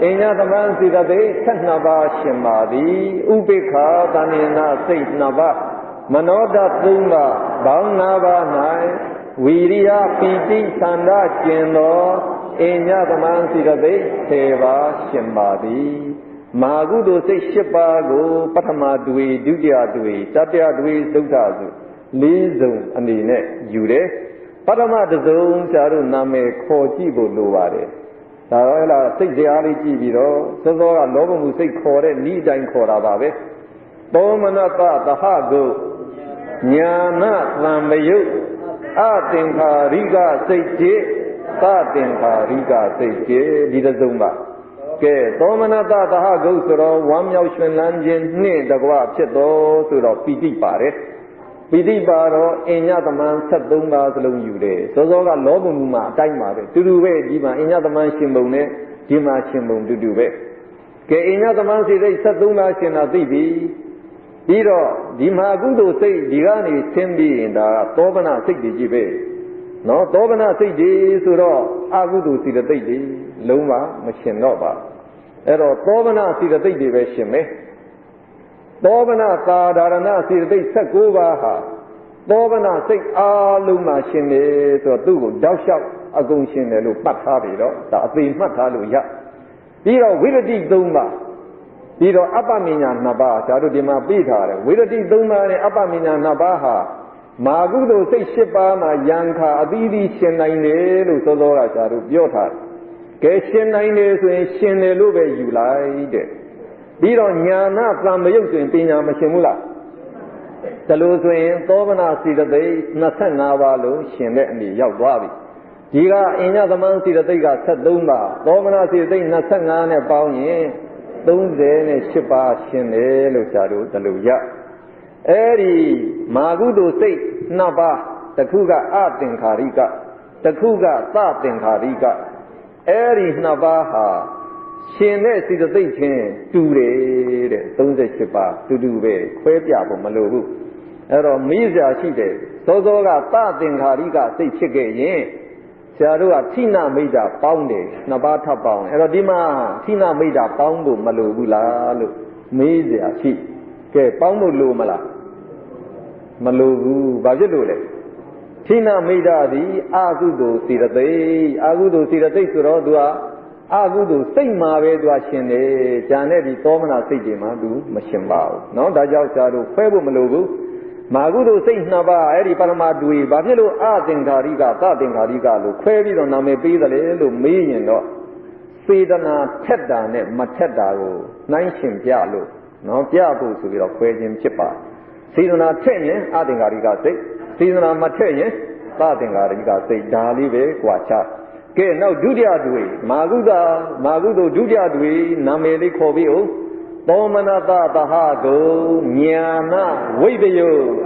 အညသမန်စေတသိက်12ပါးရှင်ပါသည်ဥပိ္ပခာတဏိနစိတ်2ပါးမနောဓာတ်3ပါးဘောင်း5ပါး၌ဝီရိယပီတိသန္တာကျင်သောအညသမန်စေတသိက်10ပါးရှင်ပါသည်မာကုသိုလ်စိတ်10ပါးကိုပထမဒွေဒုတိယဒွေတတိယဒွေသုဒ္ဓစု4စုံအနေနဲ့ယူတယ်ပထမတစ်စုံဆရာတို့နာမည်ခေါ်ကြည့်ဖို့လိုပါတယ်ဒါတော့ဟဲ့လားစိတ်တရားလေးကြည့်ပြီးတော့စောစောကလောဘမှုစိတ်ခေါ်တဲ့ဤတိုင်းခေါ်တာပါပဲသောမနတသဟကုညာနာသံမယုတ်အသင်္ခါရိကစိတ်จิตသသင်္ခါရိကစိတ်จิตဒီတစ်စုံပါကဲသောမနတသဟကုဆိုတော့ဝမ်းမြောက်ရွှင်လန်းခြင်းနှင့်တကွဖြစ်တော်ဆိုတော့ပီတိပါတယ်ပီတိပါတော့အညသမန်73ပါးစလုံးယူတယ်စောစောကလောဘမှုမှာအတိုင်းပါပဲတူတူပဲဒီမှာအညသမန်ရှင်ပုံနဲ့ဒီမှာရှင်ပုံတူတူပဲကဲအညသမန်စိတ်73ပါးရှင်တာသိပြီပြီးတော့ဒီမှာအကုသိုလ်စိတ်ဒီကနေဆင်းပြီးရင်ဒါသောဗနာစိတ်ကြီးပဲနော်သောဗနာစိတ်ကြီးဆိုတော့အကုသိုလ်စိတ်တိတ်တွေလုံးဝမရှင်တော့ပါအဲ့တော့သောဗနာစိတ်တိတ်တွေပဲရှင်မယ်သောဗနာသာဒရဏစိတ်တိတ်19ပါးဟာသောဗနာစိတ်အားလုံးမှာရှင်တယ်ဆိုတော့သူ့ကိုတောက်လျှောက်အကုန်ရှင်တယ်လို့မှတ်ထားပြီတော့ဒါအသိမှတ်ထားလို့ရပြီးတော့ဝိရတိ3ပါးပြီးတော့အပ္ပမညာ2ပါးဒါတို့ဒီမှာပြထားတယ်ဝိရတိ3ပါးနဲ့အပ္ပမညာ2ပါးဟာ မာကုသိုလ်စိတ်၈ပါးမှာယံခါအသီးသီးရှင်နိုင်တယ်လို့သောသောကဆရာတို့ပြောထားတယ်ကဲရှင်နိုင်တယ်ဆိုရင်ရှင်တယ်လို့ပဲယူလိုက်တဲ့ပြီးတော့ညာနာသံမယုတ်ဆိုရင်ပညာမရှင်ဘူးလားဒါလို့ဆိုရင်သောမနာစေတသိက်25ပါးလို့ရှင်တဲ့အနေရောက်သွားပြီဒီကအင်ညသမန်စေတသိက်က73ပါးသောမနာစေတသိက်25နဲ့ပေါင်းရင်38ပါးရှင်တယ်လို့ဆရာတို့ဒါလို့ရအဲ့ဒီမာကုသိုလ်စိတ်2ပါးတစ်ခုကအသင်္ခါရိကတစ်ခုကသသင်္ခါရိကအဲ့ဒီ2ပါးဟာရှင်တဲ့စေတသိက်ချင်းတူတယ်တဲ့38ပါးတူပဲခွဲပြဖို့မလိုဘူးအဲ့တော့မေးစရာရှိတယ်သောသောကသသင်္ခါရိကစိတ်ဖြစ်ခဲ့ရင်ဆရာတို့ကထိနာမိတ်တာပေါင်းတယ်2ပါးထပ်ပေါင်းအဲ့တော့ဒီမှာထိနာမိတ်တာပေါင်းဖို့မလိုဘူးလားလို့မေးစရာရှိကဲပေါင်းဖို့လိုမလားမလိုဘူးဘာဖြစ်လို့လဲထိနာမိတ်တာသည်အာကုသိုလ်စေတသိက်အာကုသိုလ်စေတသိက်ဆိုတော့သူကအာကုသိုလ်စိတ်မှာပဲသူကရှင်တယ်ဂျန်တဲ့ဒီသောမနာစိတ်တွေမှာသူမရှင်ပါဘူးเนาะဒါကြောင့်ဆရာတို့ခွဲဖို့မလိုဘူးမာကုသိုလ်စိတ်2ပါးအဲ့ဒီပရမဒွေဘာဖြစ်လို့အသင်္ခါရိကသသင်္ခါရိကလို့ခွဲပြီးတော့နာမည်ပေးတယ်လေလို့မေးရင်တော့စေတနာထက်တာနဲ့မထက်တာကိုနှိုင်းရှင်ပြလို့เนาะပြဖို့ဆိုပြီးတော့ခွဲခြင်းဖြစ်ပါစေတနာထက်ရင်အသင်္ခါရိကစိတ်စေတနာမထက်ရင်သသင်္ခါရိကစိတ်ဒါလေးပဲကြွာချကဲနောက်ဒုတိယဒွေမာကုသိုလ်ဒုတိယဒွေနာမည်လေးခေါ်ပြီးအောင်သောမနတသဟတုညာနာဝိတ္တယ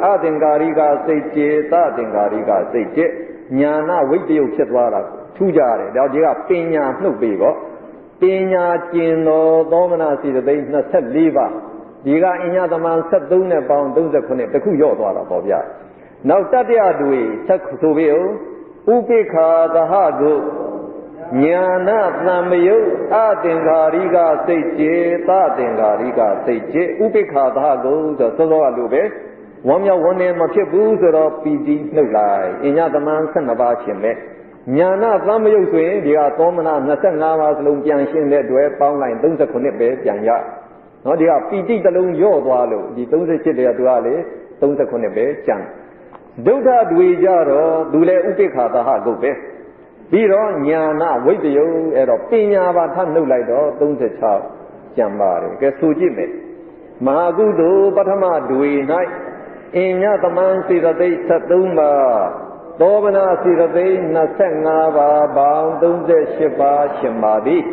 အသင်္ကာရိကစိတ်ကျေသသင်္ကာရိကစိတ်ကျေညာနာဝိတ္တယဖြစ်သွားတာထူးကြတယ်ဒါဒီကပညာနှုတ်ပြီးတော့ပညာကျင်တော်သောမနာစေတသိက်24ပါးဒီကအင်ညသမန်73နဲ့ပေါင်း39တခုရော့သွားတာပေါ့ဗျာနောက်တတိယဒွေဆက်ဆိုပြီးအောင်ဥပိ္ပခာသဟတုညာနာသံမယုတ်အသင်္ခါရိကစိတ်ကျေသသင်္ခါရိကစိတ်ကျေဥပိ္ပခာသဟကုဆိုသောသောကလိုပဲဝမ်းမြောက်ဝမ်းနည်းမဖြစ်ဘူးဆိုတော့ပီတိနှုတ်လိုက်အညသမန်12ပါးရှင်ပဲညာနာသံမယုတ်ဆိုရင်ဒီကသောမနာ25ပါးစလုံးပြန်ရှင်းတဲ့အတွက်ပေါင်းလိုက်39ပဲပြန်ရနော်ဒီကပီတိတစ်လုံးရော့သွားလို့ဒီ38တဲ့သူကလေ39ပဲကျန်ဒုဋ္ဌဒွေကြတော့သူလည်းဥပိ္ပခာသဟကုပဲပြီးတော့ညာနာဝိတ္တယအဲ့တော့ပညာပါထနှုတ်လိုက်တော့36ကျန်ပါတယ်ကဲဆိုကြည့်မယ်မဟာကုသိုလ်ပထမဒွေ၌အင်ညသမန်စေတသိက်73ပါးသောမနာစေတသိက်25ပါးပေါင်း38ပါးရှင်ပါသည်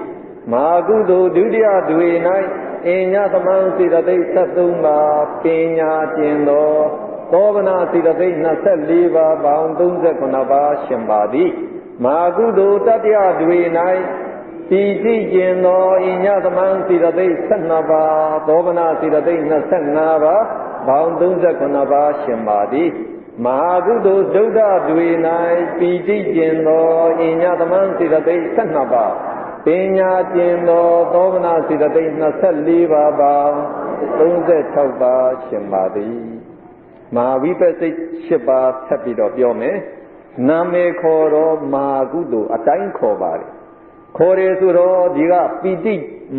မဟာကုသိုလ်ဒုတိယဒွေ၌အင်ညသမန်စေတသိက်73ပါးပညာကျင်သောသောမနာစေတသိက်24ပါးပေါင်း39ပါးရှင်ပါသည်မာကုသိုလ်တတ္တယဒွေ၌ပီတိကျင်သောအညသမန်စေတသိက်12ပါးသောမနာစေတသိက်25ပါးပေါင်း39ပါးရှင်ပါသည်မာကုသိုလ်ဒုဋ္ဌဒွေ၌ပီတိကျင်သောအညသမန်စေတသိက်12ပါးပညာကျင်သောသောမနာစေတသိက်24ပါးပေါင်း36ပါးရှင်ပါသည်မဟာဝိပဿိတ်7ပါးဆက်ပြီးတော့ပြောမယ်နာမည်ခေါ်တော့မာကုသိုလ်အတိုင်းခေါ်ပါတယ်ခေါ်တယ်ဆိုတော့ဒီကပီတိ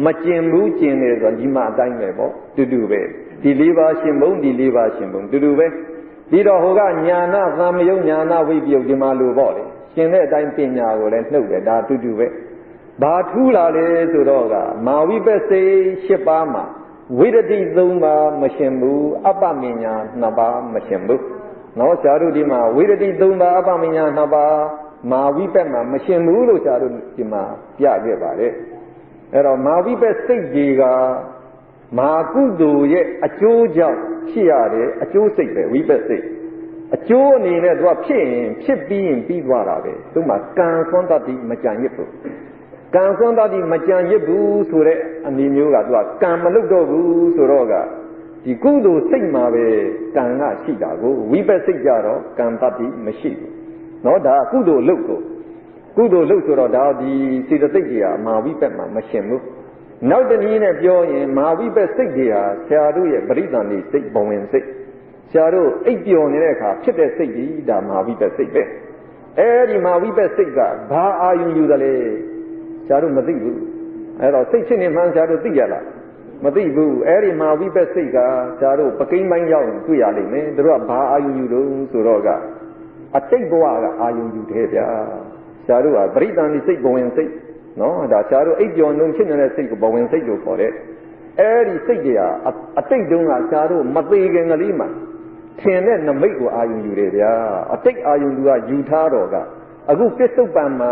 မကျင်ဘူးကျင်တယ်ဆိုတော့ဒီမှာအတိုင်းပဲပေါ့တူတူပဲဒီ၄ပါးရှင်ဘုံဒီ၄ပါးရှင်ဘုံတူတူပဲပြီးတော့ဟိုကညာနာသံမယုံညာနာဝိပယုတ်ဒီမှာလို့ပေါ့လေရှင်တဲ့အတိုင်းပညာကိုလည်းနှုတ်တယ်ဒါတူတူပဲဘာထူးလာလဲဆိုတော့ကမာဝိပစေ၈ပါးမှာဝိရတိ3ပါးမရှင်ဘူးအပ္ပမညာ2ပါးမရှင်ဘူးနော်ဆရာတို့ဒီမှာဝိရတိ3ပါးအပ္ပမညာ2ပါးမာဝိပက်မှာမရှင်ဘူးလို့ဆရာတို့ဒီမှာပြခဲ့ပါတယ်အဲ့တော့မာဝိပက်စိတ်ကြီးကမာကုသိုလ်ရဲ့အကျိုးကြောင့်ဖြစ်ရတဲ့အကျိုးစိတ်ပဲဝိပက်စိတ်အကျိုးအနေနဲ့သူကဖြစ်ရင်ဖြစ်ပြီးရင်ပြီးသွားတာပဲသူ့မှာကံဆွမ်းတတ်ပြီးမကြံရစ်ဘူးကံဆွမ်းတတ်ပြီးမကြံရစ်ဘူးဆိုတဲ့အနေမျိုးကသူကကံမလုပ်တော့ဘူးဆိုတော့ကဒီကုသိုလ်စိတ်မှာပဲကံကရှိတာကိုဝိပဿနာကြတော့ကံတတ်ပြီးမရှိဘူးเนาะဒါကုသိုလ်လုပ်ကိုကုသိုလ်လုပ်ဆိုတော့ဒါဒီစေတသိက်ကြီးဟာမာဝိပဿနာမရှင်ဘူးနောက်တနည်းနဲ့ပြောရင်မာဝိပဿစိတ်တွေဟာဆရာတို့ရဲ့ပရိသန္တိစိတ်ဘဝင်စိတ်ဆရာတို့အိပ်ပျော်နေတဲ့အခါဖြစ်တဲ့စိတ်ကြီးဒါမာဝိပဿစိတ်ပဲအဲဒီမာဝိပဿစိတ်ကဘာအာယုံယူတယ်လဲဆရာတို့မသိဘူးအဲ့တော့စိတ်ချင်းနေမှန်းဆရာတို့သိရလားမ မသိဘူးအဲ့ဒီမှာဝိပဿစိတ်ကဆရာတို့ပကိန်းပိုင်းရောက်ရင်တွေ့ရလိမ့်မယ်တို့ကဘာအာယုံယူတော့ဆိုတော့ကအတိတ်ဘဝကအာယုံယူတယ်ဗျာဆရာတို့ကပရိသန္တိစိတ်ဘဝင်စိတ်နော်ဒါဆရာတို့အိပ်ပျော်နှုံဖြစ်နေတဲ့စိတ်ကိုဘဝင်စိတ်လို့ခေါ်တဲ့အဲ့ဒီစိတ်တွေကအတိတ်တုန်းကဆရာတို့မသေးခင်ကလေးမှာထင်တဲ့နမိတ်ကိုအာယုံယူတယ်ဗျာအတိတ်အာယုံကယူထားတော့ကအခုပြစ္ဆုတ်ပံမှာ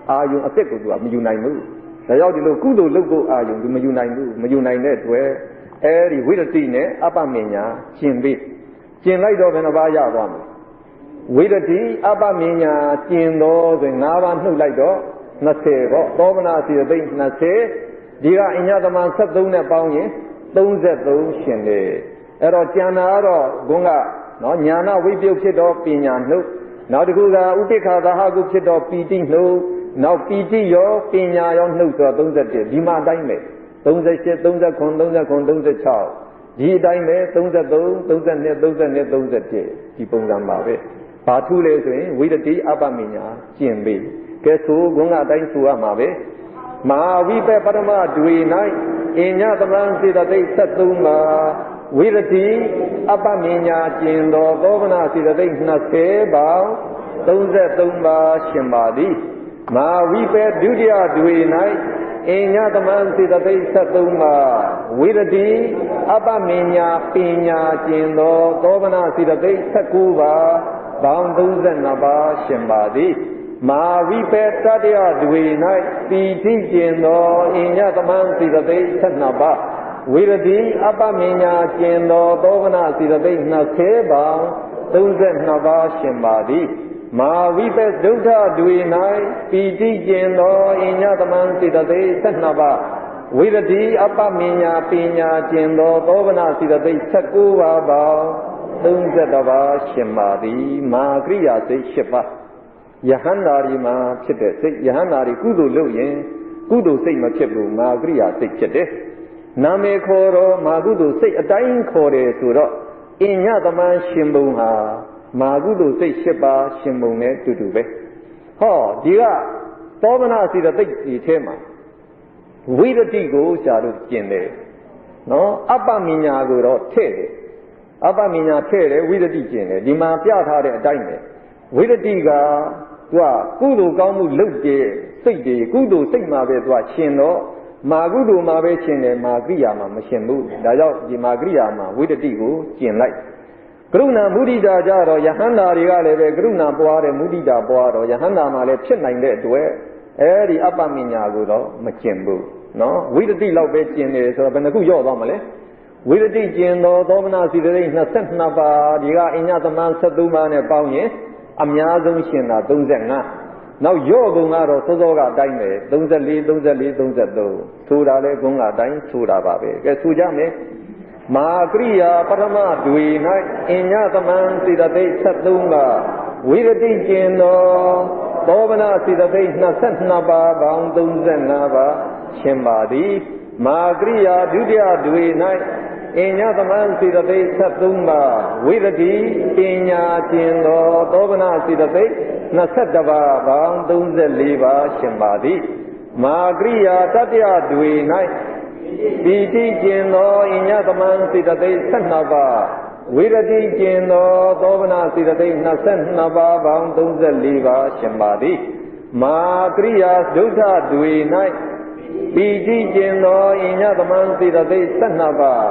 အာယုံအသက်ကိုသူကမယူနိုင်ဘူးဒါကြောင့်ဒီလိုကုသိုလ်လုပ်ဖို့အာယုံသူမယူနိုင်ဘူးမယူနိုင်တဲ့အတွက်အဲဒီဝိရတိနဲ့အပ္ပမညာကျင်ပြီးကျင်လိုက်တော့ဘယ်နှပါးရသွားမလဲဝိရတိအပ္ပမညာကျင်တော့ဆိုရင်၅ပါးနှုတ်လိုက်တော့20ပေါ့သောမနာစီရသိ20ဒီကအညသမန်73နဲ့ပေါင်းရင်33ရှင်တယ်အဲ့တော့ကျန်တာကတော့ဘုန်းကနော်ညာနာဝိပယုတ်ဖြစ်တော့ပညာနှုတ်နောက်တစ်ခုကဥပိ္ပခာသဟကုဖြစ်တော့ပီတိနှုတ်နောက်ပီတိရောပညာရောနှုတ်ဆိုတော့31ဒီမှာအတိုင်းပဲ38 39 39 36ဒီအတိုင်းပဲ33 32 32 31ဒီပုံစံပါပဲဘာထူးလဲဆိုရင်ဝိရတိအပ္ပမညာကျင့်ပြီကဲဆိုဘုန်းကအတိုင်းဆိုရမှာပဲမဟာဝိပပရမတွေ၌အညသမံစေတသိက်73ပါဝိရတိအပ္ပမညာကျင့်တော်သောဗနာစေတသိက်20ပါ33ပါရှင်ပါသည်မဟာဝိပဒုတိယတွေ၌အညသမံစေတသိက်73ပါဝိရတိအပ္ပမညာပညာကျင့်တော်သောဗနာစေတသိက်19ပါပေါင်း32ပါရှင်ပါသည်မာဝိပေတတ္တယတွေ၌ပီတိကျင်သောအညသမံစေတသိက်12ပါဝိရတိအပ္ပမညာကျင်သောသောဗနာစေတသိက်20ပါ32ပါရှင်ပါသည်မာဝိပေဒုဋ္ဌတွေ၌ပီတိကျင်သောအညသမံစေတသိက်12ပါဝိရတိအပ္ပမညာပညာကျင်သောသောဗနာစေတသိက်19ပါပေါင်း32ပါရှင်ပါသည်မာကရိယာစိတ်10ပါယဟန္တာရီမှာဖြစ်တဲ့စိတ်ယဟန္တာရီကုသိုလ်လုပ်ရင်ကုသိုလ်စိတ်မဖြစ်ဘူးမာကရိယာစိတ်ဖြစ်တယ်နာမေခေါ်တော့မာကုသိုလ်စိတ်အတိုင်းခေါ်တယ်ဆိုတော့အညသမန်ရှင်ဘုံဟာမာကုသိုလ်စိတ်10ပါးရှင်ဘုံနဲ့တူတူပဲဟောဒီကသောမနာစီတသိက်ဒီထဲမှာဝိရတိကိုရှားလို့ကျင်တယ်နော်အပ္ပမညာကိုတော့ထည့်တယ်အပ္ပမညာထည့်တယ်ဝိရတိကျင်တယ်ဒီမှာပြထားတဲ့အတိုင်းပဲဝိရတိကသူကကုသိုလ်ကောင်းမှုလုပ်တဲ့စိတ်တွေကုသိုလ်စိတ်မှာပဲသူကရှင်တော့မာကုသိုလ်မှာပဲရှင်တယ်မာကိယာမှာမရှင်ဘူးဒါကြောင့်ဒီမာကိယာမှာဝိရတိကိုကျင်လိုက်ကရုဏာမုဒိတာကြတော့ယဟန္တာတွေကလည်းပဲကရုဏာပွားတယ်မုဒိတာပွားတော့ယဟန္တာမှာလည်းဖြစ်နိုင်တဲ့အတွက်အဲဒီအပ္ပမညာကိုတော့မကျင်ဘူးနော်ဝိရတိလောက်ပဲကျင်တယ်ဆိုတော့ဘယ်နှခုရော့သွားမလဲဝိရတိကျင်တော်သောမနာစီတသိက်22ပါးဒီကအညသမန်73ပါးနဲ့ပေါင်းရင်အများဆုံးရှင်တာ35နောက်ရော့ကုန်ကတော့စောစောကအတိုင်းပဲ34 34 33ဆိုတာလဲဂုံးကအတိုင်းဆိုတာပါပဲကဲဆိုကြမယ်မာကရိယာပရမတွေ၌အညသမံစေတသိက်73ပါးဝိရတိကျင်တော်သောဗနာစေတသိက်22ပါးပေါင်း35ပါးရှင်ပါသည်မာကရိယာဒုတိယတွေ၌အညသမံစေတသိက်73ပါးဝိရတိပညာကျင်တော်သောဗနာစေတသိက်21ပါးပေါင်း34ပါးရှင်ပါသည်မာကရိယာတတ္တယတွေ၌ပီတိကျင်တော်အညသမံစေတသိက်12ပါးဝိရတိကျင်တော်သောဗနာစေတသိက်22ပါးပေါင်း34ပါးရှင်ပါသည်မာကရိယာဒုဋ္ဌတွေ၌ပီတိကျင်တော်အညသမံစေတသိက်12ပါး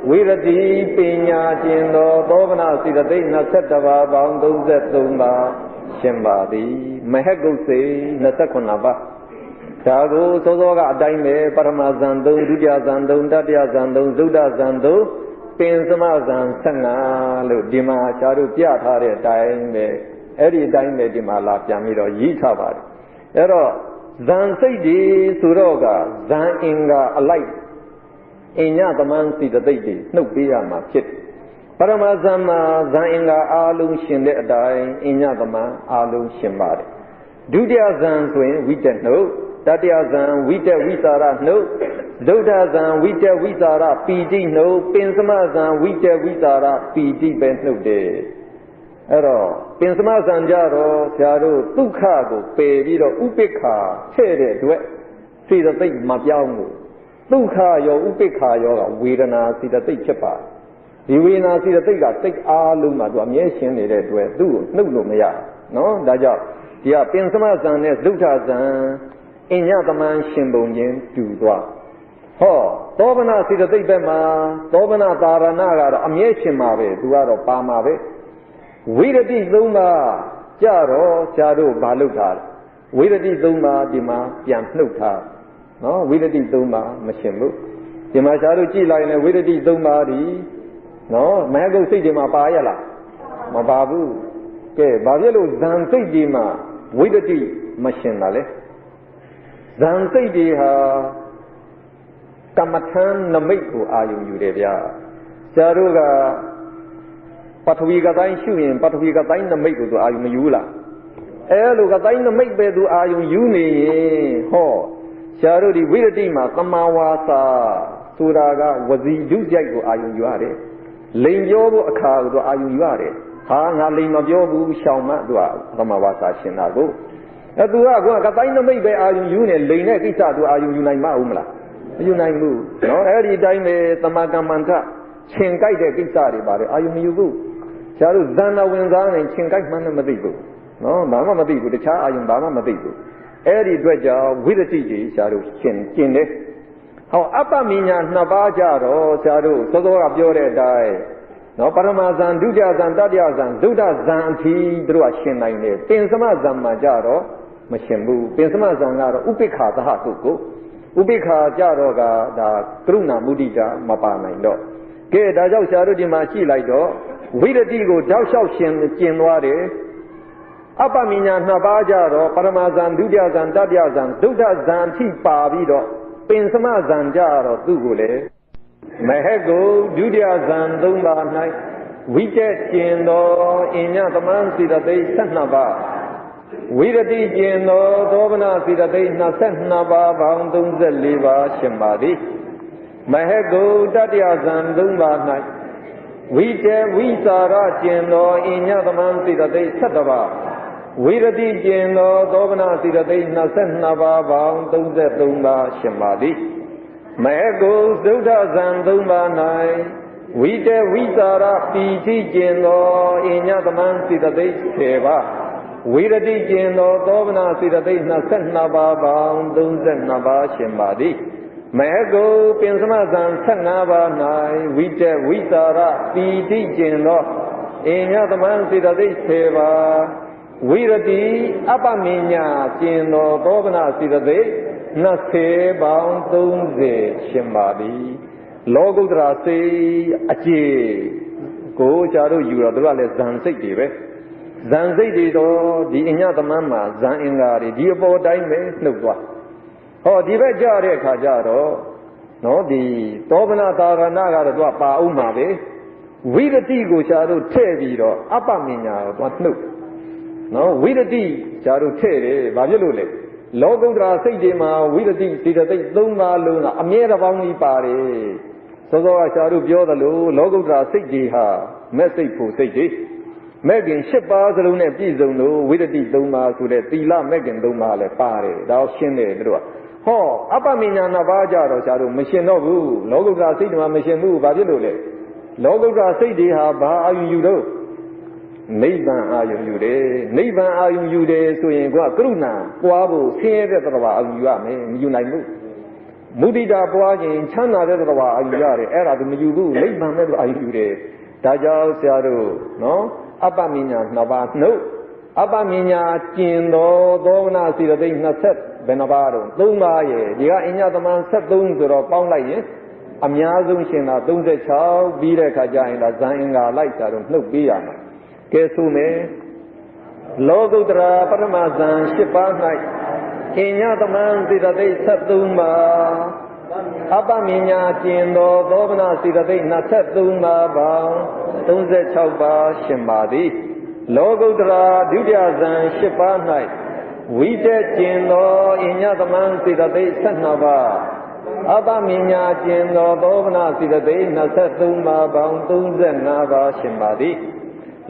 ဝိရတိပညာကျင်တော်သောဗနာစေတသိက်21ပါးပေါင်း33ပါးရှင်ပါသည်မဟကုတ်စေ29ပါးဒါကိုစောစောကအတိုင်းပဲပရမဇန်3ဒုတိယဇန်3တတိယဇန်3သုဒ္ဓဇန်3ပင်စမဇန်15လို့ဒီမှာရှားတို့ပြထားတဲ့အတိုင်းပဲအဲ့ဒီအတိုင်းပဲဒီမှာလာပြန်ပြီးတော့ရေးထားပါတယ်အဲ့တော့ဇန်စိတ်ဒီဆိုတော့ကဇန်အင်္ဂါအလိုက်အညသမန်စီတသိက်တွေနှုတ်ပေးရမှာဖြစ်ပရမဇန်မှာဇန်အင်္ဂါအာလုံးရှင်တဲ့အတိုင်းအညသမန်အာလုံးရှင်ပါတယ်ဒုတိယဇန်ဆိုရင်ဝိတက်နှုတ်တတိယဇန်ဝိတက်ဝိစာရနှုတ်ဒုဋ္ဌဇန်ဝိတက်ဝိစာရပီတိနှုတ်ပင်စမဇန်ဝိတက်ဝိစာရပီတိပဲနှုတ်တယ်အဲ့တော့ပင်စမဇန်ကြတော့ဆရာတို့ဒုက္ခကိုပယ်ပြီးတော့ဥပိ္ပခာထည့်တဲ့အတွက်စေတသိက်မပြောင်းဘူး ဒုက္ခရောဥပိ္ပခာရောကဝေဒနာစေတသိက်ဖြစ်ပါဒီဝေဒနာစေတသိက်ကစိတ်အားလုံးမှာသူအမြဲရှင်းနေတဲ့အတွက်သူ့ကိုနှုတ်လို့မရနော်ဒါကြောင့်ဒီကပင်စမဇံနဲ့ဒုဋ္ဌဇံအညတမန်ရှင်ပုံချင်းတူသွားဟောသောဗနာစေတသိက်ဘက်မှာသောဗနာသာရဏကတော့အမြဲရှင်မှာပဲသူကတော့ပါမှာပဲဝိရတိ၃ပါးကြတော့ဇာတို့ဘာလုပ်တာဝိရတိ၃ပါးဒီမှာပြန်နှုတ်ထားနော်ဝိရတိ၃ပါးမရှင်ဘူးဒီမှာဇာတို့ကြည့်လိုက်ရင်ဝိရတိ၃ပါးဒီနော်မဟဂုတ်စိတ်တွေမှာပါရလားမပါဘူးကဲဘာဖြစ်လို့ဇံစိတ်တွေမှာဝိရတိမရှင်တာလဲဇံစိတ်တွေဟာကမ္မထံနမိတ်ကိုအာယုံယူတယ်ဗျာဇာတို့ကပထဝီကတိုင်းရှုရင်ပထဝီကတိုင်းနမိတ်ကိုသူအာယုံမယူလားအဲလိုကတိုင်းနမိတ်ပဲသူအာယုံယူနေရင်ဟောဇာတို့ဒီဝိရတိမှာသမာဝါစာဆိုတာကဝစီဒုစိုက်ကိုအာယုံယူရတယ်လိန်ပြောဖို့အခါကိုသူအာယုံယူရတယ်ဟာငါလိန်မပြောဘူးရှောင်မသူကသမာဝါစာရှင်တာကိုအဲသူကကတိုင်းနမိတ်ပဲအာယုံယူနေလိန်တဲ့ကိစ္စသူအာယုံယူနိုင်မဟုတ်မလားမယူနိုင်ဘူးနော်အဲ့ဒီအတိုင်းပဲသမာကမ္မန္တခြင်ကြိုက်တဲ့ကိစ္စတွေပါတယ်အာယုံမယူဘူးဆရာတို့ဇန္နဝင်စားနေခြင်ကြိုက်မှန်းလည်းမသိဘူးနော်ဘာမှမသိဘူးတခြားအာယုံဘာမှမသိဘူးအဲ့ဒီအတွက်ကြောင့်ဝိရတိကြီးဆရာတို့ရှင်းကျင်တယ်ဟောအပ္ပမညာနှစ်ပါးကြတော့ဆရာတို့စောစောကပြောတဲ့အတိုင်းနော်ပရမဇံဒုတိယဇံတတိယဇံဒုဒ္ဒဇံအထိတို့ကရှင်းနိုင်တယ်ပင်စမဇံမှာကြတော့မရှင်းဘူးပင်စမဇံကတော့ဥပိ္ပခာသဟတုကိုဥပိ္ပခာကြတော့ကဒါကရုဏာမုဒိတာမပါနိုင်တော့ကဲဒါကြောင့်ဆရာတို့ဒီမှာရှိလိုက်တော့ဝိရတိကိုတောက်လျှောက်ရှင်ကျင်သွားတယ်အပ္ပမညာနှစ်ပါးကြတော့ပရမဇံဒုတိယဇံတတိယဇံဒုဒ္ဒဇံအထိပါပြီးတော့ပင်စမဇံကြတော့သူ့ကိုလေမဟက်ကိုဒုတိယဇံ၃ပါး၌ဝိတက်ကျင်သောအညသမန်စီတသိက်12ပါးဝိရတိကျင်သောသောဗနာစီတသိက်22ပါးပေါင်း34ပါးရှင်ပါသည်မဟက်ကိုတတိယဇံ၃ပါး၌ဝိတေဝိစာရကျင်သောအညသမန်စီတသိက်17ပါးဝိရတိကျင်သောသောဗနာစီတသိက်22ပါးပေါင်း33ပါးရှင်ပါသည်မဟက်ကိုသုဒ္ဓဇံ၃ပါး၌ဝိတေဝိစာရပီတိကျင်သောအညသမန်စီတသိက်10ပါးဝိရတိကျင်သောသောဗနာစေတသိက်22ပါးပေါင်း32ပါးရှင်ပါသည်မဟကိုပင်စမဇံ15ပါး၌ဝိတက်ဝိစာရပီတိကျင်သောအညသမန်စေတသိက်10ပါးဝိရတိအပ္ပမညာကျင်သောသောဗနာစေတသိက်20ပေါင်း30ရှင်ပါသည်လောကုတ္တရာစိတ်အကျေကိုကြတို့ယူတော့တို့ကလည်းဇံစိတ်တွေပဲဇံစိတ်တွေတော့ဒီအညသမန်းမှာဇံအင်္ဂါတွေဒီအပေါ်တိုင်းပဲနှုတ်သွားဟောဒီဘက်ကြတဲ့အခါကျတော့နော်ဒီသောဗနာသာရဏကတော့သူကပါအောင်မှာပဲဝိရတိကိုရှားတို့ထည့်ပြီးတော့အပ္ပမညာကိုသူကနှုတ်နော်ဝိရတိရှားတို့ထည့်တယ်ဘာဖြစ်လို့လဲလောကုတ္တရာစိတ်တွေမှာဝိရတိစေတသိက်၃ပါးလုံးကအမြဲတပေါင်းကြီးပါတယ်စောစောကရှားတို့ပြောသလိုလောကုတ္တရာစိတ်တွေဟာမဲ့စိတ်ဖို့စိတ်တွေမဲ့ခင်၈ပါးစလုံးနဲ့ပြည့်စုံလို့ဝိရတိ၃ပါးဆိုတဲ့သီလမဲ့ခင်၃ပါးလည်းပါတယ်ဒါရှင်းတယ်တို့ကဟောအပ္ပမညာနှစ်ပါးကြတော့ဆရာတို့မရှင်တော့ဘူးလောကုတ္တရာစိတ်တွေမှာမရှင်ဘူးဘာဖြစ်လို့လဲလောကုတ္တရာစိတ်တွေဟာဘာအာယုယူတော့နိဗ္ဗာန်အာယုယူတယ်နိဗ္ဗာန်အာယုယူတယ်ဆိုရင်ကကရုဏာပွားဖို့ဆင်းရဲတဲ့သတ္တဝါအာယုယူရမယ်မယူနိုင်ဘူးမုဒိတာပွားခြင်းချမ်းသာတဲ့သတ္တဝါအာယုရတယ်အဲ့ဒါသူမယူဘူးနိဗ္ဗာန်နဲ့သူအာယုယူတယ်ဒါကြောင့်ဆရာတို့နော်အပ္ပမညာနှစ်ပါးနှုတ်အပ္ပမညာကျင်သောသောဗနာစီရသိ20ဘယ်နှပါးတော့3ပါးရဲ့ဒီကအညသမန်73ဆိုတော့ပေါင်းလိုက်ရင်အများဆုံးရှင်တာ36ပြီးတဲ့အခါကျရင်ဒါဇန်အင်္ဂါလိုက်တာတော့နှုတ်ပေးရမှာကဲဆိုမယ်လောကုတ္တရာပရမဇန်10ပါး၌အညသမန်စီရသိ73ပါးအပ္ပမညာကျင်သောသောဗနာစီရသိ23ပါးပေါင်း36ပါးရှင်ပါသည်လောကုတ္တရာဒုတိယဇန်10ပါး၌ဝိတက်ကျင်သောအညသမန်စေတသိက်12ပါးအပ္ပမညာကျင်သောသောဗနာစေတသိက်23ပါးပေါင်း35ပါးရှင်ပါသည်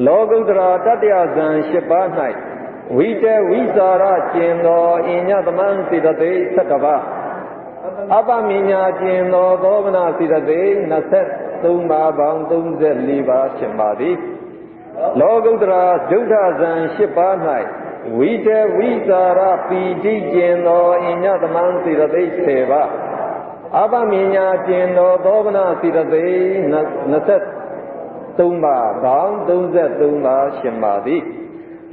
လောကုတ္တရာတတိယဇန်10ပါး၌ဝိတက်ဝိစာရကျင်သောအညသမန်စေတသိက်17ပါး အပမညာကျင်သောသောမနာစိတသိက်23ပါးပေါင်း34ပါးရှင်ပါသည်လောကုတ္တရာဒုဋ္ဌဇံ8ပါး၌ဝိတဝိဇာရပီတိကျင်သောအညတမံစိတသိက်10ပါးအပမညာကျင်သောသောမနာစိတသိက်23ပါးပေါင်း33ပါးရှင်ပါသည်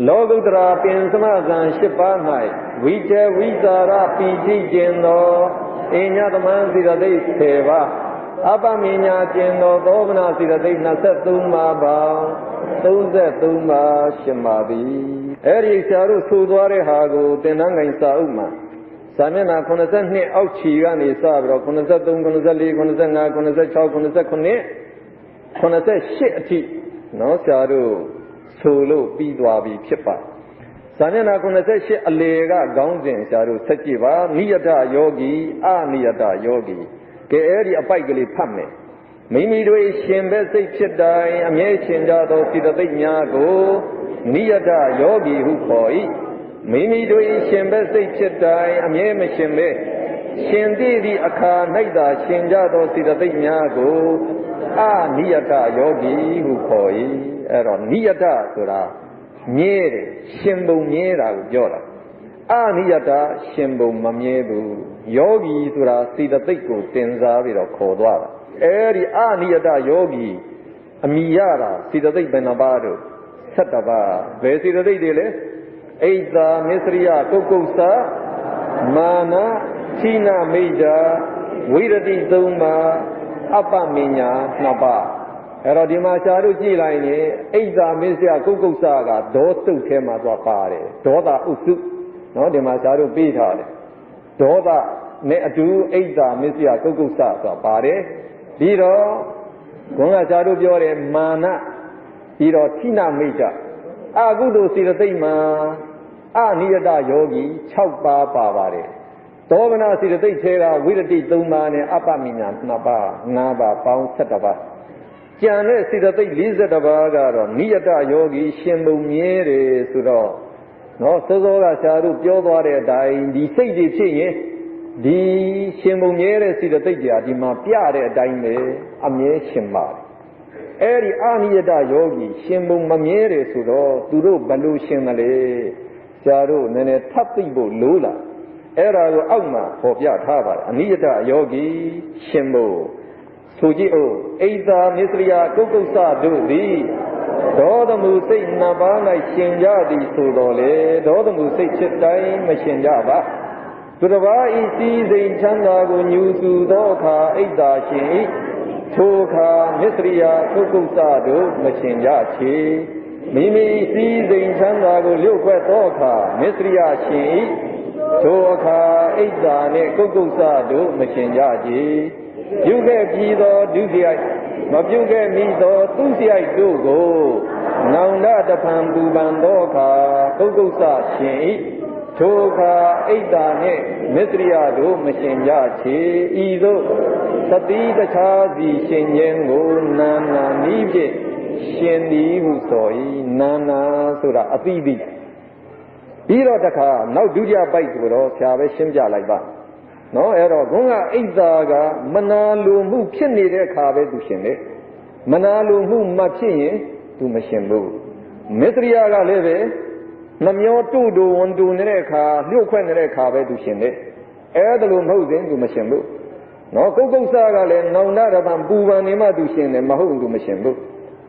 လောကုတ္တရာပင်သမဇံ8ပါး၌ဝိတဝိဇာရပီတိကျင်သောအညတမံစိတသိက်10ပါးအပမညာကျင်သောသောမနာစိတသိက်23ပါးပေါင်း33ပါးရှင်ပါသည်အဲ့ဒီဆရာတို့ဆိုသွားတဲ့ဟာကိုသင်္นานငိုင်စာအုပ်မှာစာမျက်နှာ82အောက်ခြေကနေစပြီးတော့83 94 95 96 99 98အထိနော်ဆရာတို့ဆိုလို့ပြီးသွားပြီဖြစ်ပါစာမျက်နှာ98အလေကခေါင်းစဉ်ဆရာတို့ဆက်ကြည့်ပါနိယတယောဂီအနိယတယောဂီကဲအဲ့ဒီအပိုက်ကလေးဖတ်မယ်မိမိတို့ရှင်ဘက်စိတ်ဖြစ်တိုင်းအမြဲရှင်ကြသောစိတသိက်များကိုနိယတယောဂီဟုခေါ်၏မိမိတို့ရှင်ဘက်စိတ်ဖြစ်တိုင်းအမြဲမရှင်ဘဲရှင်သည့်ဒီအခါ၌သာရှင်ကြသောစိတသိက်များကိုအနိယတယောဂီဟုခေါ်၏အဲ့တော့နိယတဆိုတာမြဲတယ်ရှင်ပုံမြဲတာကိုပြောတာအနိယတရှင်ပုံမမြဲဘူးယောဂီဆိုတာစိတသိက်ကိုတင်စားပြီးတော့ခေါ်သွားတာအဲ့ဒီအနိယတယောဂီအမိရတာစိတသိက်ဘယ်နှပါးတို့7ပါးဘယ်စိတသိက်တွေလဲဣဇာမစ္စရိယကုက္ကုဆာမာနသီနာမိတ်တာဝိရတိ3ပါးအပမညာ2ပါးအဲ့တော့ဒီမှာရှားတို့ကြည့်လိုက်ရင်ဣဇာမစ္စရိယကုက္ကုဆာကဒေါတုတ်ထဲမှာသွားပါတယ်ဒေါသဥစုနော်ဒီမှာရှားတို့ပြီးထားတယ်ဒေါသနဲ့အတူဣဇာမစ္စရိယကုက္ကုဆာဆိုတာပါတယ်ပြီးတော့ဘုန်းကရှားတို့ပြောတယ်မာနပြီးတော့သီနာမိတ်တာအကုသိုလ်စေတသိက်မှာအနိယတယောဂီ6ပါးပါပါတယ်သောမနာစေတသိက်ထဲကဝိရတိ3ပါးနဲ့အပမညာ2ပါး5ပါးပေါင်း7ပါးကျန်တဲ့စေတသိက်40ပါးကတော့နိယတယောဂီရှင်ပုံမြဲတယ်ဆိုတော့နော်စောစောကဆရာတို့ပြောသွားတဲ့အတိုင်းဒီစိတ်တွေဖြစ်ရင်ဒီရှင်ပုံမြဲတဲ့စေတသိက်တွေဟာဒီမှာပြတဲ့အတိုင်းပဲအမြဲရှင်ပါတယ်အဲ့ဒီအာနိယတယောဂီရှင်ပုံမမြဲတယ်ဆိုတော့သူတို့ဘယ်လိုရှင်မလဲဆရာတို့နည်းနည်းထပ်သိဖို့လိုလားအဲ့ဒါကိုအောက်မှာပေါ်ပြထားပါတယ်အနိယတယောဂီရှင်ပုံဆိုကြည့်အောင်ဣဇာမစ္စရိယကုက္ကုဆတို့သည်ဒေါသမူစိတ်2ပါး၌ရှင်ကြသည်ဆိုတော်လေဒေါသမူစိတ်ဖြစ်တိုင်းမရှင်ကြပါသူတစ်ပါးဤစည်းစိမ်ချမ်းသာကိုညူစုသောအခါဣဇာရှင်၏ထိုအခါမစ္စရိယကုက္ကုဆတို့မရှင်ကြချေမိမိစည်းစိမ်ချမ်းသာကိုလျှို့ဝှက်သောအခါမစ္စရိယရှင်၏ထိုအခါဣဇာနှင့်ကုက္ကုဆတို့မရှင်ကြချေပြုခဲ့ပြီးသောဒုစရိုက်မပြုခဲ့မိသောသူစရိုက်တို့ကိုနောင်တတဖန်ပူပန်သောအခါကုက္ကုဆရှင်၏ထိုအခါဣဒ္ဓာနှင့်မစ္စရိယတို့မရှင်ကြချေဤသို့သတိတခြားစီရှင်ခြင်းကိုနာနာနည်းဖြင့်ရှင်သည်ဟုဆို၏နာနာဆိုတာအတိတိပြီးတော့တခါနောက်ဒုတိယပိုက်ကိုတော့ဆရာပဲရှင်းပြလိုက်ပါနော်အဲ့တော့ဘုန်းကဣဒ္ဓာကမနာလိုမှုဖြစ်နေတဲ့အခါပဲသူရှင်တယ်မနာလိုမှုမဖြစ်ရင်သူမရှင်ဘူးမစ္စရိယကလည်းပဲနှမျောတူတူဝန်တူနေတဲ့အခါလျှို့ခွက်နေတဲ့အခါပဲသူရှင်တယ်အဲ့ဒါလိုမဟုတ်ရင်သူမရှင်ဘူးနော်ကုက္ကုဆာကလည်းနောင်တရပံပူပန်နေမှသူရှင်တယ်မဟုတ်သူမရှင်ဘူး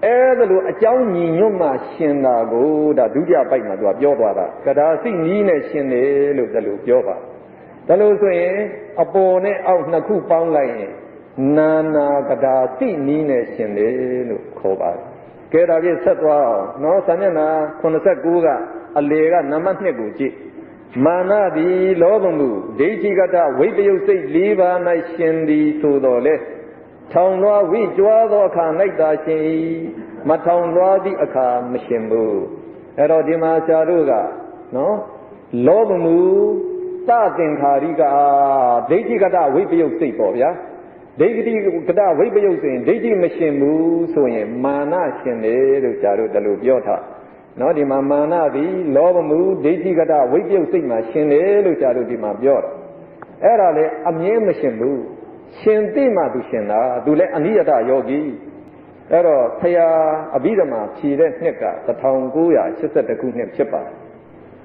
အဲ့ဒါလိုအကြောင်းညီညွတ်မှရှင်တာကိုဒါဒုတိယပိုက်မှာသူကပြောသွားတာကဒါစိနီးနဲ့ရှင်တယ်လို့ဒါလိုပြောပါဒါလို့ဆိုရင်အပေါ်နဲ့အောက်နှစ်ခုပေါင်းလိုက်ရင်နာနာကဒါစိနီးနဲ့ရှင်တယ်လို့ခေါ်ပါတယ်ကဲဒါပြည့်ဆက်သွားအောင်နော်စာမျက်နှာ89ကအလေကနံပါတ်2ကိုကြည့်မာနသည်လောဘမှုဒိဋ္ဌိကတဝိပယုတ်စိတ်4ပါး၌ရှင်သည်ဆိုတော်လေထောင်လွှားဝိကြွားသောအခါ၌သာရှင်၏မထောင်လွှားသည့်အခါမရှင်ဘူးအဲ့တော့ဒီမှာဆရာတို့ကနော်လောဘမှုသသင်္ခါရိကဒိဋ္ဌိကတဝိပယုတ်စိတ်ပေါ့ဗျာဒိဋ္ဌိကတဝိပယုတ်ဆိုရင်ဒိဋ္ဌိမရှင်ဘူးဆိုရင်မာနရှင်တယ်လို့ဆရာတို့ဒါလိုပြောထားနော်ဒီမှာမာနသည်လောဘမှုဒိဋ္ဌိကတဝိပယုတ်စိတ်မှာရှင်တယ်လို့ဆရာတို့ဒီမှာပြောတာ အဲ့ဒါလေအမြဲမရှင်ဘူးရှင်သိမှသူရှင်တာသူလည်းအနိယတယောဂီအဲ့တော့ဆရာအဘိဓမ္မာဖြေတဲ့နှစ်က1982ခုနှစ်ဖြစ်ပါတယ်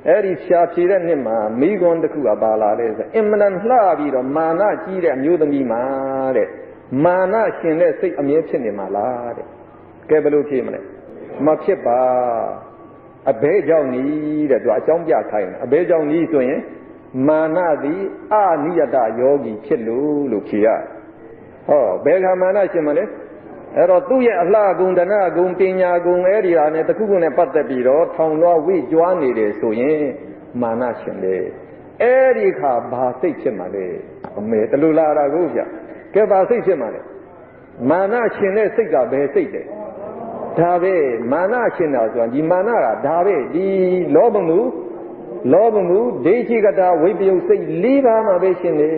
အဲ့ဒီရှားဖြေတဲ့နှစ်မှာမိဂွန်တစ်ခုကပါလာလဲဆိုအင်မတန်လှပြီးတော့မာနကြီးတဲ့အမျိုးသမီးမှာတဲ့မာနရှင်တဲ့စိတ်အမြဲဖြစ်နေမှာလားတဲ့ကဲဘယ်လိုဖြေမလဲမဖြစ်ပါအဘဲကြောင့်နီးတဲ့သူအကြောင်းပြခိုင်းတယ်အဘဲကြောင့်နီးဆိုရင်မာနသည်အနိယတယောဂီဖြစ်လို့ဖြေရဟောဘယ်ခါမာနရှင်မလဲအဲ့တော့သူ့ရဲ့အလှဂုဏ်ဒနာဂုဏ်ပညာဂုဏ်အဲ့ဒီဟာနဲ့တခုခုနဲ့ပတ်သက်ပြီးတော့ထောင်လွှားဝိကြွားနေတယ်ဆိုရင်မာနရှင်လေအဲ့ဒီခါဘာစိတ်ဖြစ်မှာလဲအမေတလူလာတာကိုဗျကဲဘာစိတ်ဖြစ်မှာလဲမာနရှင်တဲ့စိတ်ကဘယ်စိတ်လဲဒါပဲမာနရှင်တာဆိုတာဒီမာနကဒါပဲဒီလောဘမှုဒိဋ္ဌိကတာဝိပယုတ်စိတ်၄ပါးမှာပဲရှင်နေ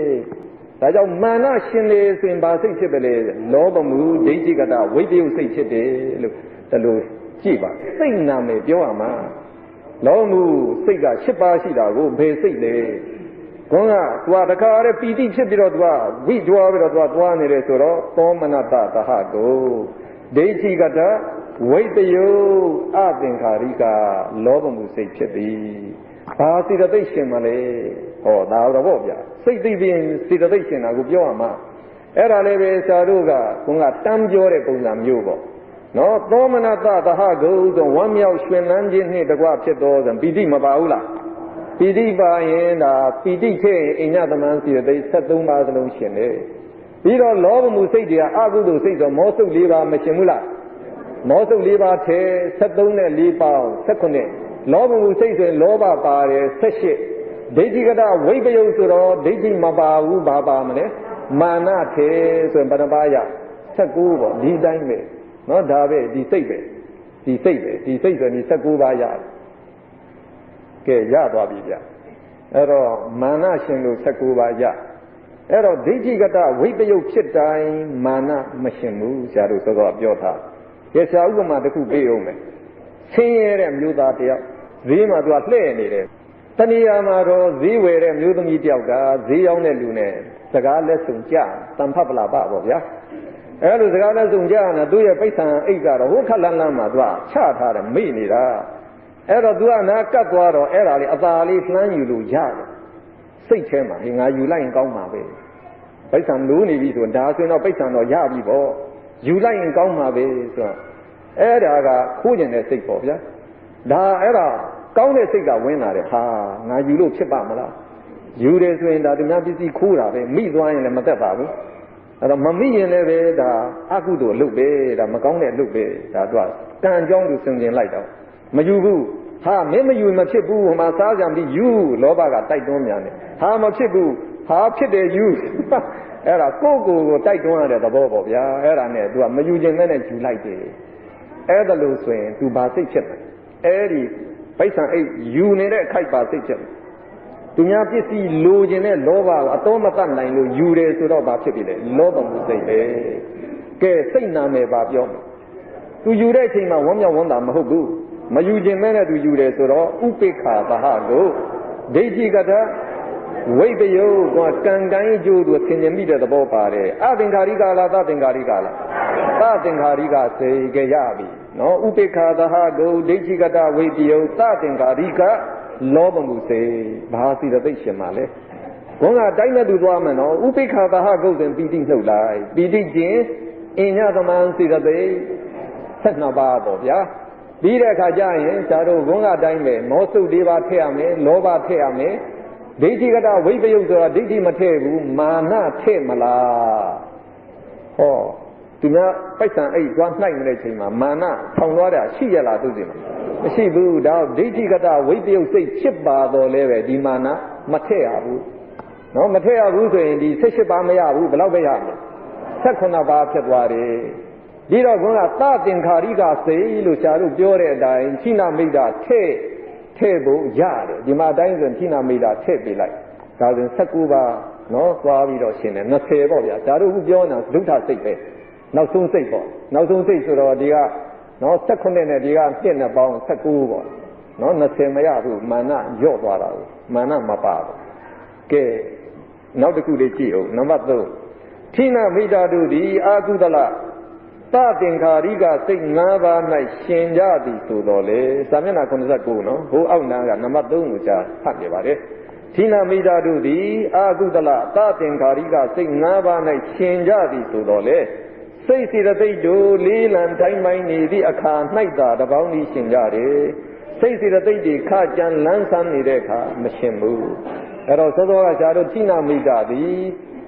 ဒါကြောင့်မာနရှင်နေဆိုရင်ဘာစိတ်ဖြစ်ပဲလဲလောဘမှုဒိဋ္ဌိကတာဝိပယုတ်စိတ်ဖြစ်တယ်လို့ဒါလိုကြည့်ပါစိတ်နာမယ်ပြောရမှာလောဘမှုစိတ်က၈ပါးရှိတာကိုဘယ်စိတ်လဲခေါင်းကသူကတခါရဲပီတိဖြစ်ပြီးတော့သူကဝိကြွားပြီးတော့သူကသွားနေတယ်ဆိုတော့သောမနတသဟကိုဒိဋ္ဌိကတာဝိပယုတ်အသင်္ခါရိကလောဘမှုစိတ်ဖြစ်သည်ဘာစေတသိက်ရှင်မလဲဟောဒါတော့ဗောဗျာစိတ်သိပြီးစေတသိက်ရှင်တာကိုပြောရမှာအဲ့ဒါလည်းပဲစာတို့ကဘုန်းကတမ်းပြောတဲ့ပုံစံမျိုးပေါ့နော်သောမနတသဟကုဆိုဝမ်းမြောက်ရွှင်လန်းခြင်းနှင့်တကွဖြစ်သောဆိုပီတိမပါဘူးလားပီတိပါရင်ဒါပီတိထဲအိညာသမန်စေတသိက်73ပါးစလုံးရှင်တယ်ပြီးတော့လောဘမှုစိတ်တွေကအကုသိုလ်စိတ်ဆိုမောစုပ်၄ပါးမရှင်ဘူးလားမောစုပ်၄ပါးထဲ73နဲ့4ပေါင်း18လောဘမှုစိတ်ဆိုရင်လောဘပါတယ်18ဒိဋ္ဌိကတဝိပယုတ်ဆိုတော့ဒိဋ္ဌိမပါဘူးဘာပါမလဲမာနထဲဆိုရင်ဘယ်နှပါးရ19ပေါ့ဒီတိုင်းပဲနော်ဒါပဲဒီစိတ်ပဲဒီစိတ်ဆိုရင်19ပါးရတယ်ကဲရသွားပြီဗျအဲ့တော့မာနရှင်လို့19ပါးရအဲ့တော့ဒိဋ္ဌိကတဝိပယုတ်ဖြစ်တိုင်းမာနမရှင်ဘူးဆရာတို့စောစောပြောထားရဲ့ဆရာဥပမာတစ်ခုပေးအောင်မယ်ဆင်းရဲတဲ့မျိုးသားတယောက်ဈေးမှာသူကလှည့်နေတယ်တဏှာမှာတော့ဈေးဝယ်တဲ့မျိုးသမီးတယောက်ကဈေးရောက်တဲ့လူနဲ့စကားလက်ဆောင်ကြတန်ဖတ်ပလာပပေါ့ဗျာအဲ့လိုစကားလက်ဆောင်ကြတာသူ့ရဲ့ပိဿံအိတ်ကတော့ဟိုခက်လန်းလန်းမှာသူကချထားတယ်မိနေတာအဲ့တော့သူကနာကတ်သွားတော့အဲ့ဒါလေးအသာလေးလှမ်းယူလို့ရတယ်စိတ်ထဲမှာငါယူလိုက်ရင်ကောင်းမှာပဲပိဿံလိုးနေပြီဆိုဒါဆိုရင်တော့ပိဿံတော့ရပြီပေါ့ယူလိုက်ရင်ကောင်းမှာပဲဆိုတော့အဲ့ဒါကခိုးကျင်တဲ့စိတ်ပေါ့ဗျာဒါအဲ့ဒါကောင်းတဲ့စိတ်ကဝင်လာတယ်ဟာငါယူလို့ဖြစ်ပါမလားယူတယ်ဆိုရင်ဒါသူများပစ္စည်းခိုးတာပဲမိသွားရင်လည်းမသက်ပါဘူးအဲ့တော့မမိရင်လည်းပဲဒါအကုသိုလ်အလုပ်ပဲဒါမကောင်းတဲ့အလုပ်ပဲဒါသူကကံအကြောင်းသူဆင်ခြင်လိုက်တော့မယူဘူးဟာမင်းမယူမဖြစ်ဘူးဟိုမှာစားကြံပြီးယူလောဘကတိုက်တွန်းမြန်တယ်ဟာမဖြစ်ဘူးဟာဖြစ်တယ်ယူအဲ့ဒါကိုကိုတိုက်တွန်းရတဲ့သဘောပေါ့ဗျာအဲ့ဒါနဲ့သူကမယူခြင်းနဲ့ယူလိုက်တယ်အဲ့ဒါလို့ဆိုရင်သူဘာစိတ်ဖြစ်လဲအဲ့ဒီပိဿံအိတ်ယူနေတဲ့အခိုက်ပါစိတ်ဖြစ်တယ်သူများပစ္စည်းလိုချင်တဲ့လောဘကိုအတော်မတတ်နိုင်လို့ယူတယ်ဆိုတော့ဘာဖြစ်ပြီလဲလောဘမှုစိတ်ပဲကဲစိတ်နာမယ်ပါပြောသူယူတဲ့အချိန်မှာဝမ်းမြောက်ဝမ်းသာမဟုတ်ဘူးမယူခြင်းမဲ့နဲ့သူယူတယ်ဆိုတော့ဥပိ္ပခာသဟကိုဒိဋ္ဌိကတဝိပယုတ်ကကံကံအကျိုးသူဆင်ញင်မိတဲ့သဘောပါတယ်အသင်္ခါရိကလားသသင်္ခါရိကလားသသင်္ခါရိကစေကြရပြီနော်ဥပိ္ပခာသဟကိုဒိဋ္ဌိကတဝိပယုတ်သသင်္ခါရိကလောဘမှုစေဘာစီတသိရှင်ပါလဲဘုန်းကတိုင်းနဲ့သူသွားမယ်နော်ဥပိ္ပခာသဟကုတ်စဉ်ပီတိနှုတ်လိုက်ပီတိခြင်းအညသမန်စီတသိ12ပါးပေါ့ဗျာပြီးတဲ့အခါကျရင်ဇာတို့ဘုန်းကတိုင်းပဲမောစု၄ပါးထည့်ရမယ်လောဘထည့်ရမယ်ဒိဋ္ဌိကတဝိပယုတ်ဆိုတာဒိဋ္ဌိမထည့်ဘူးမာနထည့်မလားဟောသူများပိဿံအိတ်သွားနှိုက်နေတဲ့ချိန်မှာမာနထောင်သွားတာရှိရလားသူစီမှာမရှိဘူးဒါဒိဋ္ဌိကတဝိပယုတ်စိတ်ဖြစ်ပါတော့လဲပဲဒီမာနမထည့်ရဘူးနော်မထည့်ရဘူးဆိုရင်ဒီ18ပါးမရဘူးဘယ်လောက်ပဲရမလဲ18ပါးဖြစ်သွားတယ်ဒီတော့ဘုန်းကသသင်္ခါရိကစိတ်လို့ဆရာတို့ပြောတဲ့အတိုင်းခိနမိတ်တာထည့်ဖို့ရတယ်ဒီမှာအတိုင်းဆိုခိနမိတ်တာထည့်ပေးလိုက်ဒါဆို19ပါးနော်သွားပြီးတော့ရှင်းတယ်20ပေါ့ဗျာဒါတို့ခုပြောနေတာဒုဋ္ဌစိတ်ပဲနောက်ဆုံးစိတ်ပေါ့နောက်ဆုံးစိတ်ဆိုတော့ဒီကနော်18နဲ့ဒီက1နဲ့ပေါင်း19ပေါ့နော်20မရဘူးမာနညော့သွားတာကိုမာနမပါဘူးကဲ နောက်တစ်ခုလေးကြည့်အောင်နံပါတ်3ထိနာမိတာတို့သည်အာကုသလသသင်္ခါရိကစိတ်၅ပါး၌ရှင်ကြသည်ဆိုတော်လေစာမျက်နှာ89နော်ဟိုအောက်နားကနံပါတ်3ကိုကြားဖတ်နေပါတယ်ထိနာမိတာတို့သည်အာကုသလသသင်္ခါရိကစိတ်၅ပါး၌ရှင်ကြသည်ဆိုတော်လေစိတ်စေတသိက်တို့လေးလံတိုင်းပိုင်းနေသည့်အခါ၌သာတပေါင်းဤရှင်ကြတယ်စိတ်စေတသိက်တွေခကြံလန်းဆန်းနေတဲ့အခါမရှင်ဘူးအဲ့တော့သောသောကဇာတို့ထိနာမိတာသည်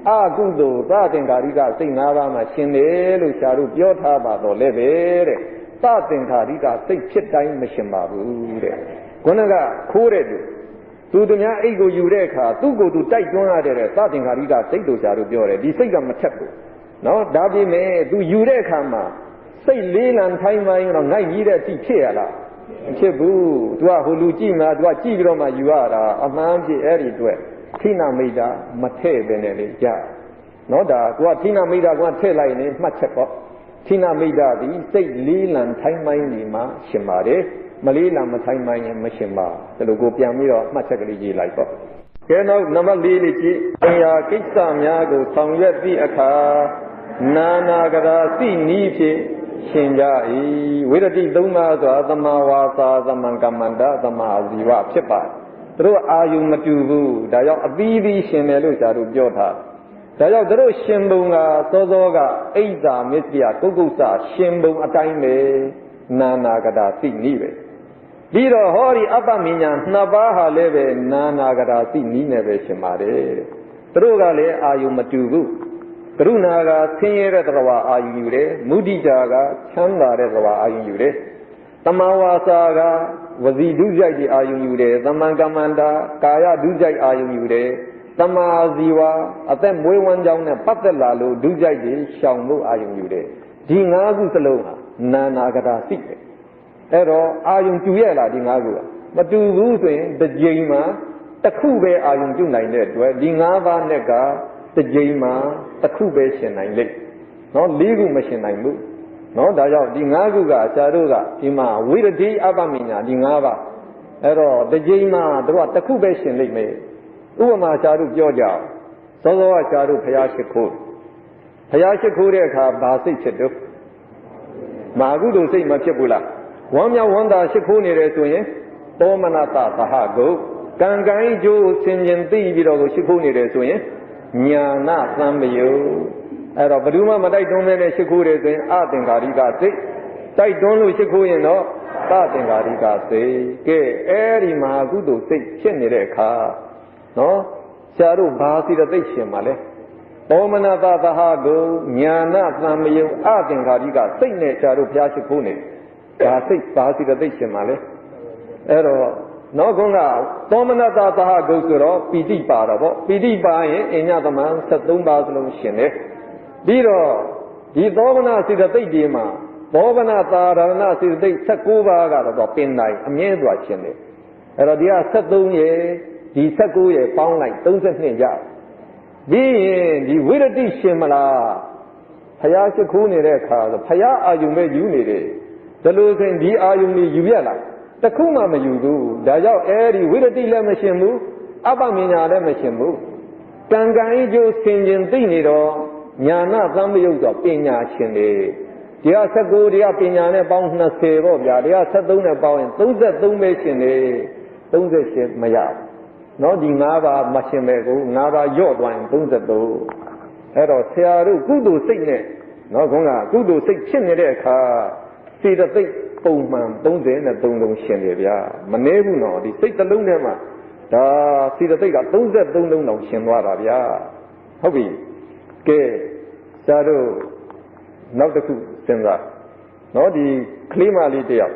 အာကုသိုလ်သသင်္ခါရိကစိတ်၅ပါးမှာရှင်တယ်လို့ဇာတို့ပြောထားပါတော့လေပဲတဲ့သသင်္ခါရိကစိတ်ဖြစ်တိုင်းမရှင်ပါဘူးတဲ့ခုနကခိုးတဲ့သူသူများအိတ်ကိုယူတဲ့အခါသူ့ကိုယ်သူတိုက်တွန်းရတဲ့သသင်္ခါရိကစိတ်တို့ဇာတို့ပြောတယ်ဒီစိတ်ကမထက်ဘူးနော်ဒါပြင်မဲ့သူယူတဲ့အခါမှာစိတ်လေးလံထိုင်းပိုင်းတော့ငိုက်ကြီးတဲ့အထိဖြစ်ရလားမဖြစ်ဘူးသူကဟိုလူကြည့်မှာသူကကြည့်ပြီးတော့မှယူရတာအမှန်ဖြစ်အဲ့ဒီအတွက်ထိနာမိတာမထည့်ပဲနဲ့လေကြာနော်ဒါကိုကထိနာမိတာကထည့်လိုက်ရင်မှတ်ချက်ပေါ့ထိနာမိတာဒီစိတ်လေးလံထိုင်းပိုင်းဒီမှာရှင်ပါတယ်မလေးလံမထိုင်းပိုင်းရင်မရှင်ပါဒါလိုကိုပြန်ပြီးတော့မှတ်ချက်ကလေးရေးလိုက်ပေါ့ကဲနောက်နံပါတ်4လေးကြည့်အရာကိစ္စများကိုဆောင်ရွက်သည့်အခါနာနာကရာသိနီးဖြင့်ရှင်ကြ၏ဝိရတိ၃ပါးဆိုတာသမာဝါစာသမံကမ္မန္တသမာဇီဝဖြစ်ပါတယ်သူတို့အာယုံမတူဘူးဒါကြောင့်အသီးသီးရှင်တယ်လို့ဇာတို့ပြောထားဒါကြောင့်သူတို့ရှင်ဘုံကစောစောကအိဇာမစ္စယကုက္ကုစရှင်ဘုံအတိုင်းပဲနာနာကရာသိနီးပဲပြီးတော့ဟောဒီအပ္ပမညာ2ပါးဟာလည်းပဲနာနာကရာသိနီးနဲ့ပဲရှင်ပါတယ်သူတို့ကလည်းအာယုံမတူဘူးကရုဏာကဆင်းရဲတဲ့သဘာဝအာယုယူတယ်မုဒိတာကချမ်းသာတဲ့သဘာဝအာယုယူတယ်တမဝါစာကဝစီဒုစိုက်ဒီအာယုယူတယ်သမံကမ္မန္တာကာယဒုစိုက်အာယုယူတယ်တမာဇီဝအသက်မွေးဝမ်းကြောင်းနဲ့ပတ်သက်လာလို့ဒုစိုက်ဒီရှောင်ဖို့အာယုယူတယ်ဒီ5ခုစလုံးဟာနာနာကတာသိတယ်အဲ့တော့အာယုတူရဲ့လားဒီ5ခုကမတူဘူးဆိုရင်တစ်ကြိမ်မှာတစ်ခုပဲအာယုတူနိုင်တဲ့အတွက်ဒီ5ပါးနဲ့ကတစ်ကြိမ်မှာတစ်ခုပဲရှင်နိုင်လိမ့်နော်4ခုမရှင်နိုင်ဘူးနော်ဒါကြောင့်ဒီ5ခုကဆရာတို့ကဒီမှာဝိရတိအပ္ပမညာဒီ5ပါးအဲ့တော့တစ်ကြိမ်မှာတို့ကတစ်ခုပဲရှင်လိမ့်မယ်ဥပမာဆရာတို့ပြောကြအောင်စောစောကဆရာတို့ဘုရားရှိခိုးတဲ့အခါဘာစိတ်ဖြစ်တော့မာကုသိုလ်စိတ်မဖြစ်ဘူးလားဝမ်းမြောက်ဝမ်းသာရှိခိုးနေတယ်ဆိုရင်သောမနတသဟဂုကံကံဤကျိုးဆင်ခြင်သိပြီးတော့ကိုရှိခိုးနေတယ်ဆိုရင်ညာနာသံမယုအဲ့တော့ဘယ်သူမှမတိုက်တွန်းမဲနဲ့ရှိခိုးတယ်ဆိုရင်အသင်္ကာရိကစိတ်တိုက်တွန်းလို့ရှိခိုးရင်တော့သသင်္ကာရိကစိတ်ကဲအဲ့ဒီမှာကုသိုလ်စိတ်ဖြစ်နေတဲ့အခါနော်ဆရာတို့ဘာစီတသိက်ရှင်ပါလဲသောမနတသဟဂုညာနာသံမယုအသင်္ကာရိကစိတ်နဲ့ဆရာတို့ဘုရားရှိခိုးနေဒါစိတ်ဘာစီတသိက်ရှင်ပါလဲအဲ့တော့နောက်ခုနကသောမနတသဟဂုဆိုတော့ပီတိပါတော့ဗောပီတိပါရင်အညသမံ73ပါးစလုံးရှင်တယ်ပြီးတော့ဒီသောမနစေတသိက်ဒီမှာသောမနသာရဏစေတသိက်19ပါးကတော့ပင်တိုင်းအမြဲတမ်းရှင်တယ်အဲ့တော့ဒီက73ရဲ့ဒီ19ရဲ့ပေါင်းလိုက်32ကြပြီးရင်ဒီဝိရတိရှင်မလားဖယားရှိခိုးနေတဲ့အခါဆိုဖယားအာယုံပဲယူနေတယ်ဒါလို့ဆိုရင်ဒီအာယုံကြီးယူရလားတခုမှမယူဘူးဒါကြောင့်အဲဒီဝိရတိလည်းမရှင်ဘူးအပ္ပမညာလည်းမရှင်ဘူးကံကံဤကျိုးဆင်ခြင်သိနေတော့ညာနာသံမယုတ်တော့ပညာရှင်လေဒီက19ဒီကပညာနဲ့ပေါင်း20ပေါ့ဗျာဒီက73နဲ့ပေါင်းရင်33ပဲရှင်လေ38မရနော်ဒီ5ပါးမရှင်ပဲကို5ပါးညော့သွားရင်33အဲ့တော့ဆရာတို့ကုသိုလ်စိတ်နဲ့နော်ခေါင်းကကုသိုလ်စိတ်ဖြစ်နေတဲ့အခါစေတသိက်ပုံမှန်33လုံးရှင်တယ်ဗျာမနှဲဘူးနော်ဒီစိတ်တစ်လုံးထဲမှာဒါစေတသိက်က33လုံးတောင်ရှင်သွားတာဗျာဟုတ်ပြီကဲဆရာတို့နောက်တစ်ခုစဉ်းစားနော်ဒီကလေးမလေးတယောက်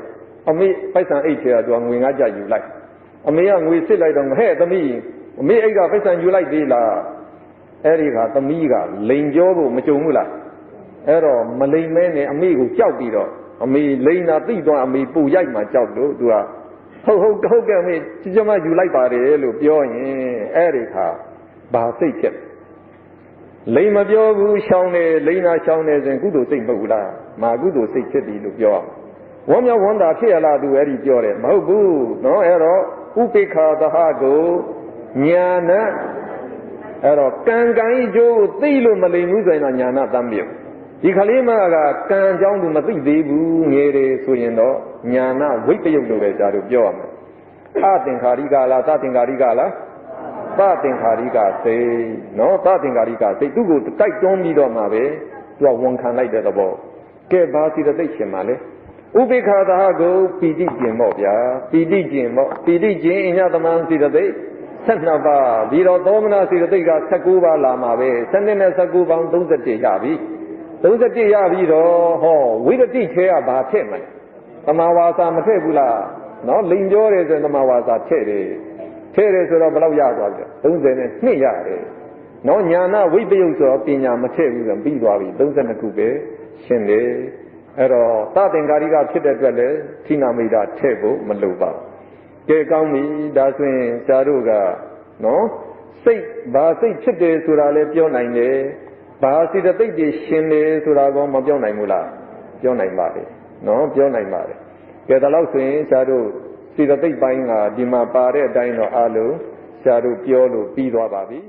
အမေပိုက်ဆံအိတ်ထဲကသူကငွေ9ကျပ်ယူလိုက်အမေကငွေစစ်လိုက်တော့ဟဲ့သမီးအမေအိတ်ကပိုက်ဆံယူလိုက်သေးလားအဲ့ဒီကသမီးကလိန်ကြောဖို့မကြုံဘူးလားအဲ့တော့မလိန်မဲနဲ့အမေကိုကြောက်ပြီးတော့အမေလိန်နာသိသွားအမေပူရိုက်မှကြောက်လို့သူကဟုတ်ကဲ့အမေကျမယူလိုက်ပါတယ်လို့ပြောရင်အဲ့ဒီခါဘာစိတ်ဖြစ်လိန်မပြောဘူးရှောင်းတယ်လိန်နာရှောင်းတယ်ဆိုရင်ကုသိုလ်စိတ်မဟုတ်ဘူးလားမာကုသိုလ်စိတ်ဖြစ်ပြီလို့ပြောအောင်ဝမ်းမြောက်ဝမ်းသာဖြစ်ရလားသူအဲ့ဒီပြောတယ်မဟုတ်ဘူးနော်အဲ့တော့ဥပိ္ပခာသဟကိုညာနာ အဲ့တော့ကံကံဤကျိုးသိလို့မလိမ်ဘူးဆိုရင်တော့ညာနာတမ်းပြုတ်ဒီခလေးမကကံအကြောင်းသူမသိသေးဘူးငယ်တယ်ဆိုရင်တော့ညာနာဝိပယုတ်လို့ပဲဇာတို့ပြောရမယ်အသင်္ခါရိကလားသသင်္ခါရိကလားသသင်္ခါရိကစိတ်နော်သသင်္ခါရိကစိတ်သူ့ကိုတိုက်တွန်းပြီးတော့မှပဲသူကဝန်ခံလိုက်တဲ့သဘောကဲဘာစီတသိက်ရှင်ပါလဲဥပိ္ပခာသာကိုပီတိကျင်ပေါ့ဗျာပီတိကျင်ပေါ့ပီတိကျင်အညသမန်စီတသိက်12ပါးပြီးတော့သောမနာစီတသိက်က19ပါးလာမှာပဲ7နဲ့19ပေါင်း31ရပြီ31ရပြီတော့ဟောဝိရတိချဲကဘာထက်မလဲသမာဝါစာမထက်ဘူးလားနော်လိန်ပြောတယ်ဆိုရင်သမာဝါစာထက်တယ်ဆိုတော့ဘယ်လောက်ရသွားပြီ32ရတယ်နော်ညာနာဝိပယုတ်ဆိုတော့ပညာမထက်ဘူးဆိုပြီးသွားပြီ32ခုပဲရှင်းတယ်အဲ့တော့သသင်္ကာရိကဖြစ်တဲ့အတွက်လည်းဌိနမိတ်တာထည့်ဖို့မလိုပါဘူးကဲကောင်းပြီဒါဆိုရင်ဆရာတို့ကနော်စိတ်ဘာစိတ်ဖြစ်တယ်ဆိုတာလည်းပြောနိုင်တယ်ဘာစိတ္တိတ်တွေရှင်တယ်ဆိုတာကောမပြောနိုင်ဘူးလားပြောနိုင်ပါတယ်နော်ပြောနိုင်ပါတယ်ကဲဒါလို့ဆိုရင်ဆရာတို့စိတ္တိတ်ပိုင်းကဒီမှာပါတဲ့အတိုင်းတော့အားလုံးဆရာတို့ပြောလို့ပြီးသွားပါပြီ